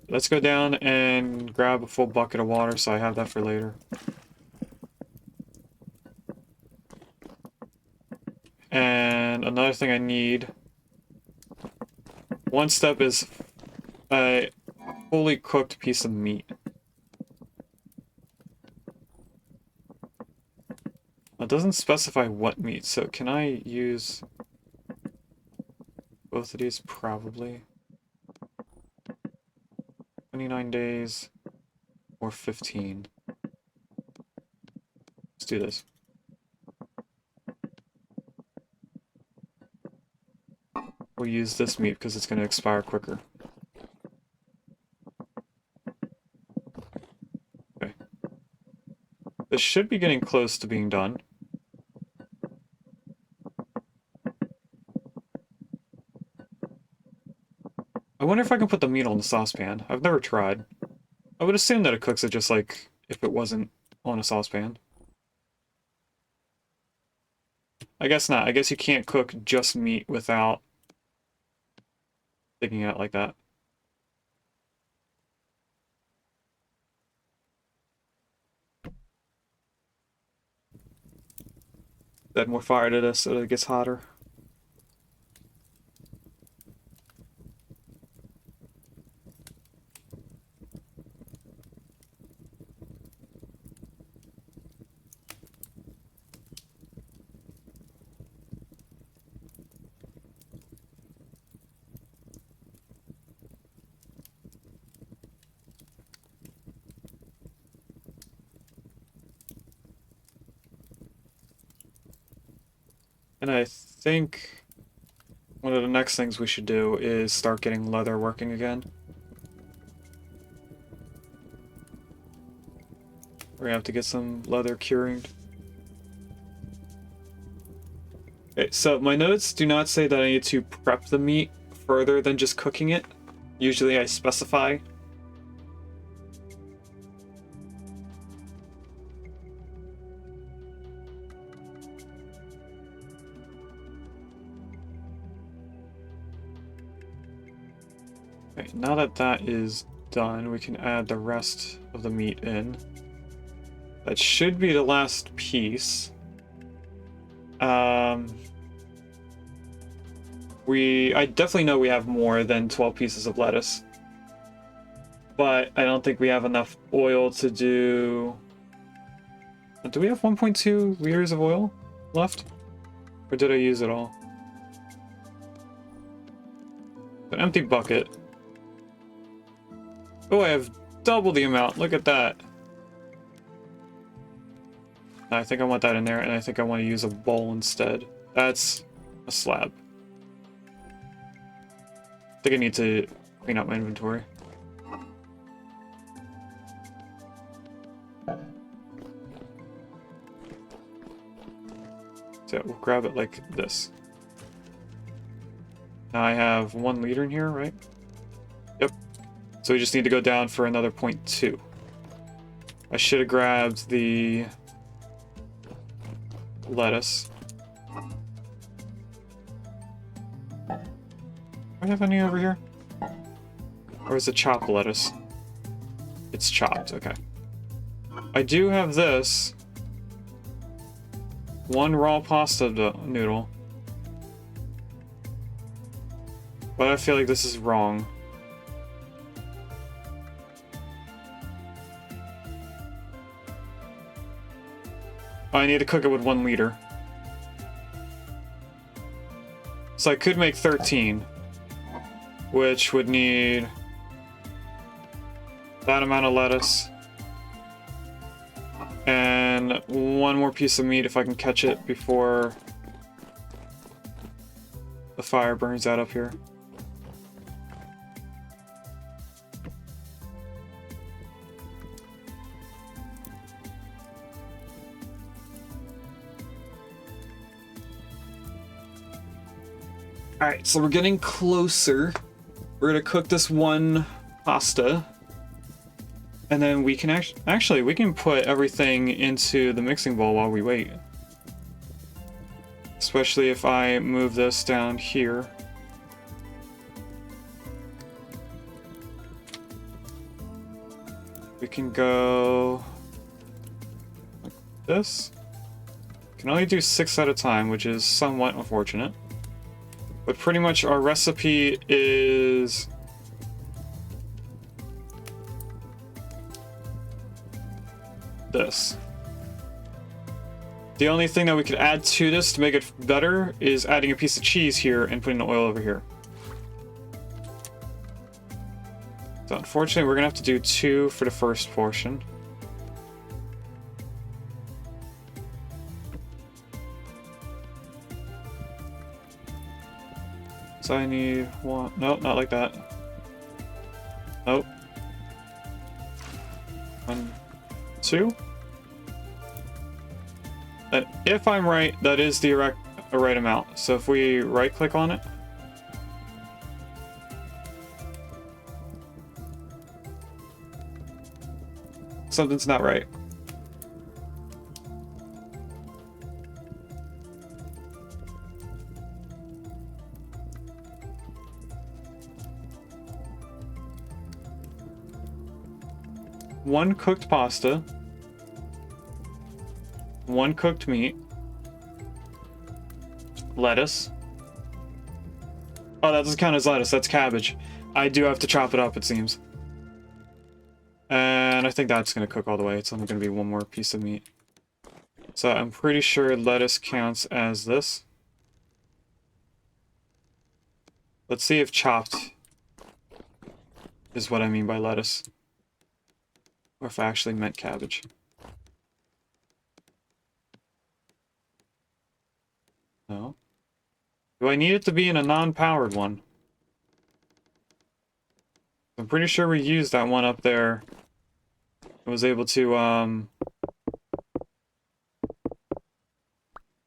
Let's go down and grab a full bucket of water so I have that for later. And another thing I need, one step is a fully cooked piece of meat. It doesn't specify what meat, so can I use both of these? Probably. 29 days or 15. Let's do this. We'll use this meat because it's going to expire quicker. This should be getting close to being done. I wonder if I can put the meat on the saucepan. I've never tried. I would assume that it cooks it just like if it wasn't on a saucepan. I guess not. I guess you can't cook just meat without taking it out like that. Add more fire to this so that it gets hotter. And I think one of the next things we should do is start getting leather working again. We're gonna have to get some leather curing. Okay, so my notes do not say that I need to prep the meat further than just cooking it. Usually I specify. Okay, now that that is done, we can add the rest of the meat in. That should be the last piece. I definitely know we have more than 12 pieces of lettuce. But I don't think we have enough oil to do... Do we have 1.2 liters of oil left? Or did I use it all? An empty bucket. Oh, I have double the amount. Look at that. I think I want that in there, and I think I want to use a bowl instead. That's a slab. I think I need to clean out my inventory. So we'll grab it like this. Now I have 1 liter in here, right? Yep. So we just need to go down for another 0.2. I should have grabbed the lettuce. Do I have any over here? Or is it chopped lettuce? It's chopped, okay. I do have this. 1 raw pasta noodle. But I feel like this is wrong. I need to cook it with 1 liter. So I could make 13, which would need that amount of lettuce and 1 more piece of meat if I can catch it before the fire burns out up here. Alright, so we're getting closer. We're gonna cook this 1 pasta. And then we can actually we can put everything into the mixing bowl while we wait. Especially if I move this down here. We can go like this. Can only do 6 at a time, which is somewhat unfortunate. But pretty much our recipe is this. The only thing that we could add to this to make it better is adding a piece of cheese here and putting the oil over here. So unfortunately, we're gonna have to do 2 for the first portion. So I need 1. Nope, not like that. Nope. 1, 2. And if I'm right, that is the right amount. So if we right click on it, something's not right. One cooked pasta, one cooked meat, lettuce. Oh, that doesn't count as lettuce, that's cabbage. I do have to chop it up, it seems. And I think that's going to cook all the way. It's only going to be one more piece of meat. So I'm pretty sure lettuce counts as this. Let's see if chopped is what I mean by lettuce. Or if I actually meant cabbage. No. Do I need it to be in a non-powered one? I'm pretty sure we used that one up there. I was able to,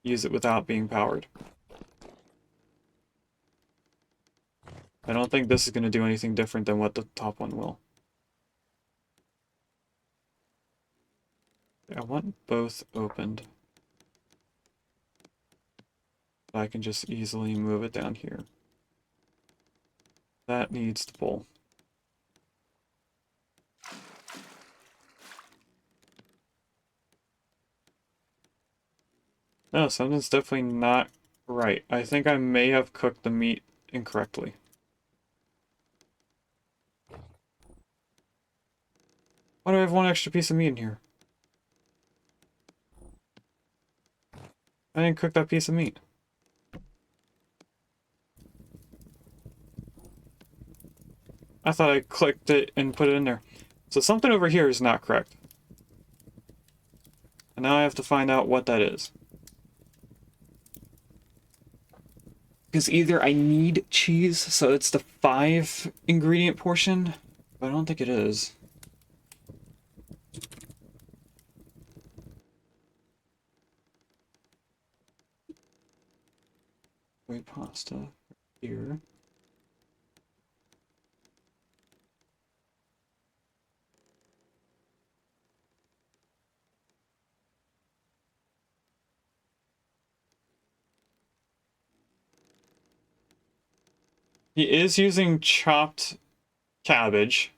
use it without being powered. I don't think this is going to do anything different than what the top one will. I want both opened. I can just easily move it down here. That needs to pull. No, something's definitely not right. I think I may have cooked the meat incorrectly. Why do I have one extra piece of meat in here? I didn't cook that piece of meat. I thought I clicked it and put it in there. So something over here is not correct. And now I have to find out what that is. Because either I need cheese, so it's the 5 ingredient portion, but I don't think it is. Wait, pasta here. He is using chopped cabbage.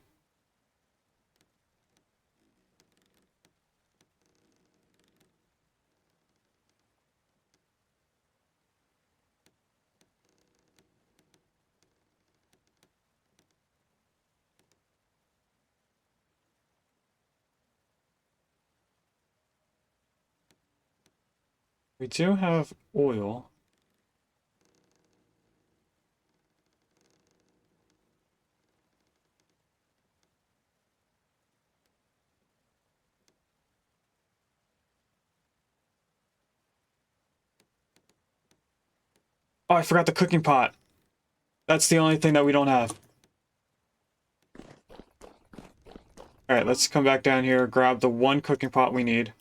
We do have oil. Oh, I forgot the cooking pot. That's the only thing that we don't have. Alright, let's come back down here, grab the one cooking pot we need.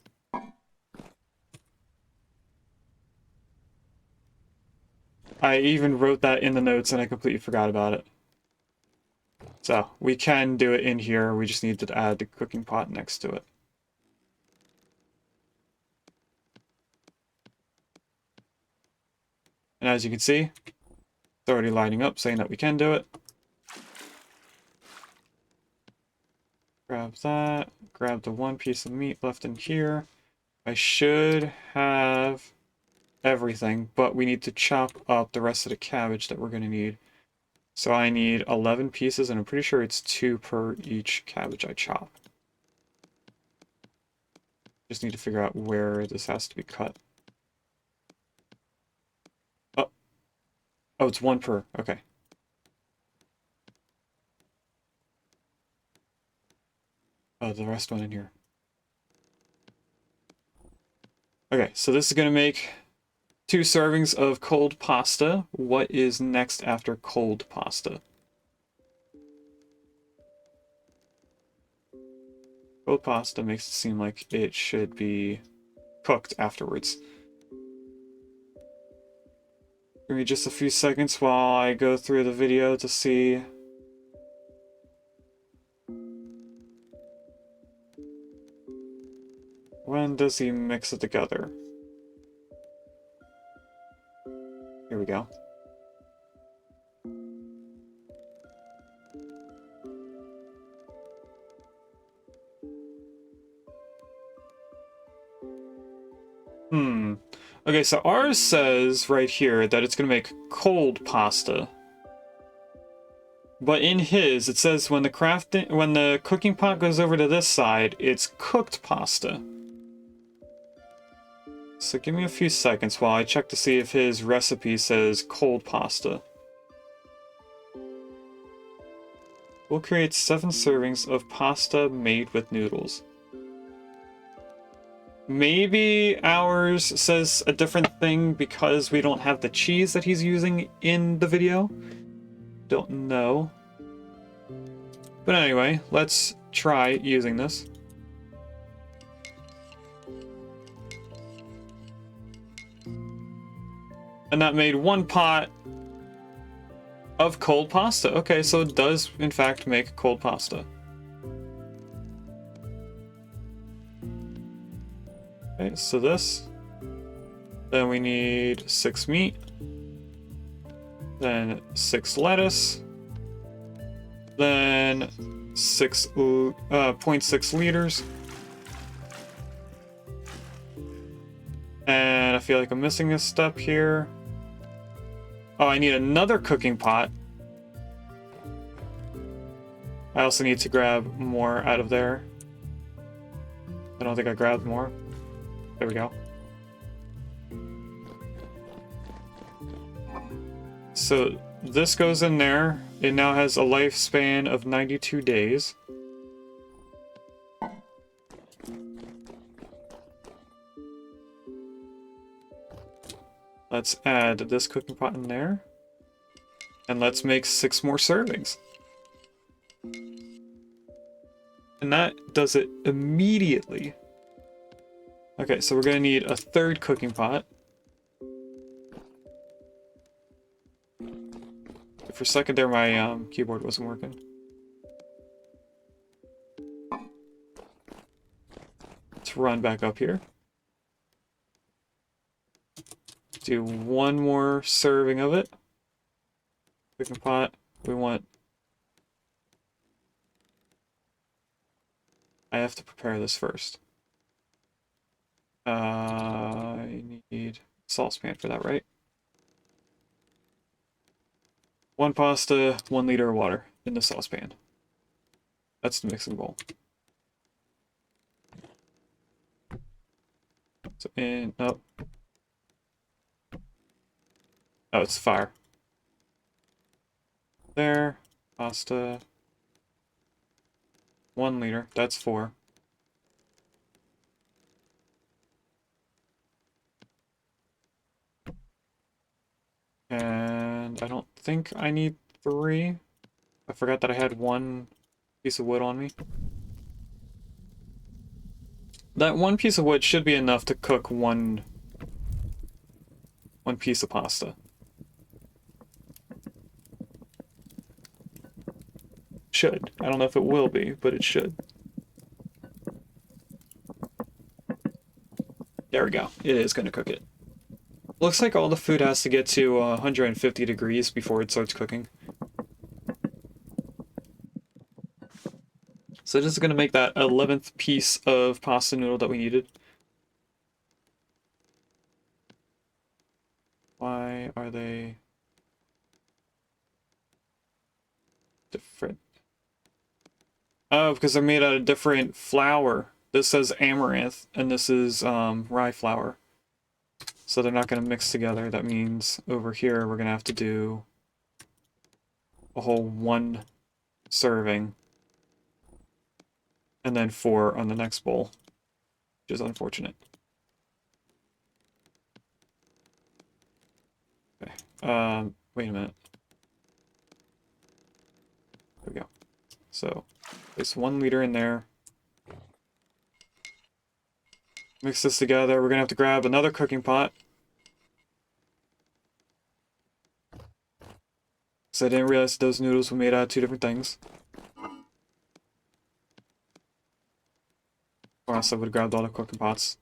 I even wrote that in the notes and I completely forgot about it. So, we can do it in here, we just need to add the cooking pot next to it. And as you can see, it's already lighting up saying that we can do it. Grab that, grab the one piece of meat left in here. I should have everything, but we need to chop up the rest of the cabbage that we're going to need. So I need 11 pieces, and I'm pretty sure it's 2 per each cabbage I chop. Just need to figure out where this has to be cut. Oh, it's 1 per, okay. Oh, the rest went in here. Okay, so this is going to make 2 servings of cold pasta. What is next after cold pasta? Cold pasta makes it seem like it should be cooked afterwards. Give me just a few seconds while I go through the video to see. When does he mix it together? Here we go. Okay, so ours says right here that it's gonna make cold pasta. But in his, it says when the cooking pot goes over to this side, it's cooked pasta. So give me a few seconds while I check to see if his recipe says cold pasta. We'll create 7 servings of pasta made with noodles. Maybe ours says a different thing because we don't have the cheese that he's using in the video. Don't know. But anyway, let's try using this. And that made 1 pot of cold pasta. Okay, so it does in fact make cold pasta. Okay, so this. Then we need 6 meat. Then 6 lettuce. Then 0.6 liters. And I feel like I'm missing a step here. Oh, I need another cooking pot. I also need to grab more out of there. I don't think I grabbed more. There we go. So this goes in there. It now has a lifespan of 92 days. Let's add this cooking pot in there. And let's make 6 more servings. And that does it immediately. Okay, so we're gonna need a 3rd cooking pot. For a second there, my keyboard wasn't working. Let's run back up here. Do 1 more serving of it. Cooking pot. We want... I have to prepare this first. I need saucepan for that, right? 1 pasta, 1 liter of water in the saucepan. That's the mixing bowl. So in, oh. Oh, it's fire. There, pasta. 1 liter, that's 4. And I don't think I need 3. I forgot that I had 1 piece of wood on me. That 1 piece of wood should be enough to cook one piece of pasta. Should. I don't know if it will be, but it should. There we go. It is going to cook it. Looks like all the food has to get to 150 degrees before it starts cooking. So this is going to make that 11th piece of pasta noodle that we needed. Why are they different? Oh, because they're made out of different flour. This says amaranth, and this is rye flour. So they're not going to mix together. That means over here we're going to have to do a whole 1 serving. And then 4 on the next bowl, which is unfortunate. Okay, wait a minute. There we go. So, place 1 liter in there. Mix this together. We're gonna have to grab another cooking pot. So I didn't realize those noodles were made out of two different things. Or else I would have grabbed all the cooking pots.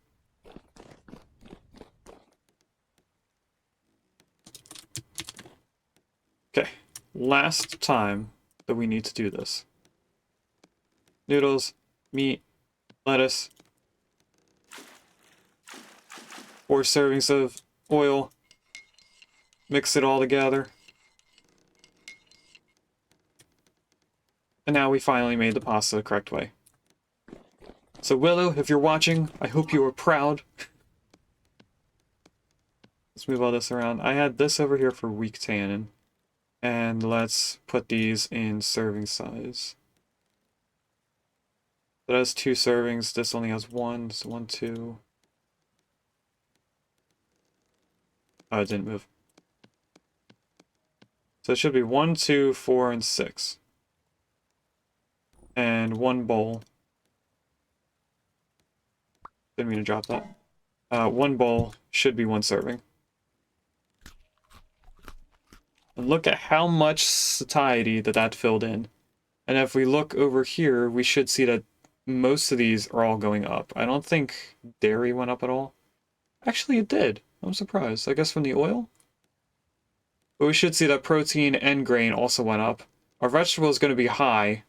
Okay, last time that we need to do this. Noodles, meat, lettuce, 4 servings of oil. Mix it all together. And now we finally made the pasta the correct way. So Willow, if you're watching, I hope you are proud. Let's move all this around. I had this over here for weak tannin. And let's put these in serving size. That has 2 servings. This only has 1. So 1, 2. Oh, it didn't move. So it should be 1, 2, 4, and 6. And 1 bowl. Didn't mean to drop that. 1 bowl should be 1 serving. And look at how much satiety that filled in. And if we look over here, we should see that most of these are all going up. I don't think dairy went up at all. Actually, it did. I'm surprised. I guess from the oil? But we should see that protein and grain also went up. Our vegetable is going to be high.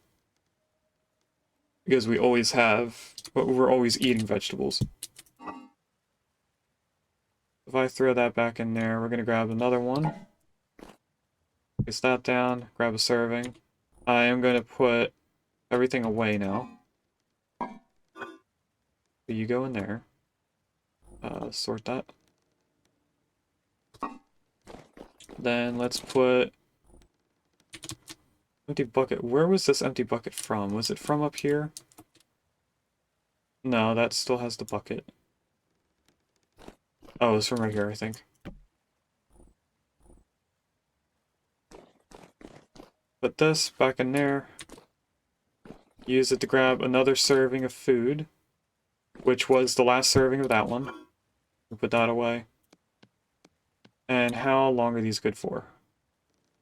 Because we always have, but we're always eating vegetables. If I throw that back in there, we're going to grab another one. Place that down, grab a serving. I am going to put everything away now. So you go in there. Sort that. Then let's put empty bucket. Where was this empty bucket from? Was it from up here? No, that still has the bucket. Oh, it's from right here, I think. Put this back in there. Use it to grab another serving of food, which was the last serving of that one. We'll put that away. And how long are these good for?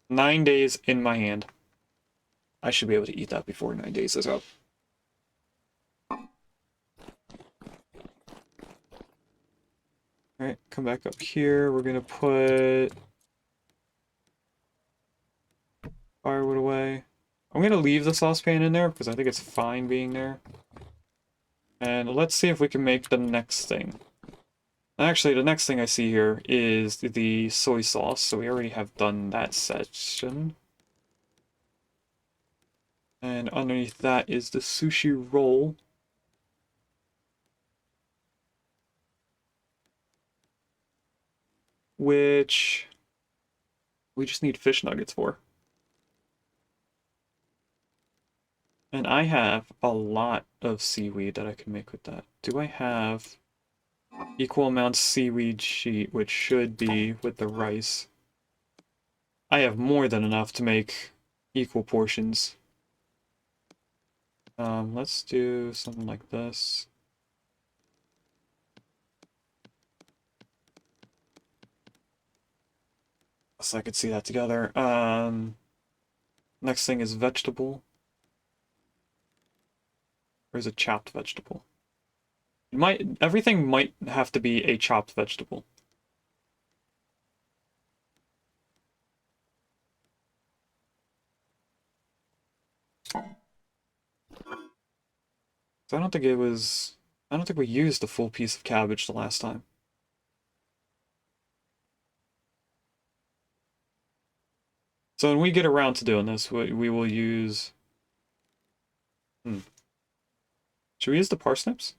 9 days in my hand. I should be able to eat that before 9 days is up. Alright, come back up here. We're gonna put firewood away. I'm gonna leave the saucepan in there because I think it's fine being there. And let's see if we can make the next thing. Actually, the next thing I see here is the soy sauce, so we already have done that section. And underneath that is the sushi roll. Which we just need fish nuggets for. And I have a lot of seaweed that I can make with that. Do I have equal amounts seaweed sheet, which should be with the rice? I have more than enough to make equal portions. Let's do something like this. So I could see that together. Next thing is vegetable. Or is it chopped vegetable? Everything might have to be a chopped vegetable. So I don't think we used the full piece of cabbage the last time. So when we get around to doing this, we will use... Should we use the parsnips?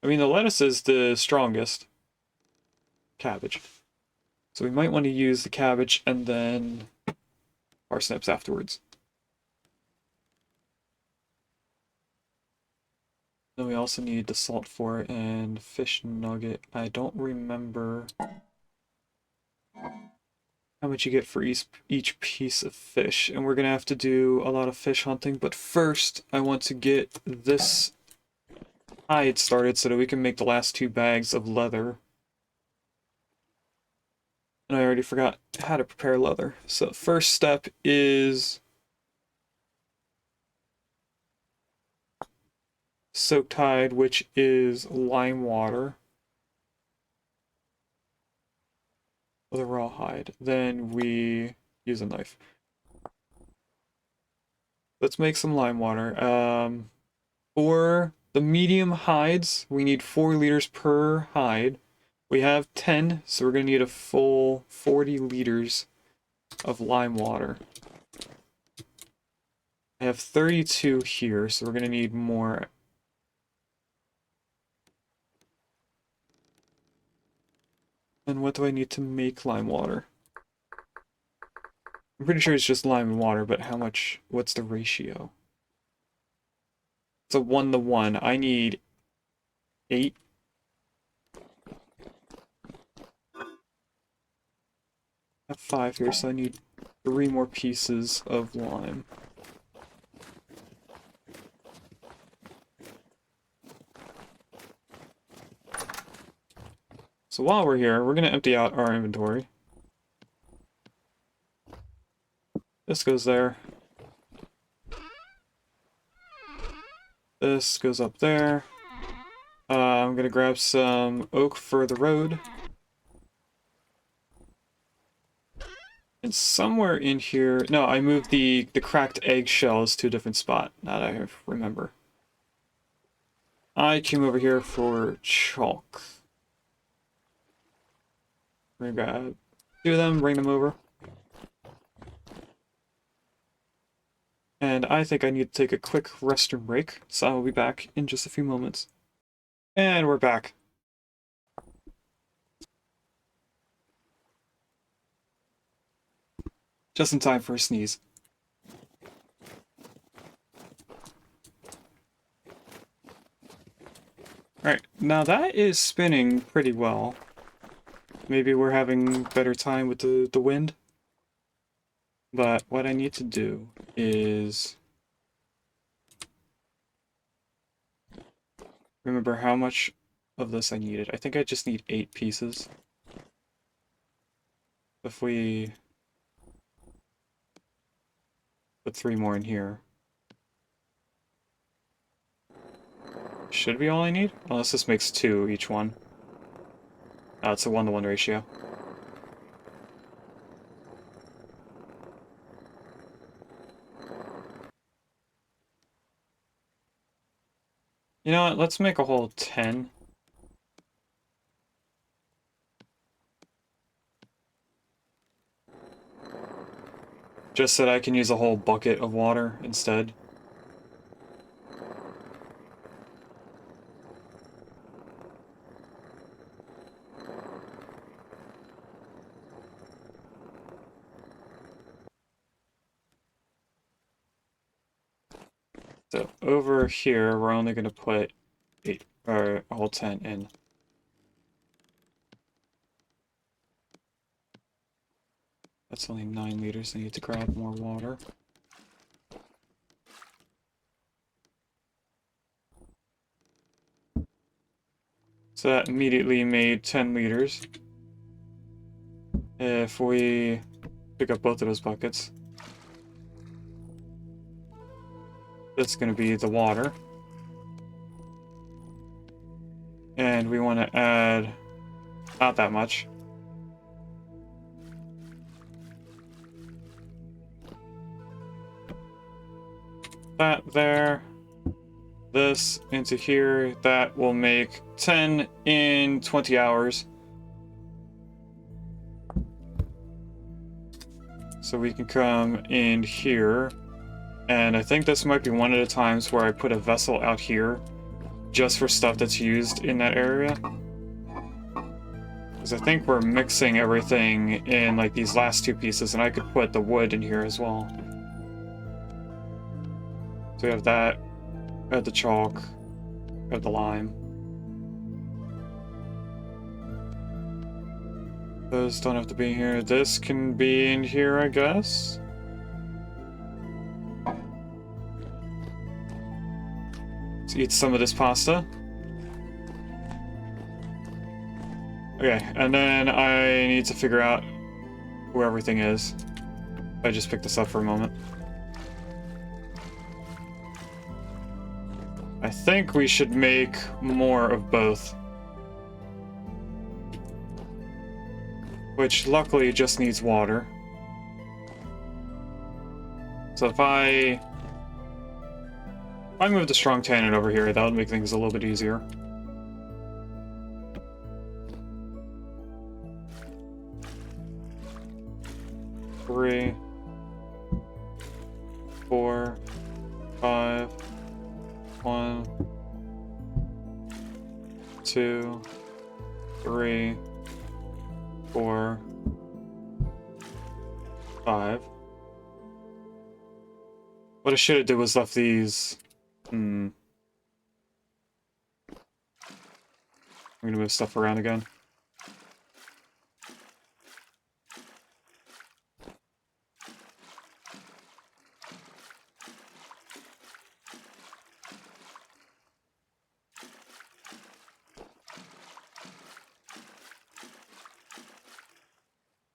I mean, the lettuce is the strongest cabbage. So we might want to use the cabbage and then parsnips afterwards. Then we also need the salt for it and fish nugget. I don't remember how much you get for each piece of fish. And we're gonna have to do a lot of fish hunting, but first I want to get this hide started so that we can make the last 2 bags of leather. And I already forgot how to prepare leather. So first step is soaked hide, which is lime water. With a raw hide. Then we use a knife. Let's make some lime water. For the medium hides, we need 4 liters per hide. We have 10, so we're going to need a full 40 liters of lime water. I have 32 here, so we're going to need more. And what do I need to make lime water? I'm pretty sure it's just lime and water, but how much, what's the ratio? It's a 1-to-1. I need 8. I have 5 here, so I need 3 more pieces of lime. So while we're here, we're going to empty out our inventory. This goes there. This goes up there. I'm going to grab some oak for the road. And somewhere in here... No, I moved the cracked eggshells to a different spot, now that I remember. I came over here for chalk. We're gonna grab 2 of them, bring them over. And I think I need to take a quick restroom break, so I'll be back in just a few moments. And we're back. Just in time for a sneeze. Alright, now that is spinning pretty well. Maybe we're having better time with the wind. But what I need to do is remember how much of this I needed. I think I just need 8 pieces. If we put 3 more in here. Should be all I need? Unless this makes 2 each one. It's a 1-to-1 ratio. You know what, let's make a whole 10. Just so that I can use a whole bucket of water instead. So over here, we're only going to put 8 or a whole 10 in. That's only 9 liters. I need to grab more water. So that immediately made 10 liters. If we pick up both of those buckets, that's going to be the water. And we want to add not that much. That there. This into here. That will make 10 in 20 hours. So we can come in here. And I think this might be one of the times where I put a vessel out here just for stuff that's used in that area. Because I think we're mixing everything in like these last 2 pieces, and I could put the wood in here as well. So we have that, we have the chalk, we have the lime. Those don't have to be here. This can be in here, I guess. Let's eat some of this pasta. Okay, and then I need to figure out where everything is. I just picked this up for a moment. I think we should make more of both. Which luckily just needs water. So if I move the strong tannin over here, that would make things a little bit easier. Three, 4, 5, 1, 2, 3, 4, 5. What I should have did was left these. I'm gonna move stuff around again.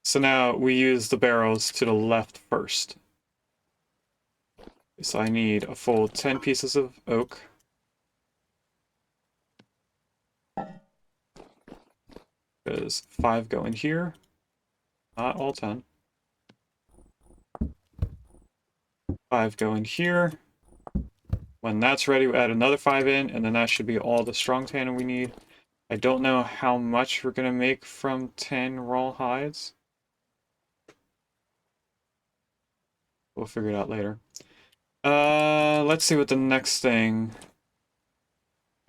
So now we use the barrels to the left first. So I need a full 10 pieces of oak. Because 5 go in here. Not all 10. 5 go in here. When that's ready, we add another 5 in, and then that should be all the strong tannin we need. I don't know how much we're going to make from 10 raw hides. We'll figure it out later. Let's see what the next thing...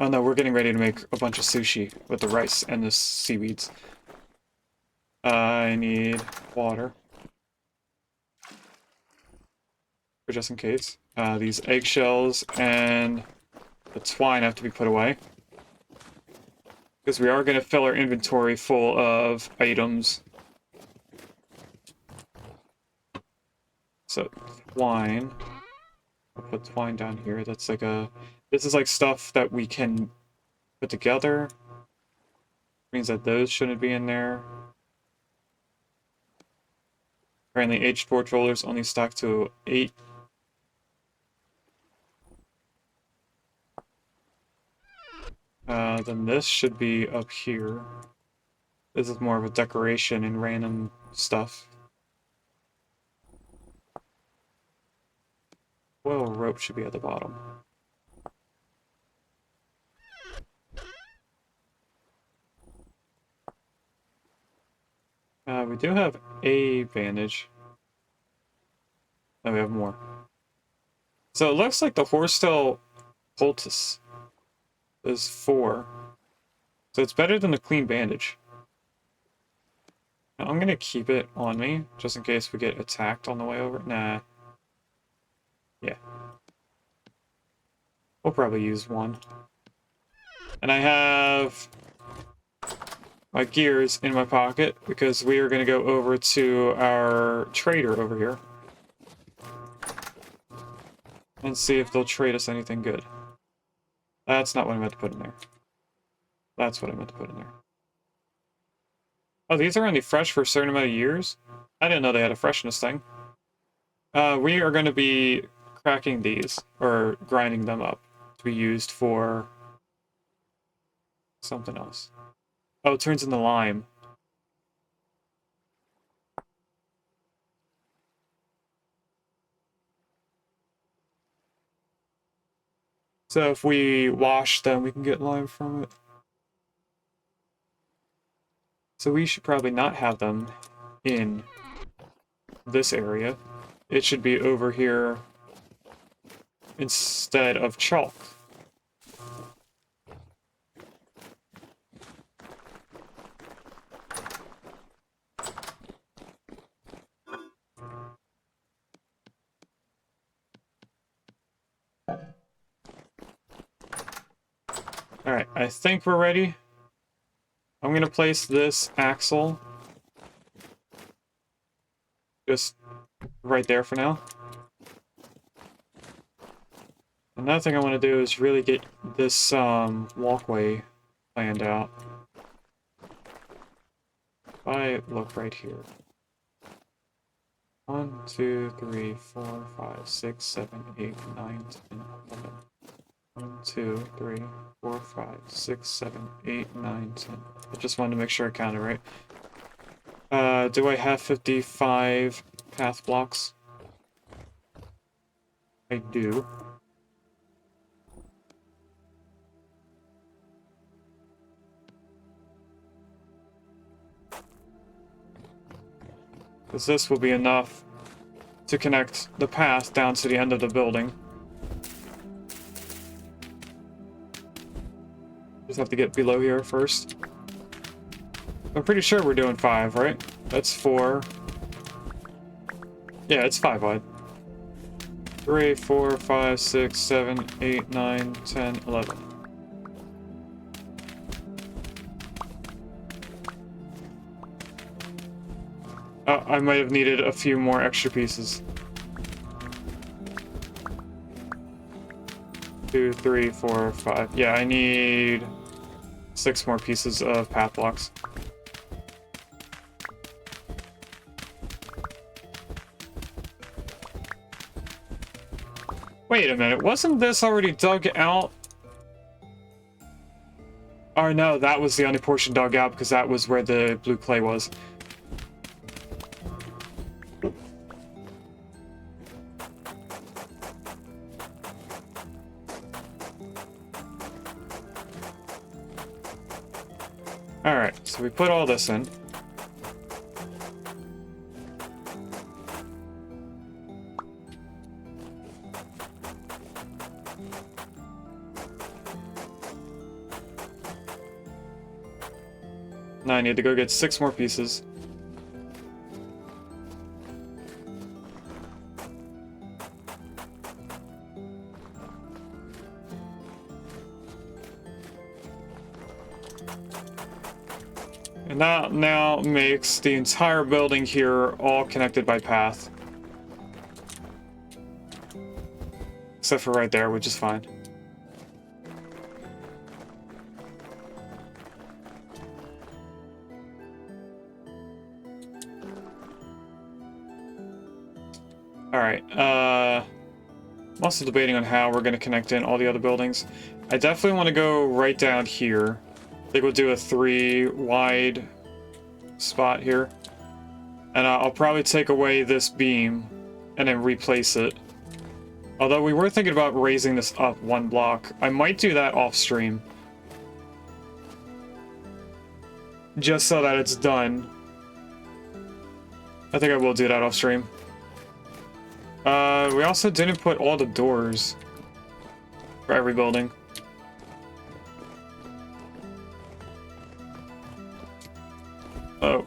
Oh no, we're getting ready to make a bunch of sushi with the rice and the seaweeds. I need water. For just in case. These eggshells and the twine have to be put away. Because we are going to fill our inventory full of items. So, twine. I'll put twine down here. That's like a... This is like stuff that we can put together. Means that those shouldn't be in there. Apparently aged torch rollers only stock to 8. Then this should be up here. This is more of a decoration and random stuff. Well, rope should be at the bottom. We do have a bandage. Oh, we have more. So it looks like the horsetail poultice is 4. So it's better than the clean bandage. Now, I'm gonna keep it on me, just in case we get attacked on the way over. Nah. Yeah. We'll probably use 1. And I have my gears in my pocket, because we are gonna go over to our trader over here. And see if they'll trade us anything good. That's not what I meant to put in there. That's what I meant to put in there. Oh, these are only fresh for a certain amount of years? I didn't know they had a freshness thing. We are going to be cracking these, or grinding them up, to be used for something else. Oh, it turns into lime. So if we wash them, we can get lime from it. So we should probably not have them in this area. It should be over here instead of chalk. Alright, I think we're ready. I'm gonna place this axle just right there for now. Another thing I want to do is really get this walkway planned out. If I look right here. 1, 2, 3, 4, 5, 6, 7, 8, 9, 10, 11. 1, 2, 3, 4, 5, 6, 7, 8, 9, 10. I just wanted to make sure I counted right. Do I have 55 path blocks? I do. Because this will be enough to connect the path down to the end of the building. Just have to get below here first. I'm pretty sure we're doing 5, right? That's 4. Yeah, it's 5 wide. 3, 4, 5, 6, 7, 8, 9, 10, 11. I might have needed a few more extra pieces. 2, 3, 4, 5. Yeah, I need 6 more pieces of path blocks. Wait a minute, wasn't this already dug out? Oh no, that was the only portion dug out because that was where the blue clay was. Alright, so we put all this in. Now I need to go get 6 more pieces. And that now makes the entire building here all connected by path. Except for right there, which is fine. Alright, I'm also debating on how we're going to connect in all the other buildings. I definitely want to go right down here. I think we'll do a 3 wide spot here. And I'll probably take away this beam and then replace it. Although we were thinking about raising this up 1 block. I might do that off stream. Just so that it's done. I think I will do that off stream. We also didn't put all the doors for every building. Oh.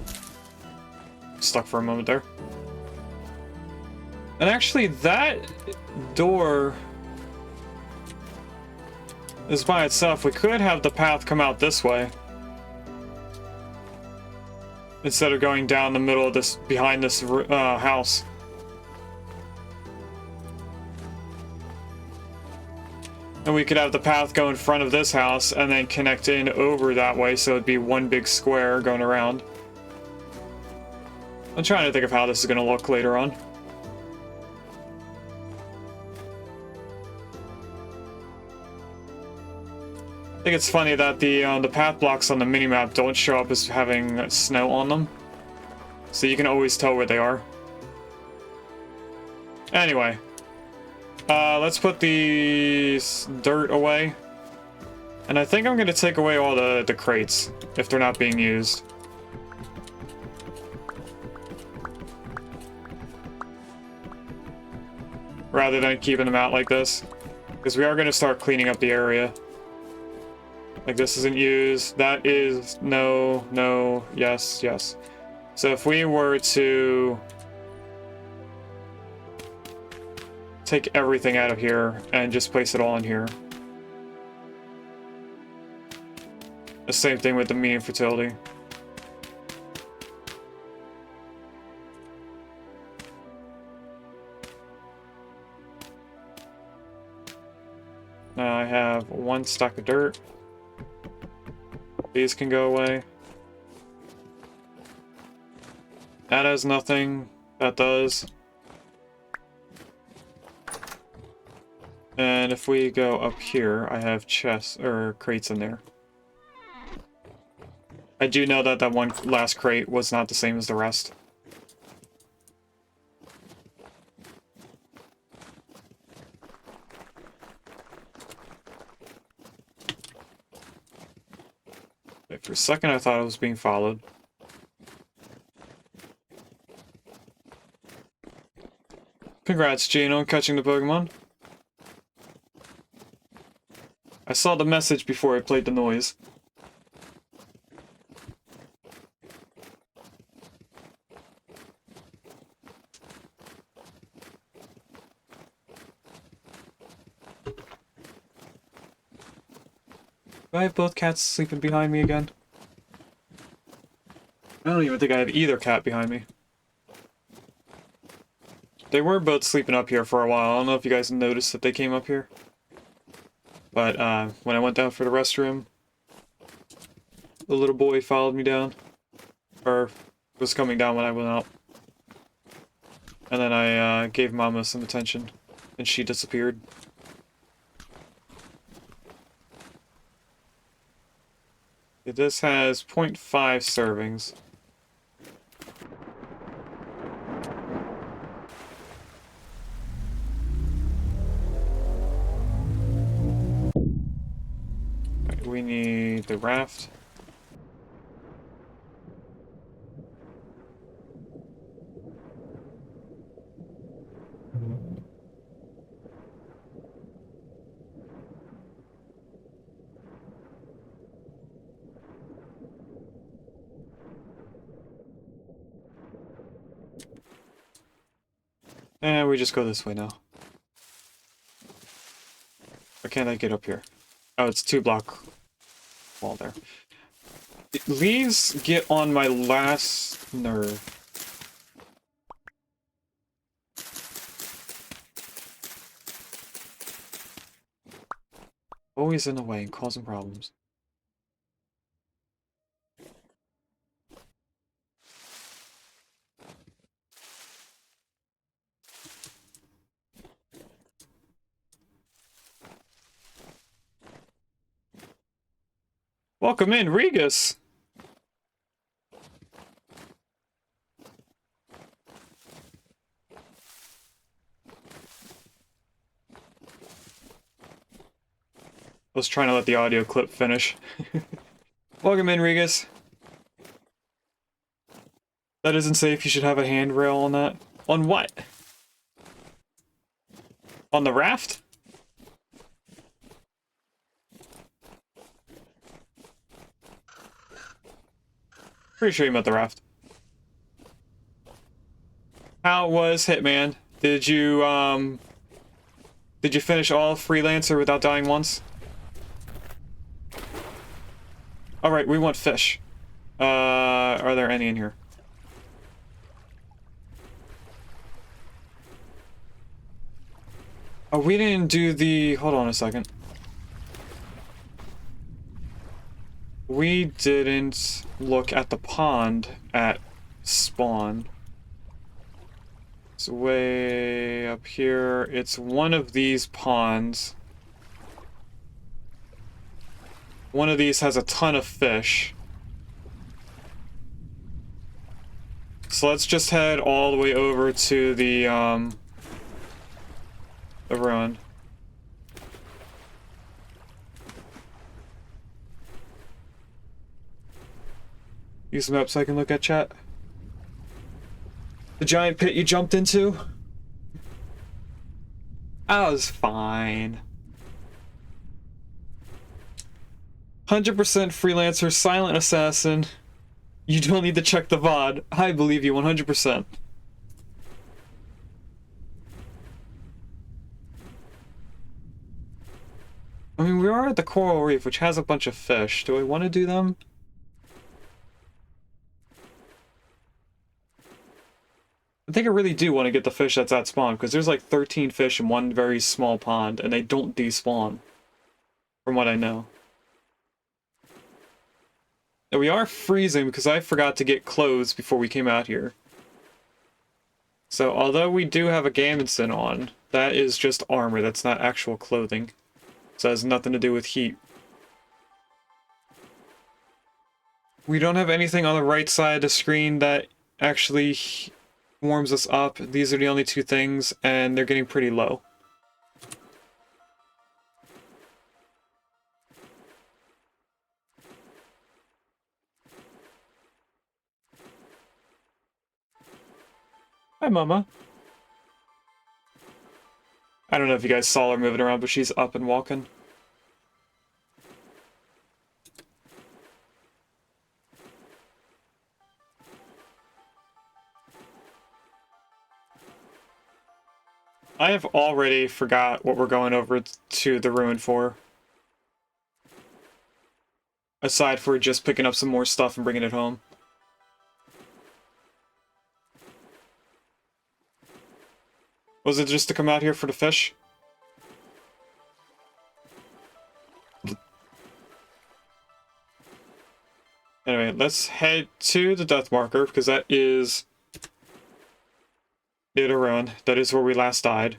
Stuck for a moment there. And actually, that door is by itself. We could have the path come out this way. Instead of going down the middle of this, behind this house. And we could have the path go in front of this house and then connect in over that way, so it'd be one big square going around. I'm trying to think of how this is going to look later on. I think it's funny that the path blocks on the minimap don't show up as having snow on them. So you can always tell where they are. Anyway. Let's put the dirt away. And I think I'm going to take away all the crates, if they're not being used. Rather than keeping them out like this. Because we are going to start cleaning up the area. Like this isn't used, that is no, no, yes, yes. So if we were to take everything out of here and just place it all in here. The same thing with the medium fertility. Now I have 1 stack of dirt. These can go away. That has nothing. That does. And if we go up here, I have chests or crates in there. I do know that that one last crate was not the same as the rest. Wait, for a second I thought I was being followed. Congrats, Gino, on catching the Pokemon. I saw the message before I played the noise. Do I have both cats sleeping behind me again? I don't even think I have either cat behind me. They were both sleeping up here for a while. I don't know if you guys noticed that they came up here. But when I went down for the restroom, the little boy followed me down. Or was coming down when I went out. And then I gave Mama some attention. And she disappeared. This has 0.5 servings. Right, we need the raft. And we just go this way now. Or can't I get up here? Oh, it's 2-block wall there. Leaves get on my last nerve. Always in the way and causing problems. Welcome in, Regus! I was trying to let the audio clip finish. Welcome in, Regus. That isn't safe, you should have a handrail on that. On what? On the raft? Pretty sure you meant the raft. How was Hitman? Did you finish all Freelancer without dying once? Alright, we want fish. Are there any in here? Oh, we didn't do the... Hold on a second. We didn't look at the pond at spawn. It's way up here. It's one of these ponds. One of these has a ton of fish. So let's just head all the way over to the ruin. Use the map so I can look at chat. The giant pit you jumped into? I was fine. 100% freelancer, silent assassin. You don't need to check the VOD. I believe you 100%. I mean, we are at the coral reef, which has a bunch of fish. Do I want to do them? I think I really do want to get the fish that's at spawn, because there's like 13 fish in one very small pond, and they don't despawn. from what I know. Now, we are freezing because I forgot to get clothes before we came out here. So, although we do have a gambeson on, that is just armor, that's not actual clothing. So it has nothing to do with heat. We don't have anything on the right side of the screen that actually warms us up. These are the only two things, and they're getting pretty low. Hi, Mama. I don't know if you guys saw her moving around, but she's up and walking. I have already forgot what we're going over to the ruin for. Aside for just picking up some more stuff and bringing it home. Was it just to come out here for the fish? Anyway, let's head to the death marker, because that is it, a ruin. That is where we last died.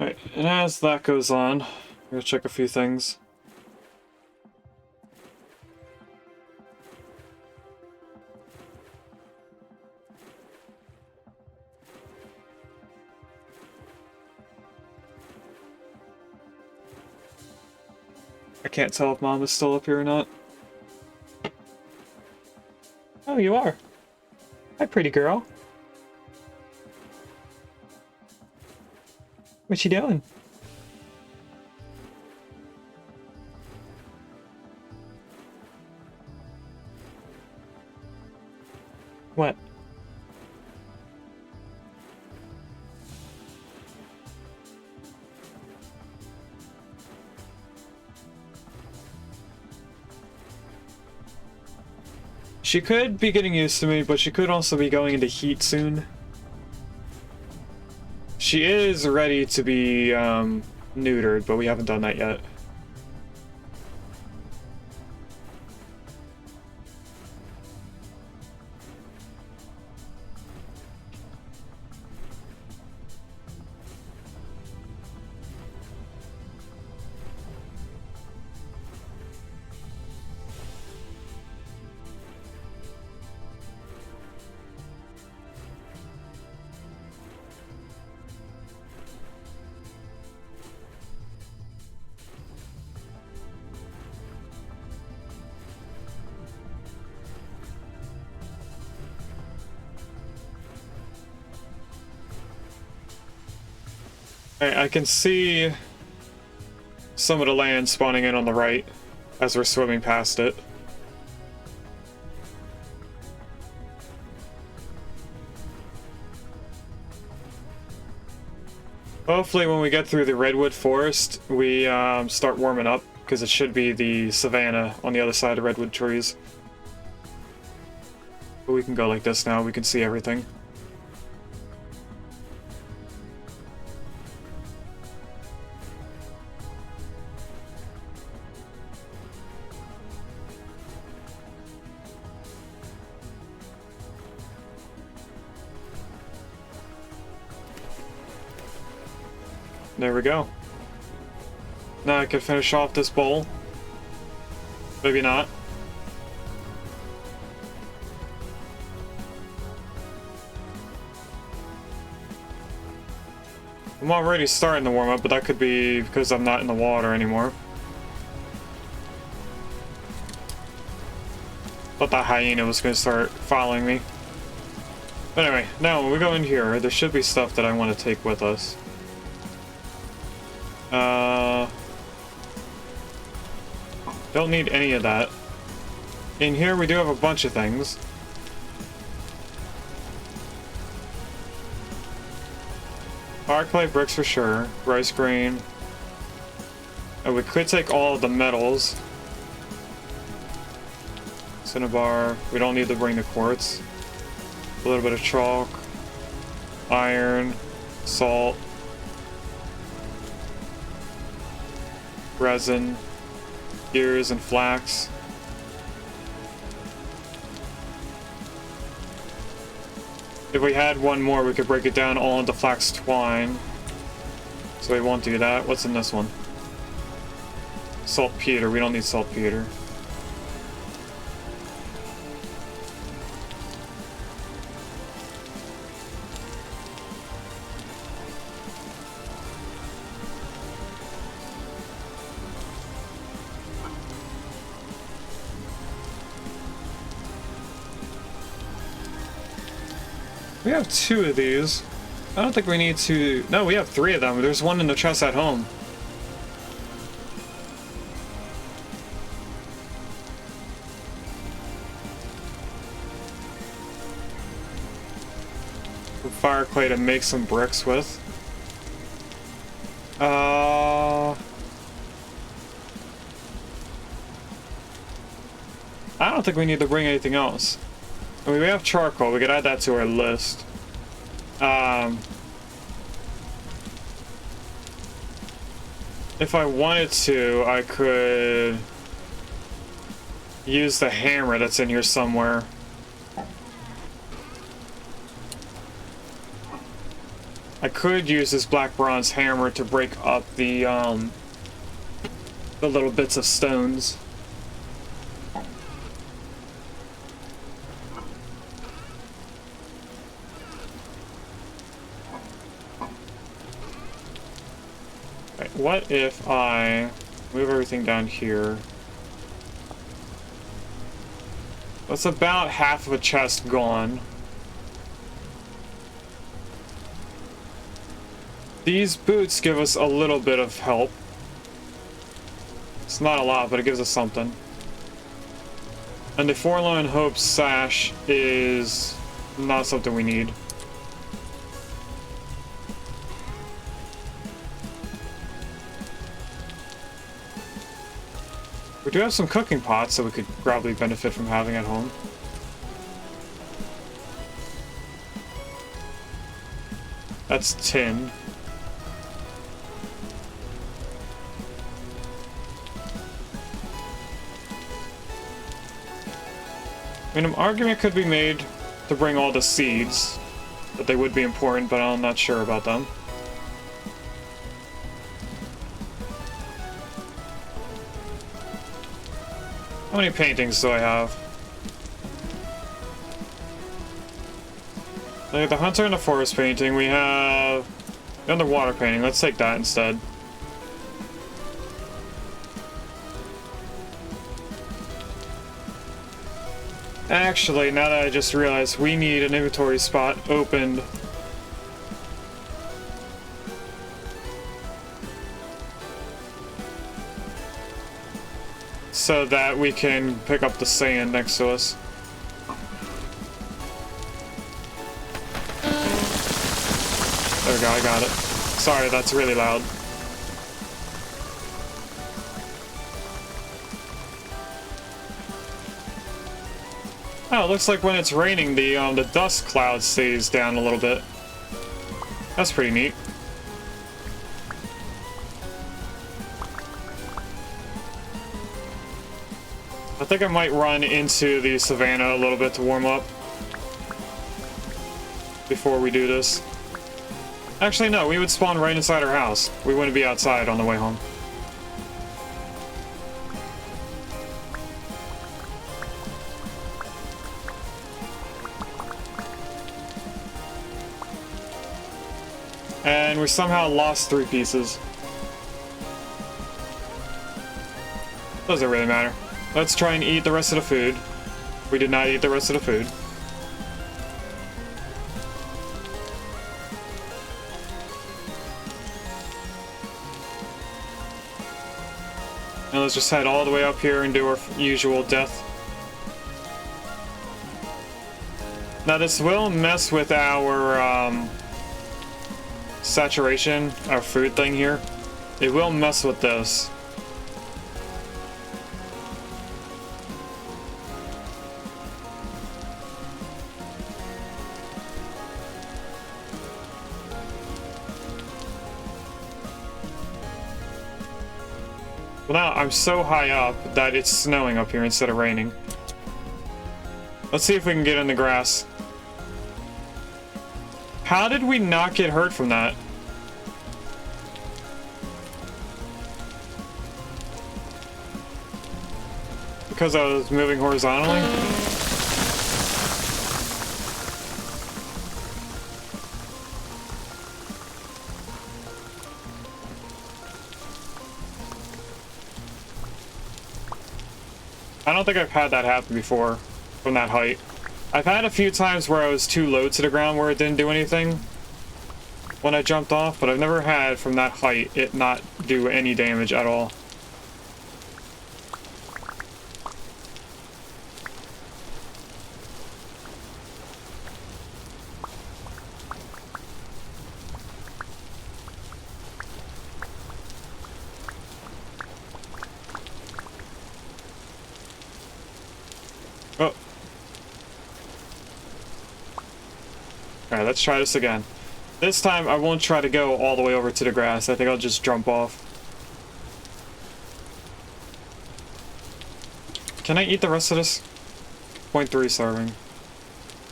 Alright, and as that goes on, I'm gonna check a few things. I can't tell if Mom is still up here or not. Oh, you are. Hi, pretty girl. What you doing? What? She could be getting used to me, but she could also be going into heat soon. She is ready to be neutered, but we haven't done that yet. I can see some of the land spawning in on the right as we're swimming past it. Hopefully when we get through the redwood forest, we start warming up, because it should be the savanna on the other side of redwood trees. But we can go like this now, we can see everything. There we go. Now I can finish off this bowl. Maybe not. I'm already starting to warm up, but that could be because I'm not in the water anymore. Thought that hyena was going to start following me. But anyway, now when we go in here, there should be stuff that I want to take with us. Don't need any of that. In here we do have a bunch of things. Fire clay bricks for sure. Rice grain. And we could take all of the metals. Cinnabar. We don't need to bring the quartz. A little bit of chalk. Iron. Salt. Resin. Gears and flax. If we had one more, we could break it down all into flax twine. So we won't do that. What's in this one? Saltpeter. We don't need saltpeter. We have 2 of these. I don't think we need to... No, we have 3 of them. There's one in the chest at home. Fire clay to make some bricks with. I don't think we need to bring anything else. I mean, we have charcoal. We could add that to our list. If I wanted to, I could use the hammer that's in here somewhere. I could use this black bronze hammer to break up the little bits of stones. Right, what if I move everything down here? That's about half of a chest gone. These boots give us a little bit of help. It's not a lot, but it gives us something. And the Forlorn Hope sash is not something we need. We do have some cooking pots that we could probably benefit from having at home. That's tin. I mean, an argument could be made to bring all the seeds, that they would be important, but I'm not sure about them. How many paintings do I have? Like the Hunter and the Forest painting, we have the Underwater painting. Let's take that instead. Actually, now that I just realized, we need an inventory spot opened. So that we can pick up the sand next to us. There we go, I got it. Sorry, that's really loud. Oh, it looks like when it's raining, the dust cloud stays down a little bit. That's pretty neat. I think I might run into the savannah a little bit to warm up before we do this. Actually, no, we would spawn right inside our house. We wouldn't be outside on the way home. And we somehow lost 3 pieces. Doesn't really matter. Let's try and eat the rest of the food. We did not eat the rest of the food. And let's just head all the way up here and do our usual death. Now this will mess with our saturation, our food thing here. It will mess with this. Well, now I'm so high up that it's snowing up here instead of raining. Let's see if we can get in the grass. How did we not get hurt from that? Because I was moving horizontally? I don't think I've had that happen before from that height. I've had a few times where I was too low to the ground where it didn't do anything when I jumped off, but I've never had from that height it not do any damage at all. Oh. Alright, let's try this again. This time I won't try to go all the way over to the grass. I think I'll just jump off. Can I eat the rest of this? 0.3 serving.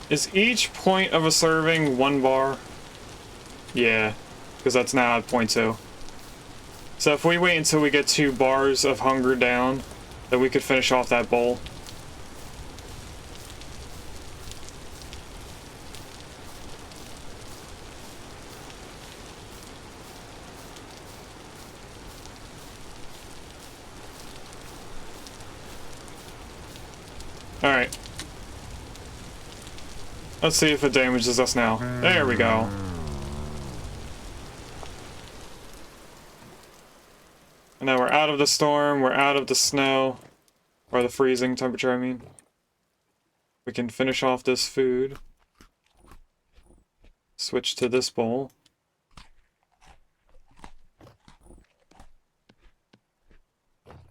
Is each point of a serving 1 bar? Yeah, because that's now at 0.2. So if we wait until we get 2 bars of hunger down, then we could finish off that bowl. Alright. Let's see if it damages us now. There we go. And now we're out of the storm, we're out of the snow. Or the freezing temperature, I mean. We can finish off this food. Switch to this bowl.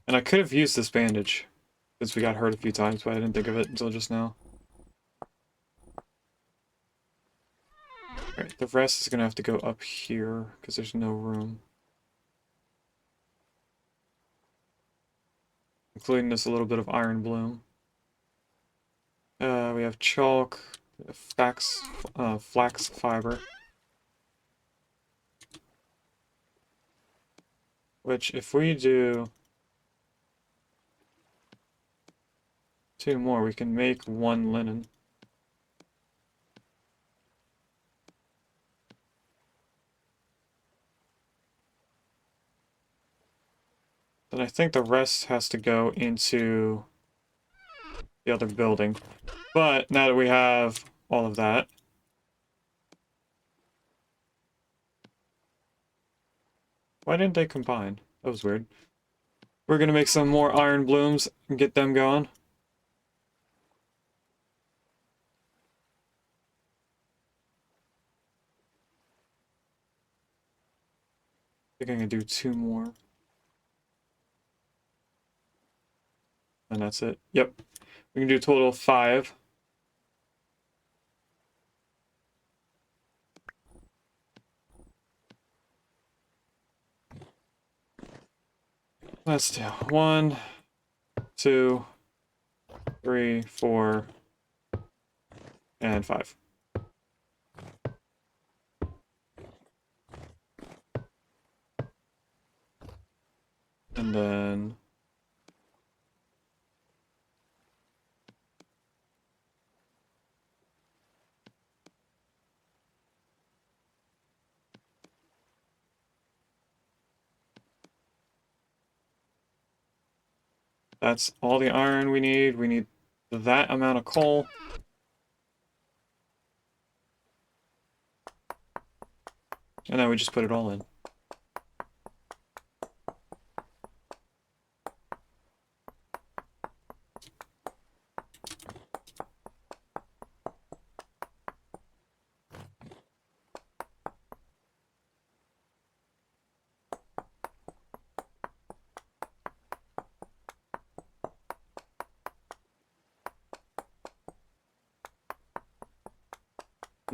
And I could have used this bandage, since we got hurt a few times, but I didn't think of it until just now. Alright, the rest is gonna have to go up here, because there's no room. Including this little bit of iron bloom. We have chalk, flax fiber. Which, if we do 2 more, we can make 1 linen. Then I think the rest has to go into the other building. But now that we have all of that, why didn't they combine? That was weird. We're gonna make some more iron blooms and get them going. I think I'm gonna do 2 more. And that's it. Yep. We can do a total of 5. Let's do 1, 2, 3, 4, and 5. And then that's all the iron we need. We need that amount of coal. And then we just put it all in.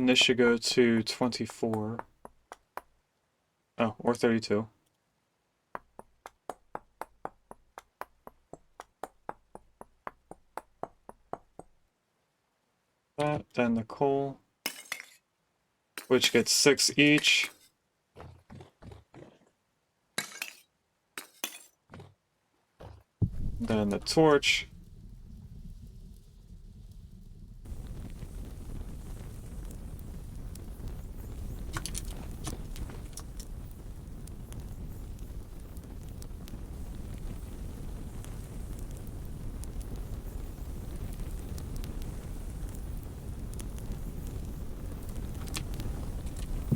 And this should go to 24. Oh, or 32. That, then the coal, which gets 6 each. Then the torch.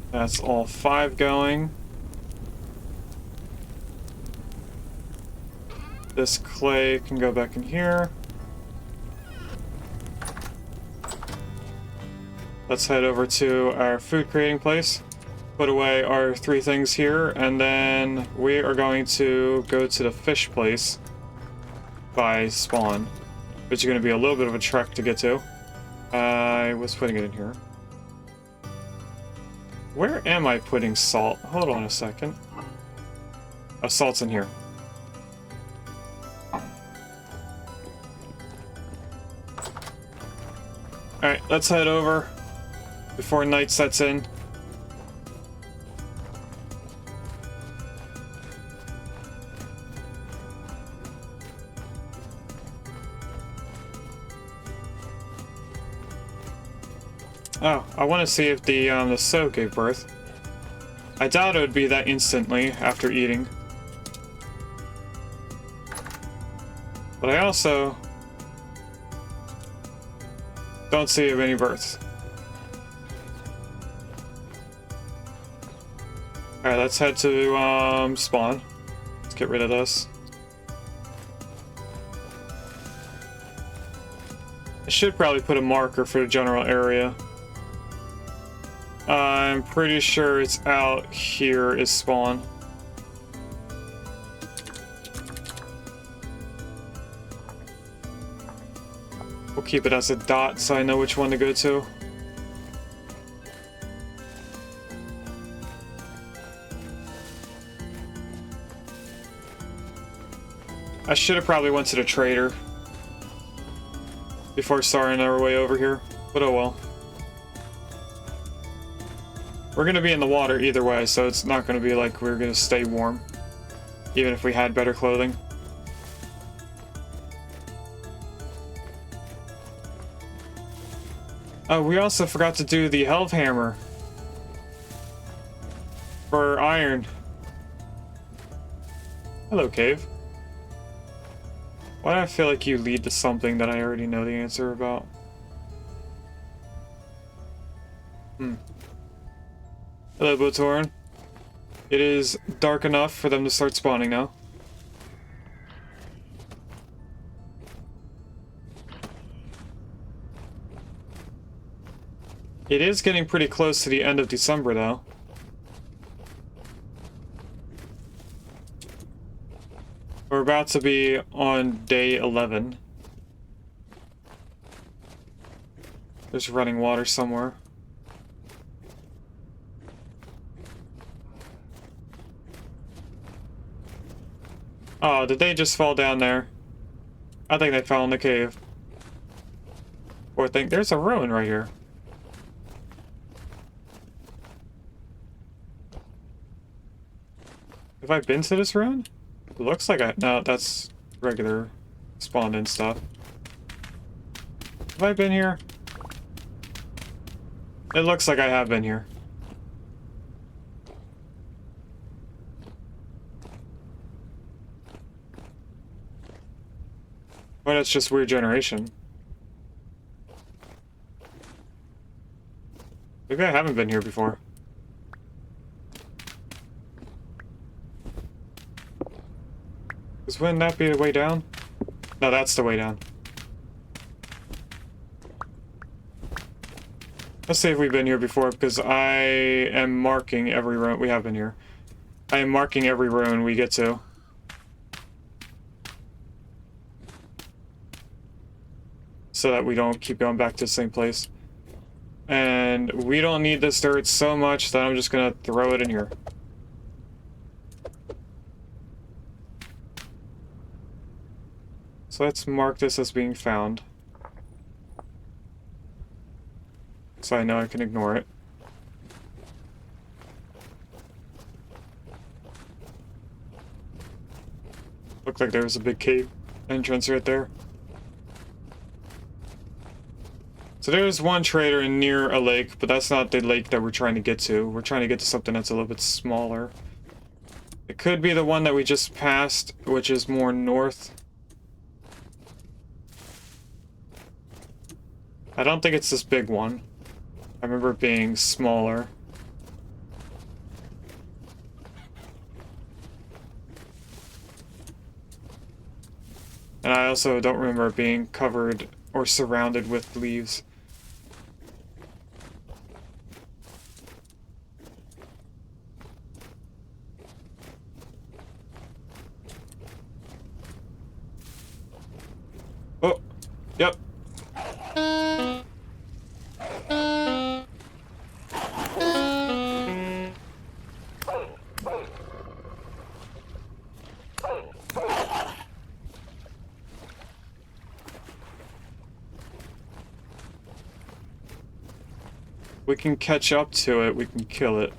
That's all 5 going. This clay can go back in here. Let's head over to our food creating place. Put away our 3 things here, and then we are going to go to the fish place by spawn, which is going to be a little bit of a trek to get to. I was putting it in here. Where am I putting salt? Hold on a second. Oh, salt's in here. Alright, let's head over before night sets in. Oh, I want to see if the sow gave birth. I doubt it would be that instantly after eating. But I also don't see of any births. Alright, let's head to spawn. Let's get rid of this. I should probably put a marker for the general area. I'm pretty sure it's out here is spawn. We'll keep it as a dot so I know which one to go to. I should have probably went to the trader before starting our way over here, but oh well. We're gonna be in the water either way, so it's not gonna be like we're gonna stay warm, even if we had better clothing. Oh, we also forgot to do the Helve Hammer for iron. Hello, cave. Why do I feel like you lead to something that I already know the answer about? Hello, Botoran. It is dark enough for them to start spawning now. It is getting pretty close to the end of December, though. We're about to be on day 11. There's running water somewhere. Oh, did they just fall down there? I think they fell in the cave. Or think there's a ruin right here. Have I been to this ruin? It looks like no, that's regular spawned in stuff. Have I been here? It looks like I have been here. Well, that's just weird generation. Maybe I haven't been here before. Wouldn't that be the way down? No, that's the way down. Let's see if we've been here before, because I am marking every ruin. We have been here. I am marking every ruin we get to. So that we don't keep going back to the same place. And we don't need this dirt so much that I'm just gonna throw it in here. So let's mark this as being found. So I know I can ignore it. Looked like there was a big cave entrance right there. So there's one trader near a lake, but that's not the lake that we're trying to get to. We're trying to get to something that's a little bit smaller. It could be the one that we just passed, which is more north. I don't think it's this big one. I remember it being smaller. And I also don't remember it being covered or surrounded with leaves. Oh, yep. We can catch up to it, we can kill it.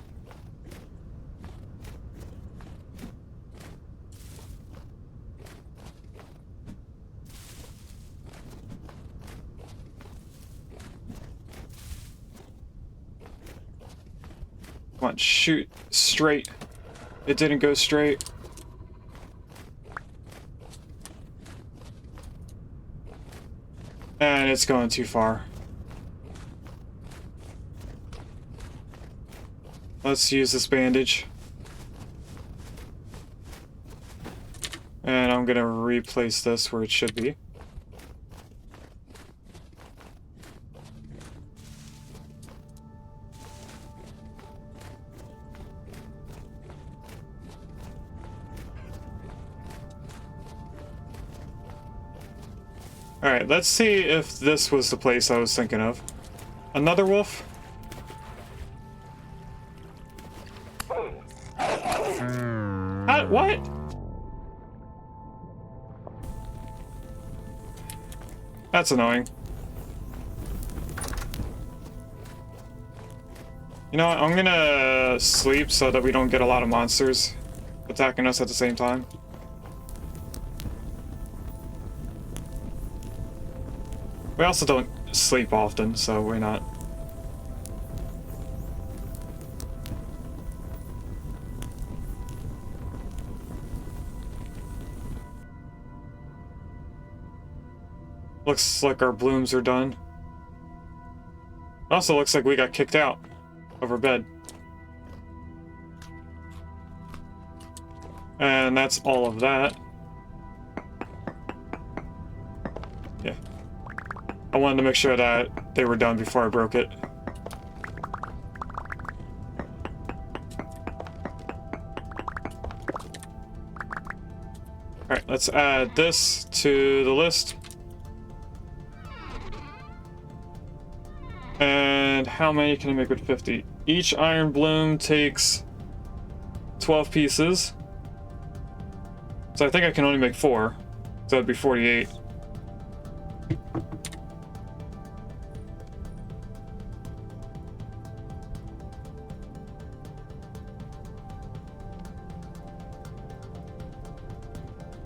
Come on, shoot straight. It didn't go straight. And it's going too far. Let's use this bandage. And I'm gonna replace this where it should be. Alright, let's see if this was the place I was thinking of. Another wolf? What? That's annoying. You know what, I'm gonna sleep so that we don't get a lot of monsters attacking us at the same time. We also don't sleep often, so we're not. Looks like our blooms are done. Also looks like we got kicked out of our bed. And that's all of that. Yeah. I wanted to make sure that they were done before I broke it. Alright, let's add this to the list. And how many can I make with 50? Each iron bloom takes 12 pieces. So I think I can only make 4. So that'd be 48.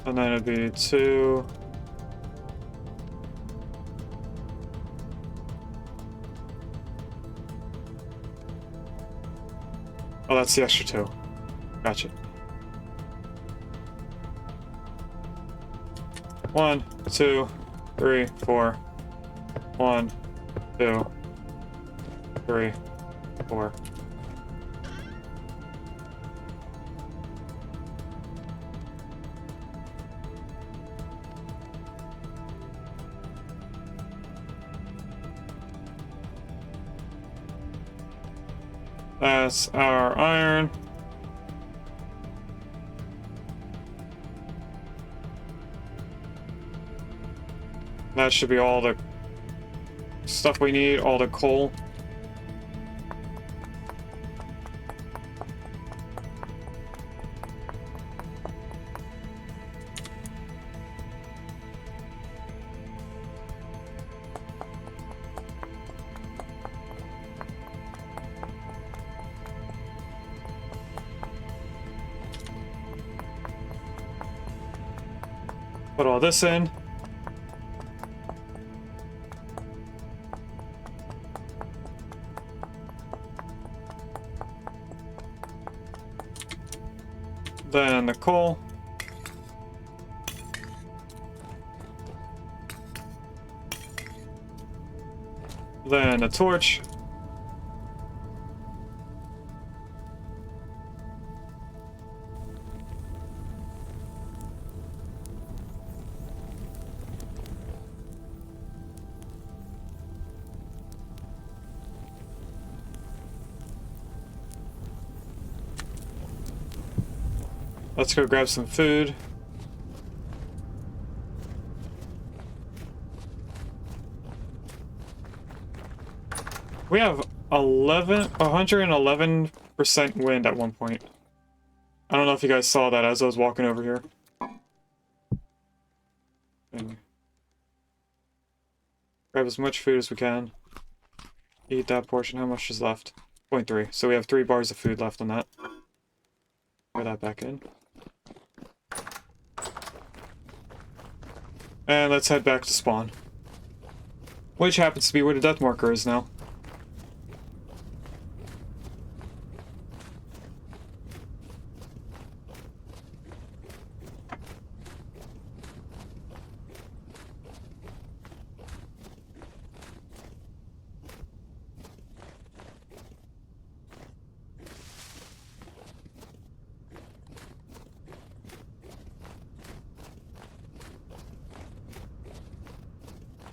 And then it'd be 2. Oh, that's the extra 2. Gotcha. 1, 2, 3, 4. 1, 2, 3, 4. That's our iron. That should be all the stuff we need, all the coal. Put all this in. Then the coal. Then a torch. Let's go grab some food. We have 111% wind at one point. I don't know if you guys saw that as I was walking over here. And grab as much food as we can. Eat that portion. How much is left? 0.3. So we have 3 bars of food left on that. Put that back in. And let's head back to spawn. Which happens to be where the death marker is now.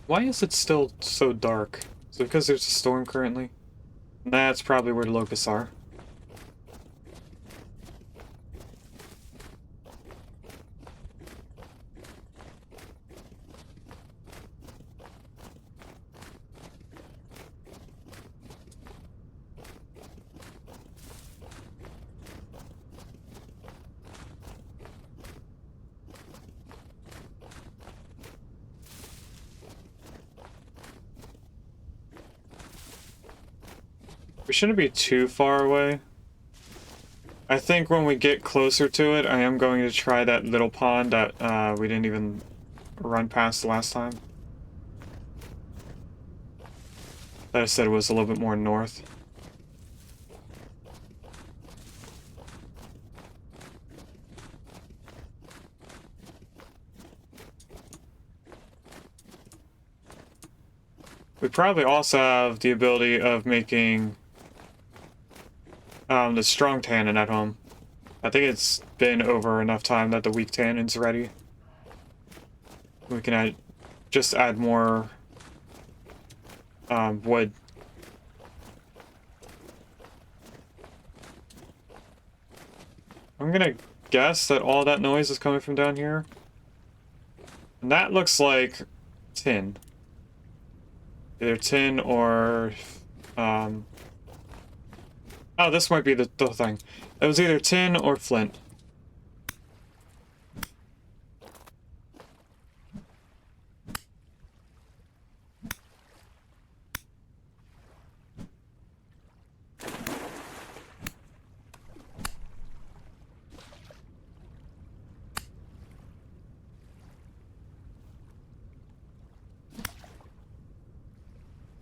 Why is it still so dark? Is it because there's a storm currently? That's probably where the locusts are. We shouldn't be too far away. I think when we get closer to it, I am going to try that little pond that we didn't even run past the last time. That I said was a little bit more north. We probably also have the ability of making the strong tannin at home. I think it's been over enough time that the weak tannin's ready. We can just add more wood. I'm gonna guess that all that noise is coming from down here. And that looks like tin. Either tin or oh, this might be the thing. It was either tin or flint.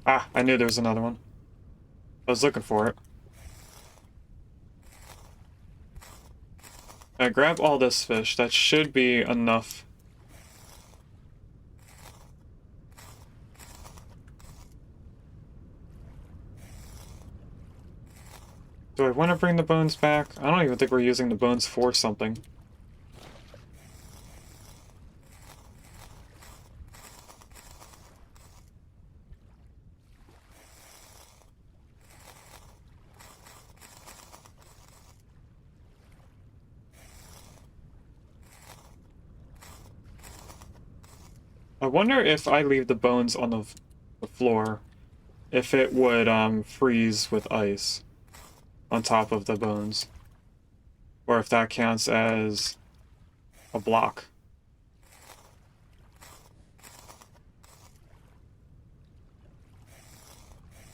Ah, I knew there was another one. I was looking for it. Grab all this fish. That should be enough. Do I want to bring the bones back? I don't even think we're using the bones for something. I wonder if I leave the bones on the floor, if it would freeze with ice on top of the bones. Or if that counts as a block.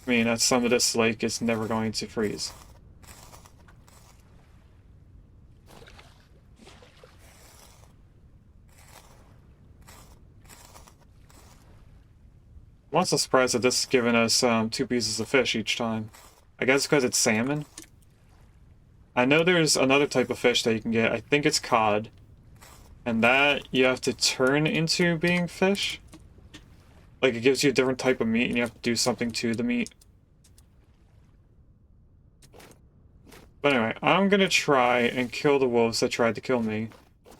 I mean, at some of this lake, it's never going to freeze. I'm also surprised that this is giving us 2 pieces of fish each time. I guess because it's salmon. I know there's another type of fish that you can get. I think it's cod. And that you have to turn into being fish. Like, it gives you a different type of meat and you have to do something to the meat. But anyway, I'm gonna try and kill the wolves that tried to kill me.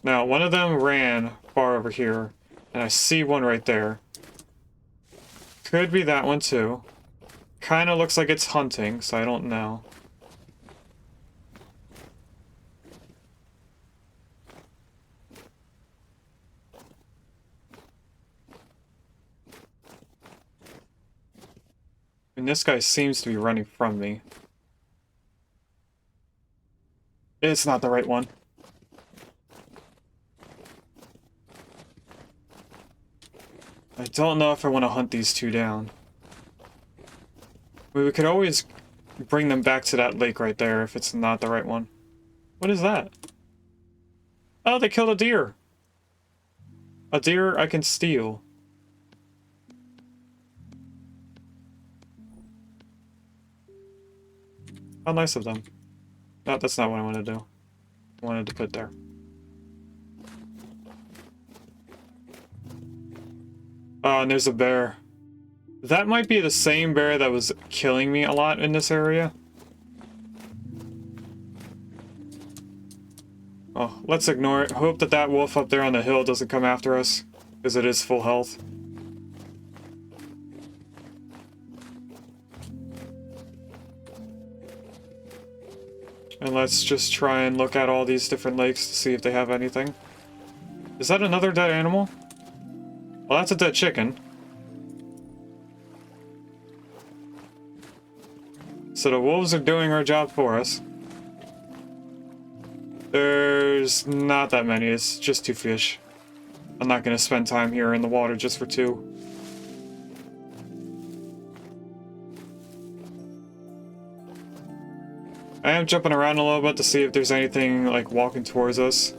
Now, one of them ran far over here, and I see one right there. Could be that one too. Kinda looks like it's hunting, so I don't know. And this guy seems to be running from me. It's not the right one. I don't know if I want to hunt these two down. We could always bring them back to that lake right there if it's not the right one. What is that? Oh, they killed a deer! A deer I can steal. How nice of them. No, that's not what I wanted to do. I wanted to put there. Oh, and there's a bear. That might be the same bear that was killing me a lot in this area. Oh, let's ignore it. Hope that that wolf up there on the hill doesn't come after us, because it is full health. And let's just try and look at all these different lakes to see if they have anything. Is that another dead animal? Well, that's a dead chicken. So the wolves are doing our job for us. There's not that many, it's just 2 fish. I'm not gonna spend time here in the water just for 2. I am jumping around a little bit to see if there's anything like walking towards us.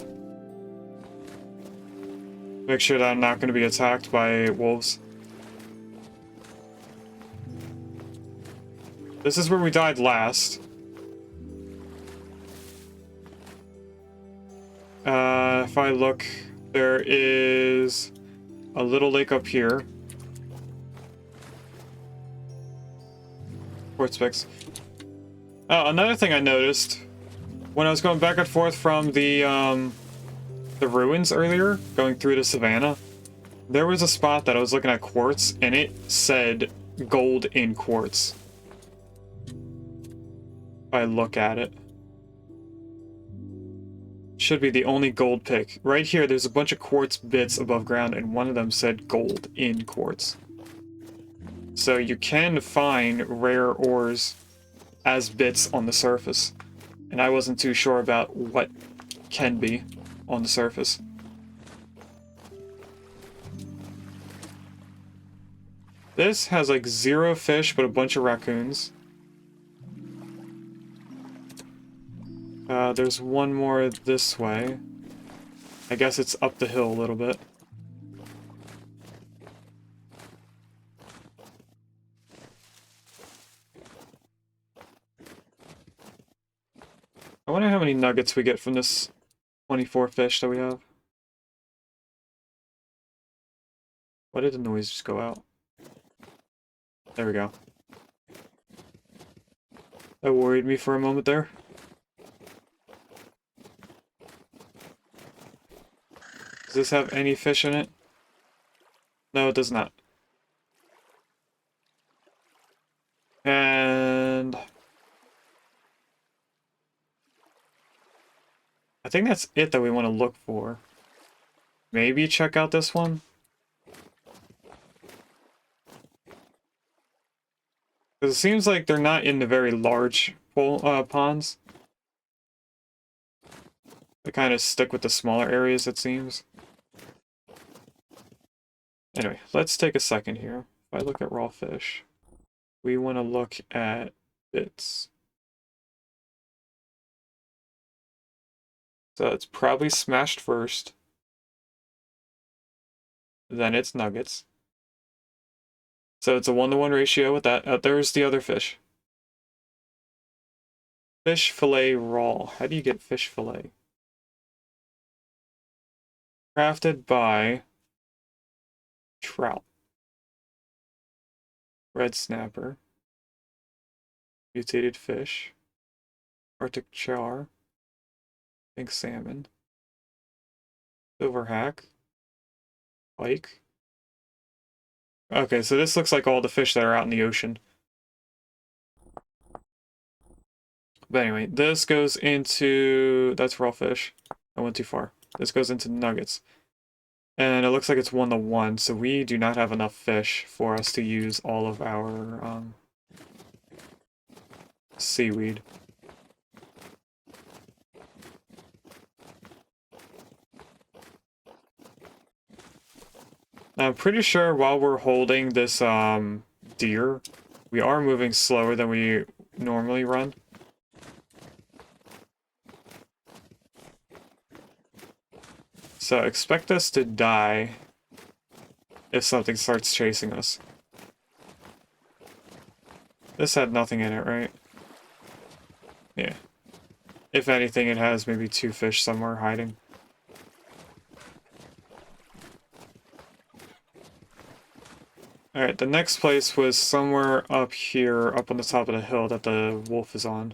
Make sure that I'm not gonna be attacked by wolves. This is where we died last. If I look, there is a little lake up here. Quartz picks. Oh, another thing I noticed when I was going back and forth from the ruins earlier, going through the savannah, there was a spot that I was looking at quartz, and it said gold in quartz. If I look at it. Should be the only gold pick. Right here, there's a bunch of quartz bits above ground, and one of them said gold in quartz. So you can find rare ores as bits on the surface. And I wasn't too sure about what can be on the surface. This has like 0 fish, but a bunch of raccoons. There's one more this way. I guess it's up the hill a little bit. I wonder how many nuggets we get from this 24 fish that we have. Why did the noise just go out? There we go. That worried me for a moment there. Does this have any fish in it? No, it does not. And I think that's it that we want to look for. Maybe check out this one. Because it seems like they're not in the very large ponds. They kind of stick with the smaller areas, it seems. Anyway, let's take a second here. If I look at raw fish, we want to look at bits. So it's probably smashed first. Then it's nuggets. So it's a 1-to-1 ratio with that. There's the other fish. Fish fillet raw. How do you get fish fillet? Crafted by trout. Red snapper. Mutated fish. Arctic char. Pink salmon. Silverhack. Pike. Okay, so this looks like all the fish that are out in the ocean. But anyway, this goes into... That's raw fish. I went too far. This goes into nuggets. And it looks like it's 1-to-1, so we do not have enough fish for us to use all of our seaweed. I'm pretty sure while we're holding this deer, we are moving slower than we normally run. So expect us to die if something starts chasing us. This had nothing in it, right? Yeah. If anything, it has maybe 2 fish somewhere hiding. Alright, the next place was somewhere up here, up on the top of the hill that the wolf is on.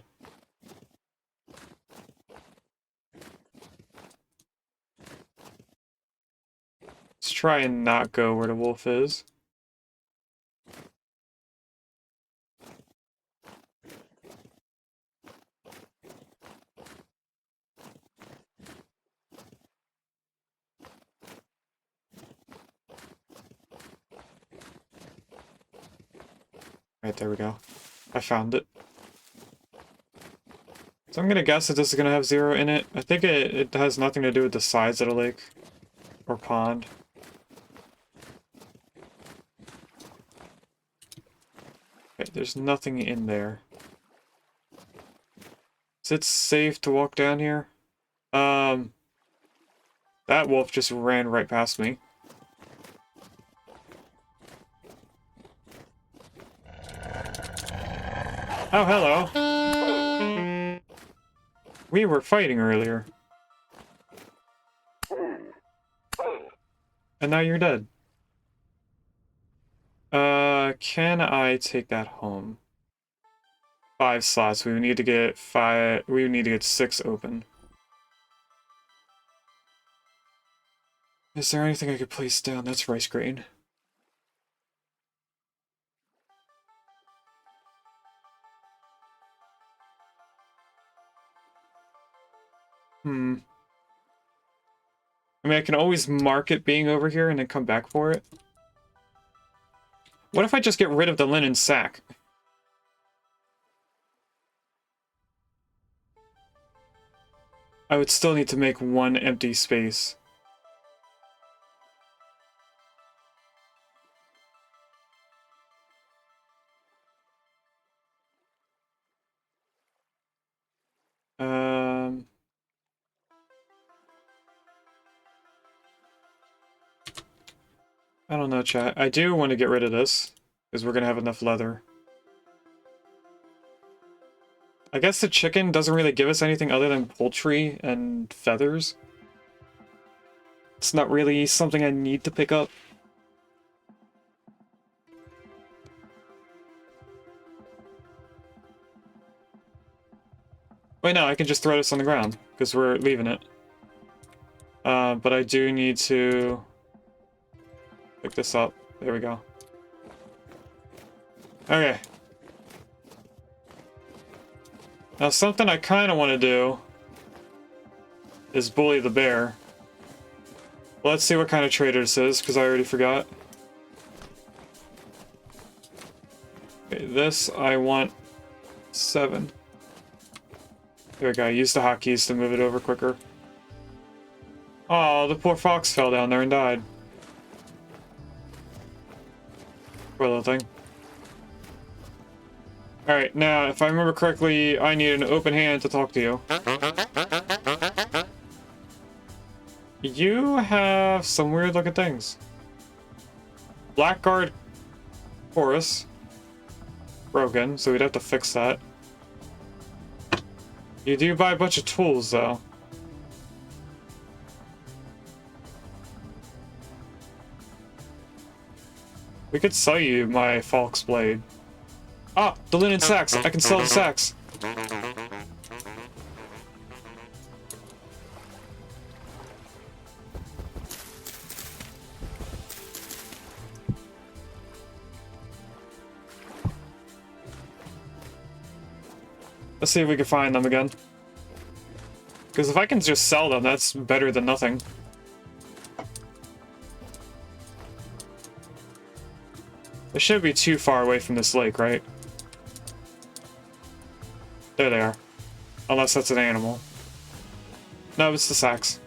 Let's try and not go where the wolf is. Right, there we go. I found it. So I'm gonna guess that this is gonna have 0 in it. I think it has nothing to do with the size of the lake or pond. Okay, there's nothing in there. Is it safe to walk down here? That wolf just ran right past me. Oh, hello. We were fighting earlier. And now you're dead. Can I take that home? 5 slots. We would need to get 5. We would need to get 6 open. Is there anything I could place down? That's rice grain. I mean, I can always mark it being over here and then come back for it. What if I just get rid of the linen sack? I would still need to make 1 empty space. I don't know, chat. I do want to get rid of this, because we're going to have enough leather. I guess the chicken doesn't really give us anything other than poultry and feathers. It's not really something I need to pick up. Wait, no, I can just throw this on the ground, because we're leaving it. But I do need to pick this up. There we go. Okay. Now, something I kind of want to do is bully the bear. Let's see what kind of trader this is, because I already forgot. Okay, this I want 7. There we go. Use the hotkeys to move it over quicker. Oh, the poor fox fell down there and died. Poor little thing. Alright, now, if I remember correctly, I need an open hand to talk to you. You have some weird looking things. Blackguard Chorus. Broken, so we'd have to fix that. You do buy a bunch of tools, though. We could sell you my Falk's blade. Ah, the linen sacks! I can sell the sacks! Let's see if we can find them again. Because if I can just sell them, that's better than nothing. They shouldn't be too far away from this lake, right? There they are. Unless that's an animal. No, it's the sacks.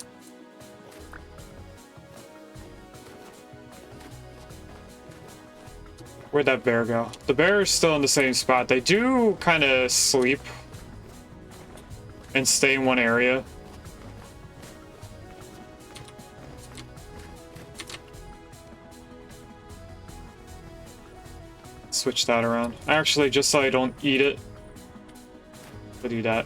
Where'd that bear go? The bear is still in the same spot. They do kind of sleep and stay in one area. Switch that around. Actually, just so I don't eat it, I'll do that.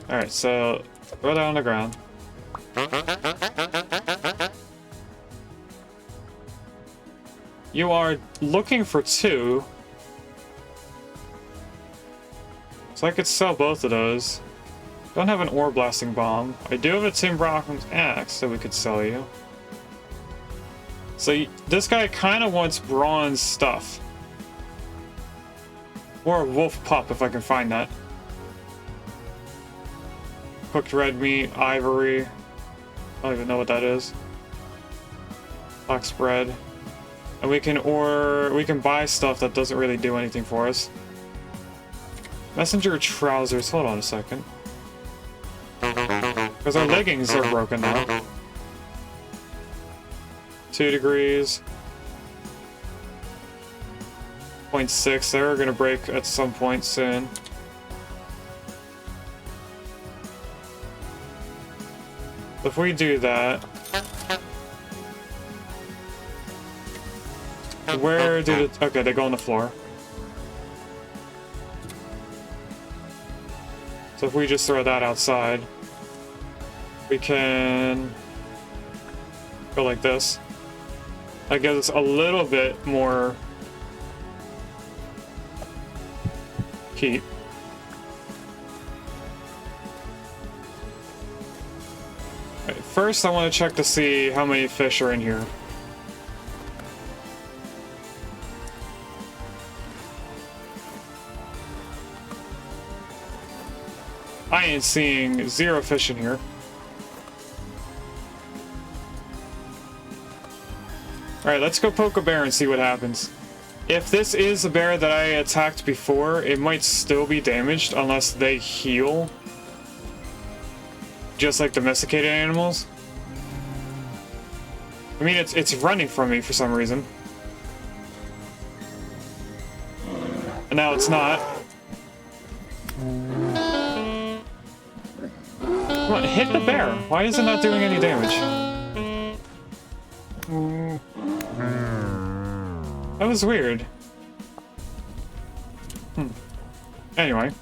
Alright, so throw that on the ground. You are looking for 2. So I could sell both of those. Don't have an ore blasting bomb. I do have a Tim Brockham's axe that we could sell you. So this guy kind of wants bronze stuff. Or a wolf pup if I can find that. Cooked red meat, ivory. I don't even know what that is. Fox bread. And we can buy stuff that doesn't really do anything for us. Messenger trousers, hold on a second. Because our leggings are broken now. 2 degrees. 0.6, they're gonna break at some point soon. If we do that... Where did it... Okay, they go on the floor. So if we just throw that outside, we can go like this. That gives us a little bit more heat. Right, first, I want to check to see how many fish are in here. I ain't seeing 0 fish in here. Alright, let's go poke a bear and see what happens. If this is a bear that I attacked before, it might still be damaged unless they heal. Just like domesticated animals. I mean, it's running from me for some reason. And now it's not. Come on, hit the bear. Why is it not doing any damage? That was weird. Anyway.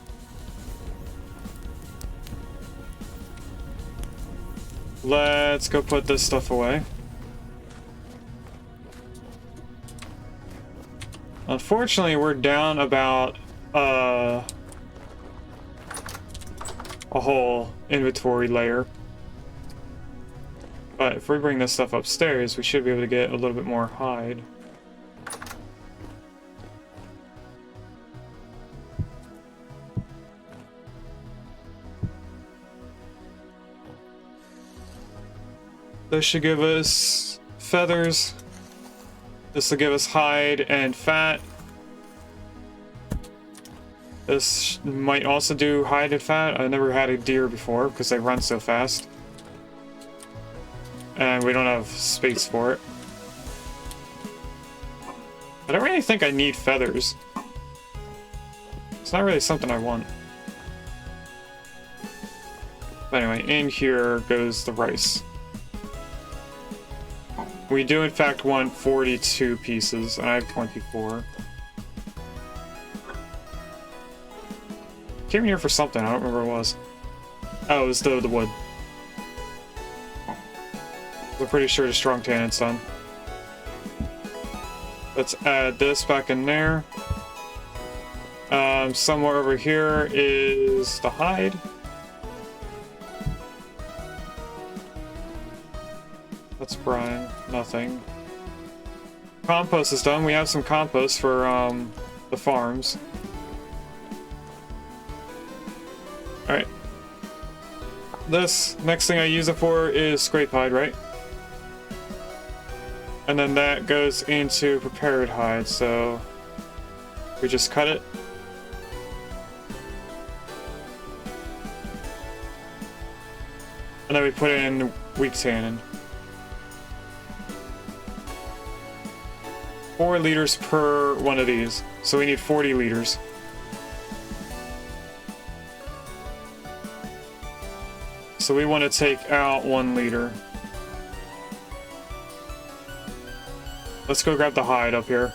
Let's go put this stuff away. Unfortunately, we're down about a whole inventory layer. But if we bring this stuff upstairs, we should be able to get a little bit more hide. This should give us feathers. This will give us hide and fat. This might also do hide and fat. I never had a deer before because they run so fast. And we don't have space for it. I don't really think I need feathers. It's not really something I want. But anyway, in here goes the rice. We do in fact want 42 pieces, and I have 24. Came in here for something, I don't remember what it was. Oh, it was the wood. We're pretty sure the strong tannen's done. Let's add this back in there. Somewhere over here is the hide. Let's brine. Nothing. Compost is done. We have some compost for the farms. Alright. This, next thing I use it for is scrape hide, right? And then that goes into prepared hide, so we just cut it. And then we put in weak tannin. 4 liters per one of these, so we need 40 liters. So we want to take out 1 liter. Let's go grab the hide up here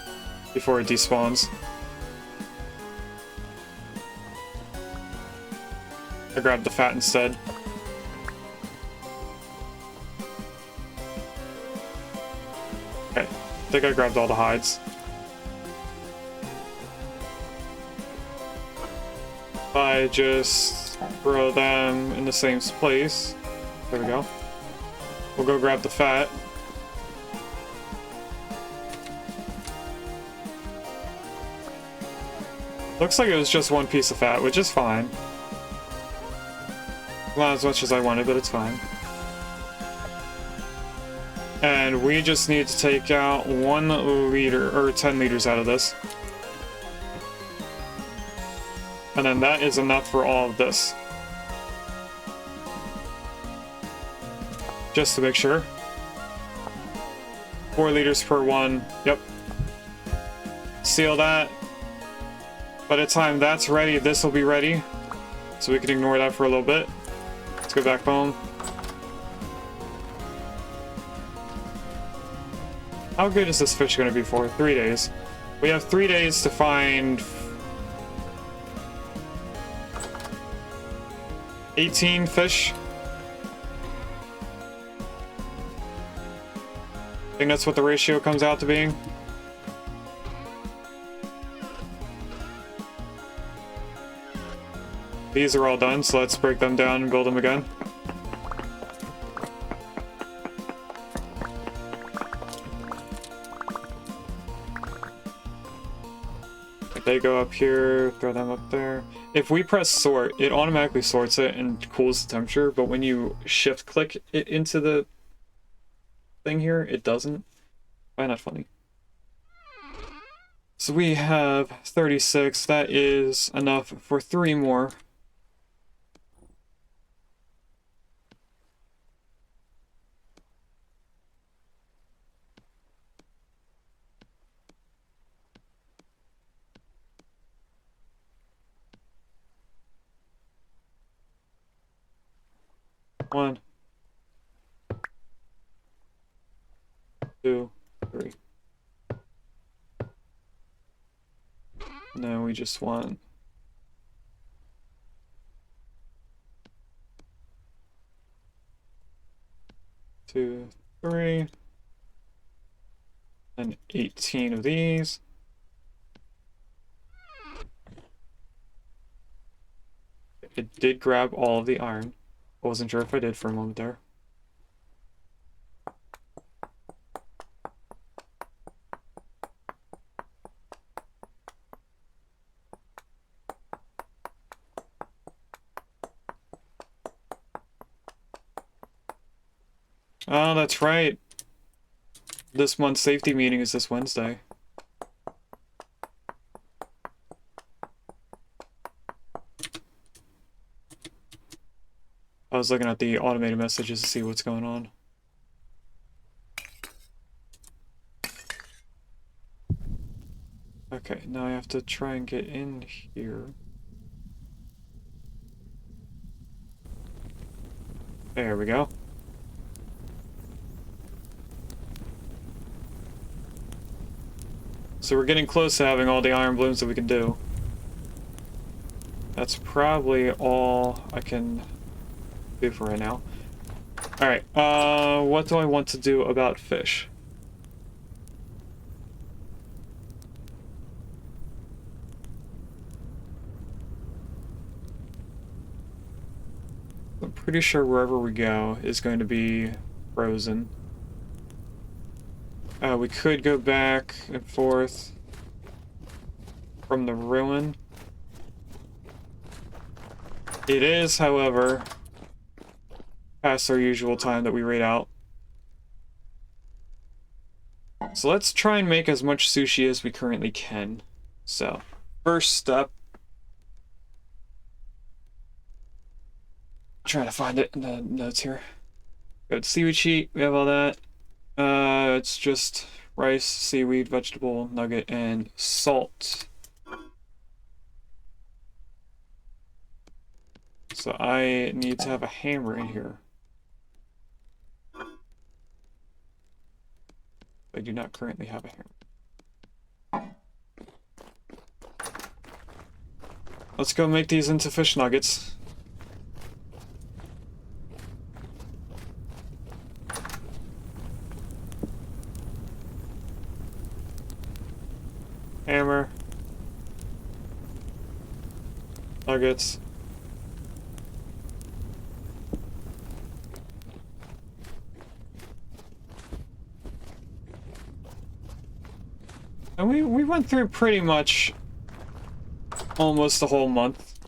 before it despawns. I grabbed the fat instead. Okay, I think I grabbed all the hides. I just throw them in the same place. There we go. We'll go grab the fat. Looks like it was just 1 piece of fat, which is fine. Not as much as I wanted, but it's fine. And we just need to take out 1 liter, or 10 liters out of this. And then that is enough for all of this. Just to make sure. 4 liters per 1, yep. Seal that. By the time that's ready, this will be ready. So we can ignore that for a little bit. Let's go back home. How good is this fish going to be for? 3 days. We have 3 days to find 18 fish. I think that's what the ratio comes out to being. These are all done, so let's break them down and build them again. They go up here, throw them up there. If we press sort, it automatically sorts it and cools the temperature, but when you shift click it into the thing here, it doesn't. Why not funny? So we have 36, that is enough for 3 more. One, 2, 3. No, we just want 2, 3, and 18 of these. It did grab all of the iron. I wasn't sure if I did for a moment there. Oh, that's right. This month's safety meeting is this Wednesday. I was looking at the automated messages to see what's going on. Okay, now I have to try and get in here. There we go. So we're getting close to having all the iron blooms that we can do. That's probably all I can do for right now. Alright, what do I want to do about fish? I'm pretty sure wherever we go is going to be frozen. We could go back and forth from the ruin. It is, however, past our usual time that we raid out. So let's try and make as much sushi as we currently can. So, first step. Trying to find it in the notes here. Go to seaweed sheet, we have all that. It's just rice, seaweed, vegetable, nugget, and salt. So I need to have a hammer in here. I do not currently have a hammer. Let's go make these into fish nuggets. Hammer. Nuggets. And we went through pretty much almost the whole month.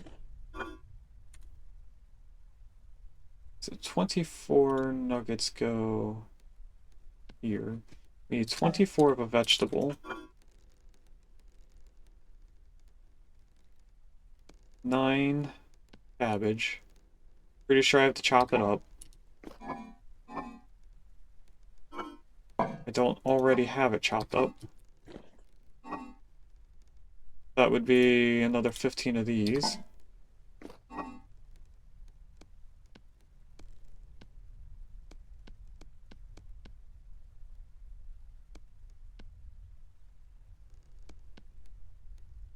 So 24 nuggets go here. We need 24 of a vegetable. 9 cabbage. Pretty sure I have to chop it up. I don't already have it chopped up. That would be another 15 of these.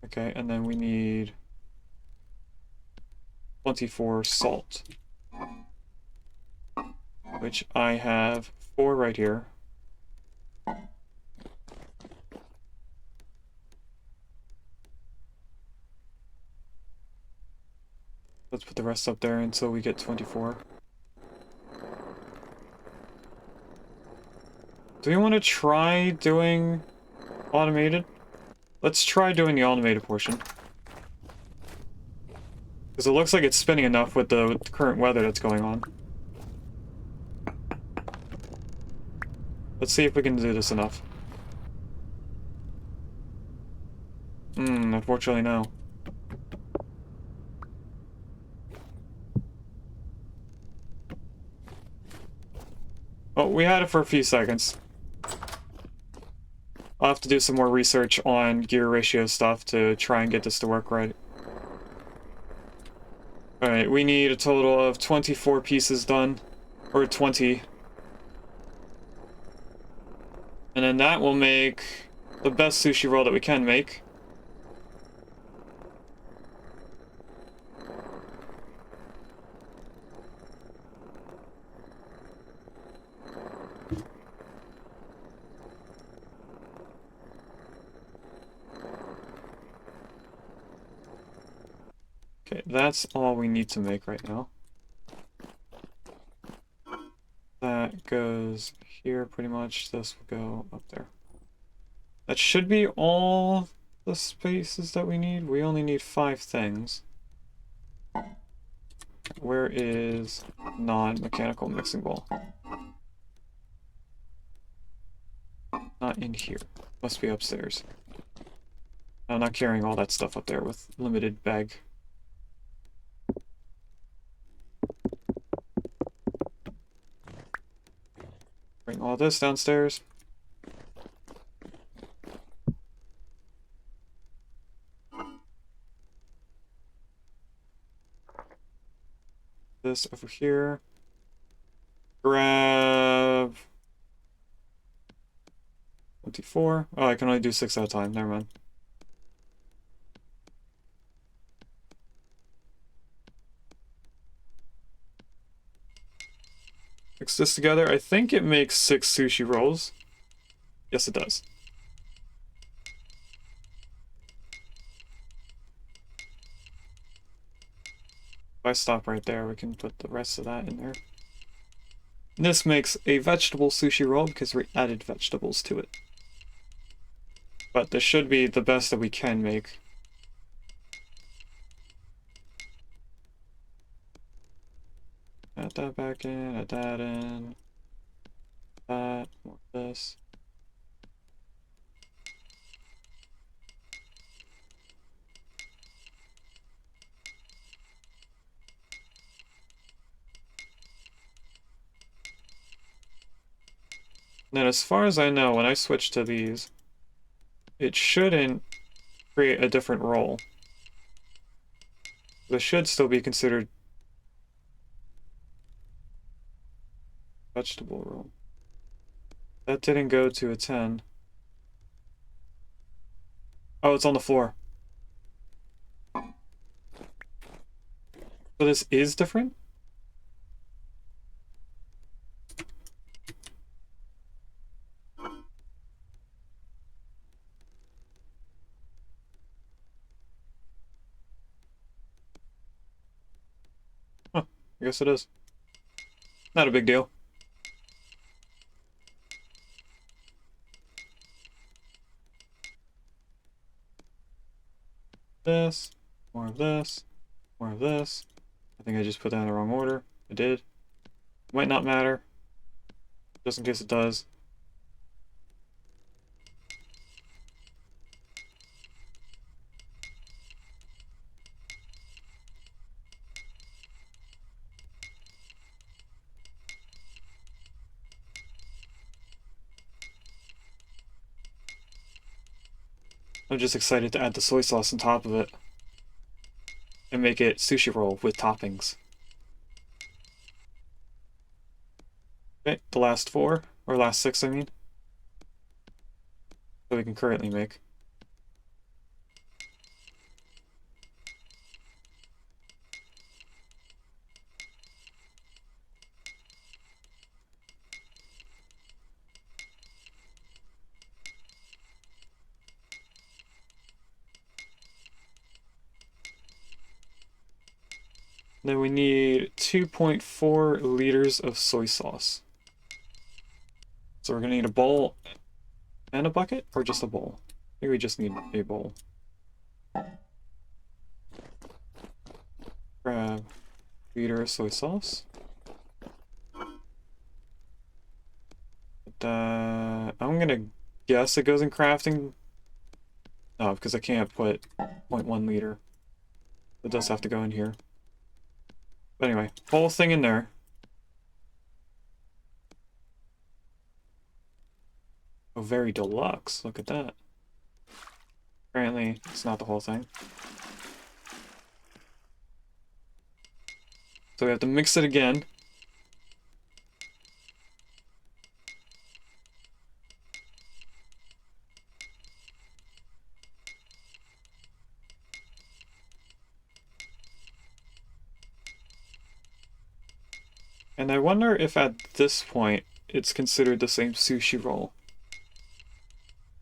Okay, and then we need 24 salt, which I have 4 right here. Let's put the rest up there until we get 24. Do we want to try doing automated? Let's try doing the automated portion. Because it looks like it's spinning enough with the current weather that's going on. Let's see if we can do this enough. Unfortunately no. Oh, we had it for a few seconds. I'll have to do some more research on gear ratio stuff to try and get this to work right. Alright, we need a total of 24 pieces done. Or 20. And then that will make the best sushi roll that we can make. Okay, that's all we need to make right now. That goes here pretty much. This will go up there. That should be all the spaces that we need. We only need 5 things. Where is non-mechanical mixing bowl? Not in here. Must be upstairs. I'm not carrying all that stuff up there with limited bag. Bring all this downstairs. This over here. Grab 54. Oh, I can only do 6 at a time. Never mind. Mix this together. I think it makes 6 sushi rolls. Yes, it does. If I stop right there, we can put the rest of that in there. And this makes a vegetable sushi roll because we added vegetables to it. But this should be the best that we can make. Add that back in, add that in. That, more of this. Then as far as I know, when I switch to these, it shouldn't create a different roll. This should still be considered vegetable roll. That didn't go to a 10. Oh, it's on the floor. So this is different? Huh, I guess it is. Not a big deal. This, more of this, more of this. I think I just put that in the wrong order. I did. Might not matter. Just in case it does. I'm just excited to add the soy sauce on top of it. And make it sushi roll with toppings. Okay, the last 4, or last 6 I mean. That we can currently make. Then we need 2.4 liters of soy sauce. So we're gonna need a bowl and a bucket, or just a bowl? I think we just need a bowl. Grab liter of soy sauce. I'm gonna guess it goes in crafting. No, because I can't put 0.1 liter. It does have to go in here. But anyway, whole thing in there. Oh, very deluxe. Look at that. Apparently, it's not the whole thing. So we have to mix it again. And I wonder if at this point it's considered the same sushi roll.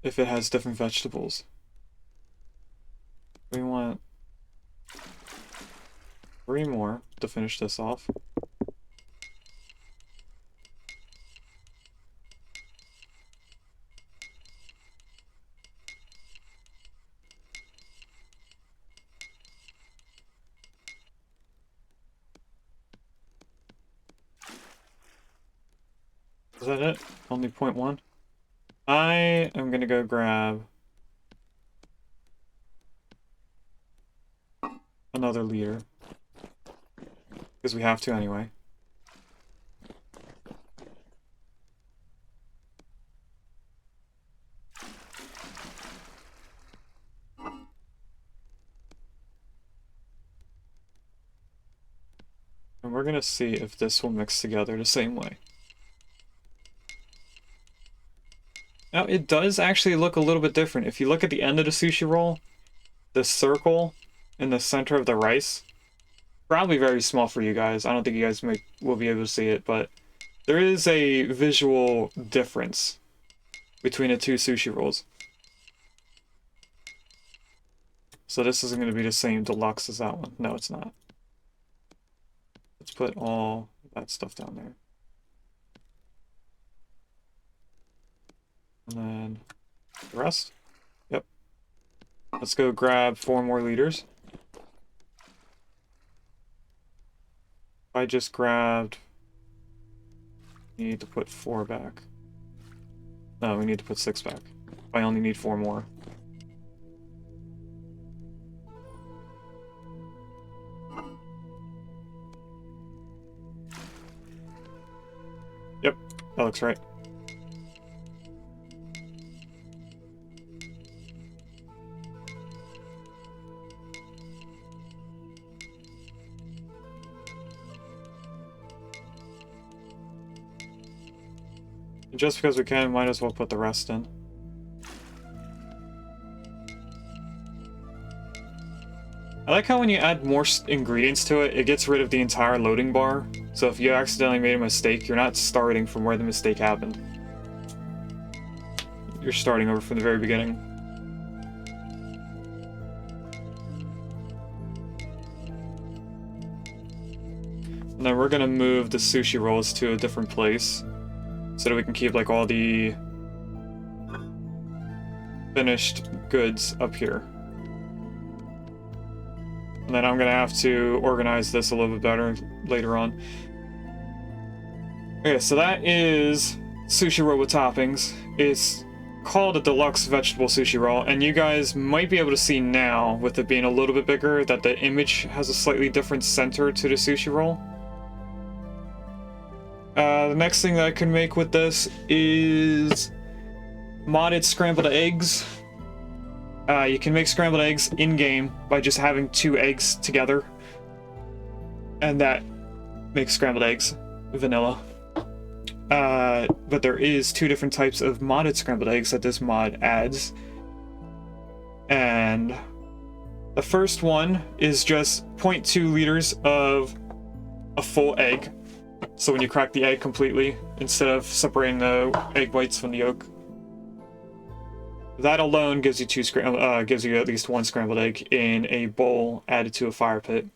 If it has different vegetables. We want 3 more to finish this off. Is that it? Only 0.1? I am gonna go grab another liter. Because we have to anyway. And we're gonna see if this will mix together the same way. Now, it does actually look a little bit different. If you look at the end of the sushi roll, the circle in the center of the rice, probably very small for you guys. I don't think you guys will be able to see it, but there is a visual difference between the two sushi rolls. So this isn't going to be the same deluxe as that one. No, it's not. Let's put all that stuff down there. And then the rest. Yep. Let's go grab 4 more liters. I just grabbed... Need to put 4 back. No, we need to put 6 back. I only need 4 more. Yep, that looks right. Just because we can, might as well put the rest in. I like how when you add more ingredients to it, it gets rid of the entire loading bar. So if you accidentally made a mistake, you're not starting from where the mistake happened. You're starting over from the very beginning. And then we're gonna move the sushi rolls to a different place, so that we can keep like all the finished goods up here. And then I'm gonna have to organize this a little bit better later on. Okay, so that is sushi roll with toppings. It's called a deluxe vegetable sushi roll, and you guys might be able to see now, with it being a little bit bigger, that the image has a slightly different center to the sushi roll. The next thing that I can make with this is modded scrambled eggs. You can make scrambled eggs in-game by just having 2 eggs together. And that makes scrambled eggs vanilla. But there is 2 different types of modded scrambled eggs that this mod adds. And the first one is just 0.2 liters of a full egg. So when you crack the egg completely, instead of separating the egg whites from the yolk, that alone gives you gives you at least 1 scrambled egg in a bowl added to a fire pit.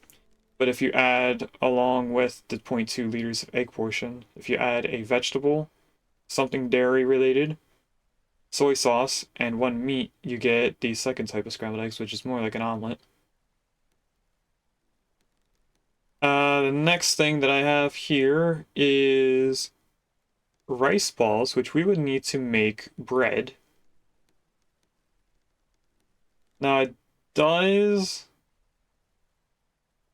But if you add, along with the 0.2 liters of egg portion, if you add a vegetable, something dairy related, soy sauce, and 1 meat, you get the second type of scrambled eggs, which is more like an omelet. The next thing that I have here is rice balls, which we would need to make bread. Now, it does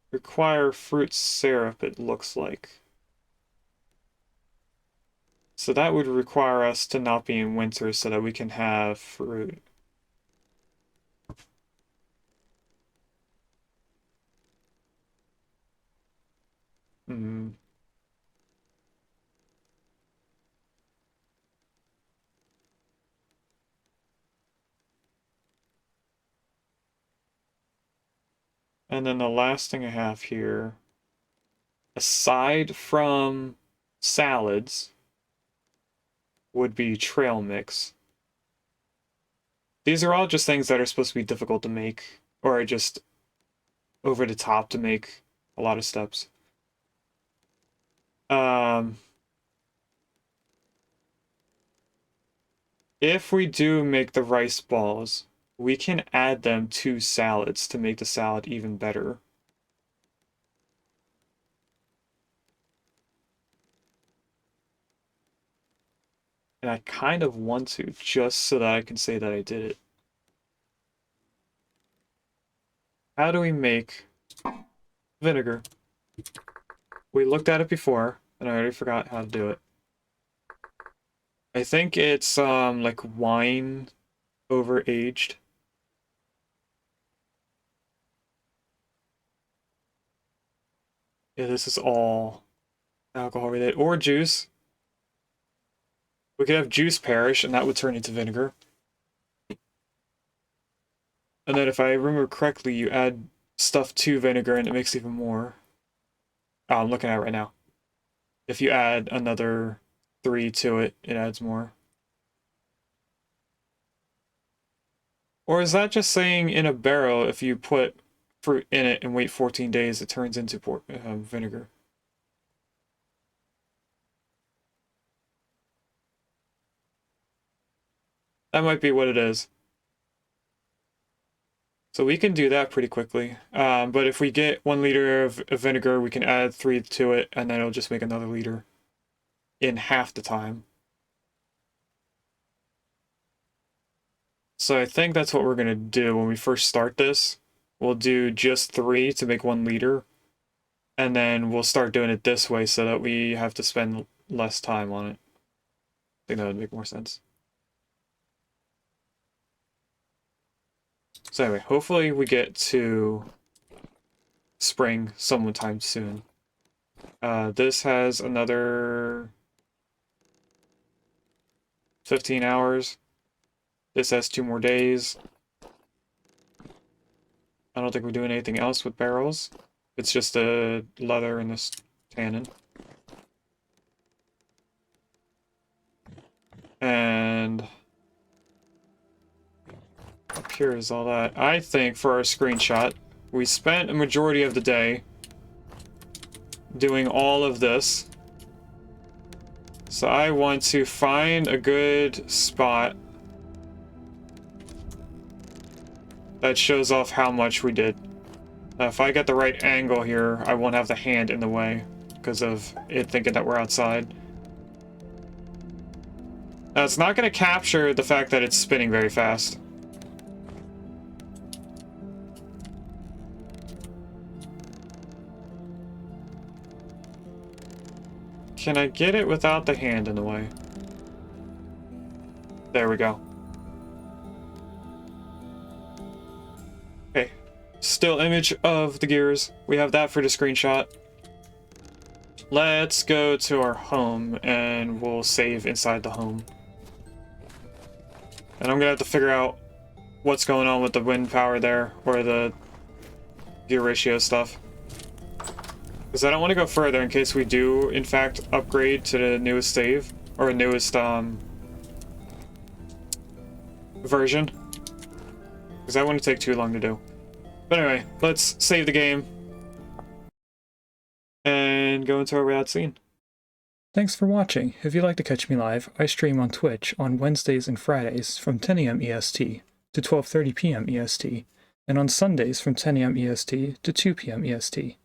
require fruit syrup, it looks like. So that would require us to not be in winter so that we can have fruit. Hmm. And then the last thing I have here, aside from salads, would be trail mix. These are all just things that are supposed to be difficult to make, or are just over the top to make a lot of steps. If we do make the rice balls, we can add them to salads to make the salad even better. And I kind of want to, just so that I can say that I did it. How do we make vinegar? We looked at it before, and I already forgot how to do it. I think it's like wine over-aged. Yeah, this is all alcohol related, or juice. We could have juice perish, and that would turn into vinegar. And then if I remember correctly, you add stuff to vinegar and it makes even more. Oh, I'm looking at it right now. If you add another 3 to it, it adds more. Or is that just saying in a barrel, if you put fruit in it and wait 14 days, it turns into vinegar? That might be what it is. So we can do that pretty quickly. But if we get 1 liter of vinegar, we can add 3 to it, and then it'll just make another liter in half the time. So I think that's what we're going to do when we first start this. We'll do just 3 to make 1 liter, and then we'll start doing it this way so that we have to spend less time on it. I think that would make more sense. So anyway, hopefully we get to spring sometime soon. This has another 15 hours. This has 2 more days. I don't think we're doing anything else with barrels. It's just a leather and this tannin. And up here is all that. I think for our screenshot, we spent a majority of the day doing all of this. So I want to find a good spot that shows off how much we did. If I get the right angle here, I won't have the hand in the way because of it thinking that we're outside. Now, it's not going to capture the fact that it's spinning very fast. Can I get it without the hand in the way? There we go. Okay. Still image of the gears. We have that for the screenshot. Let's go to our home and we'll save inside the home. And I'm gonna have to figure out what's going on with the wind power there, or the gear ratio stuff. Because I don't want to go further in case we do, in fact, upgrade to the newest save, or newest version. Because that wouldn't take too long to do. But anyway, let's save the game and go into our rad scene. Thanks for watching. If you'd like to catch me live, I stream on Twitch on Wednesdays and Fridays from 10 AM EST to 12:30 PM EST, and on Sundays from 10 AM EST to 2 PM EST.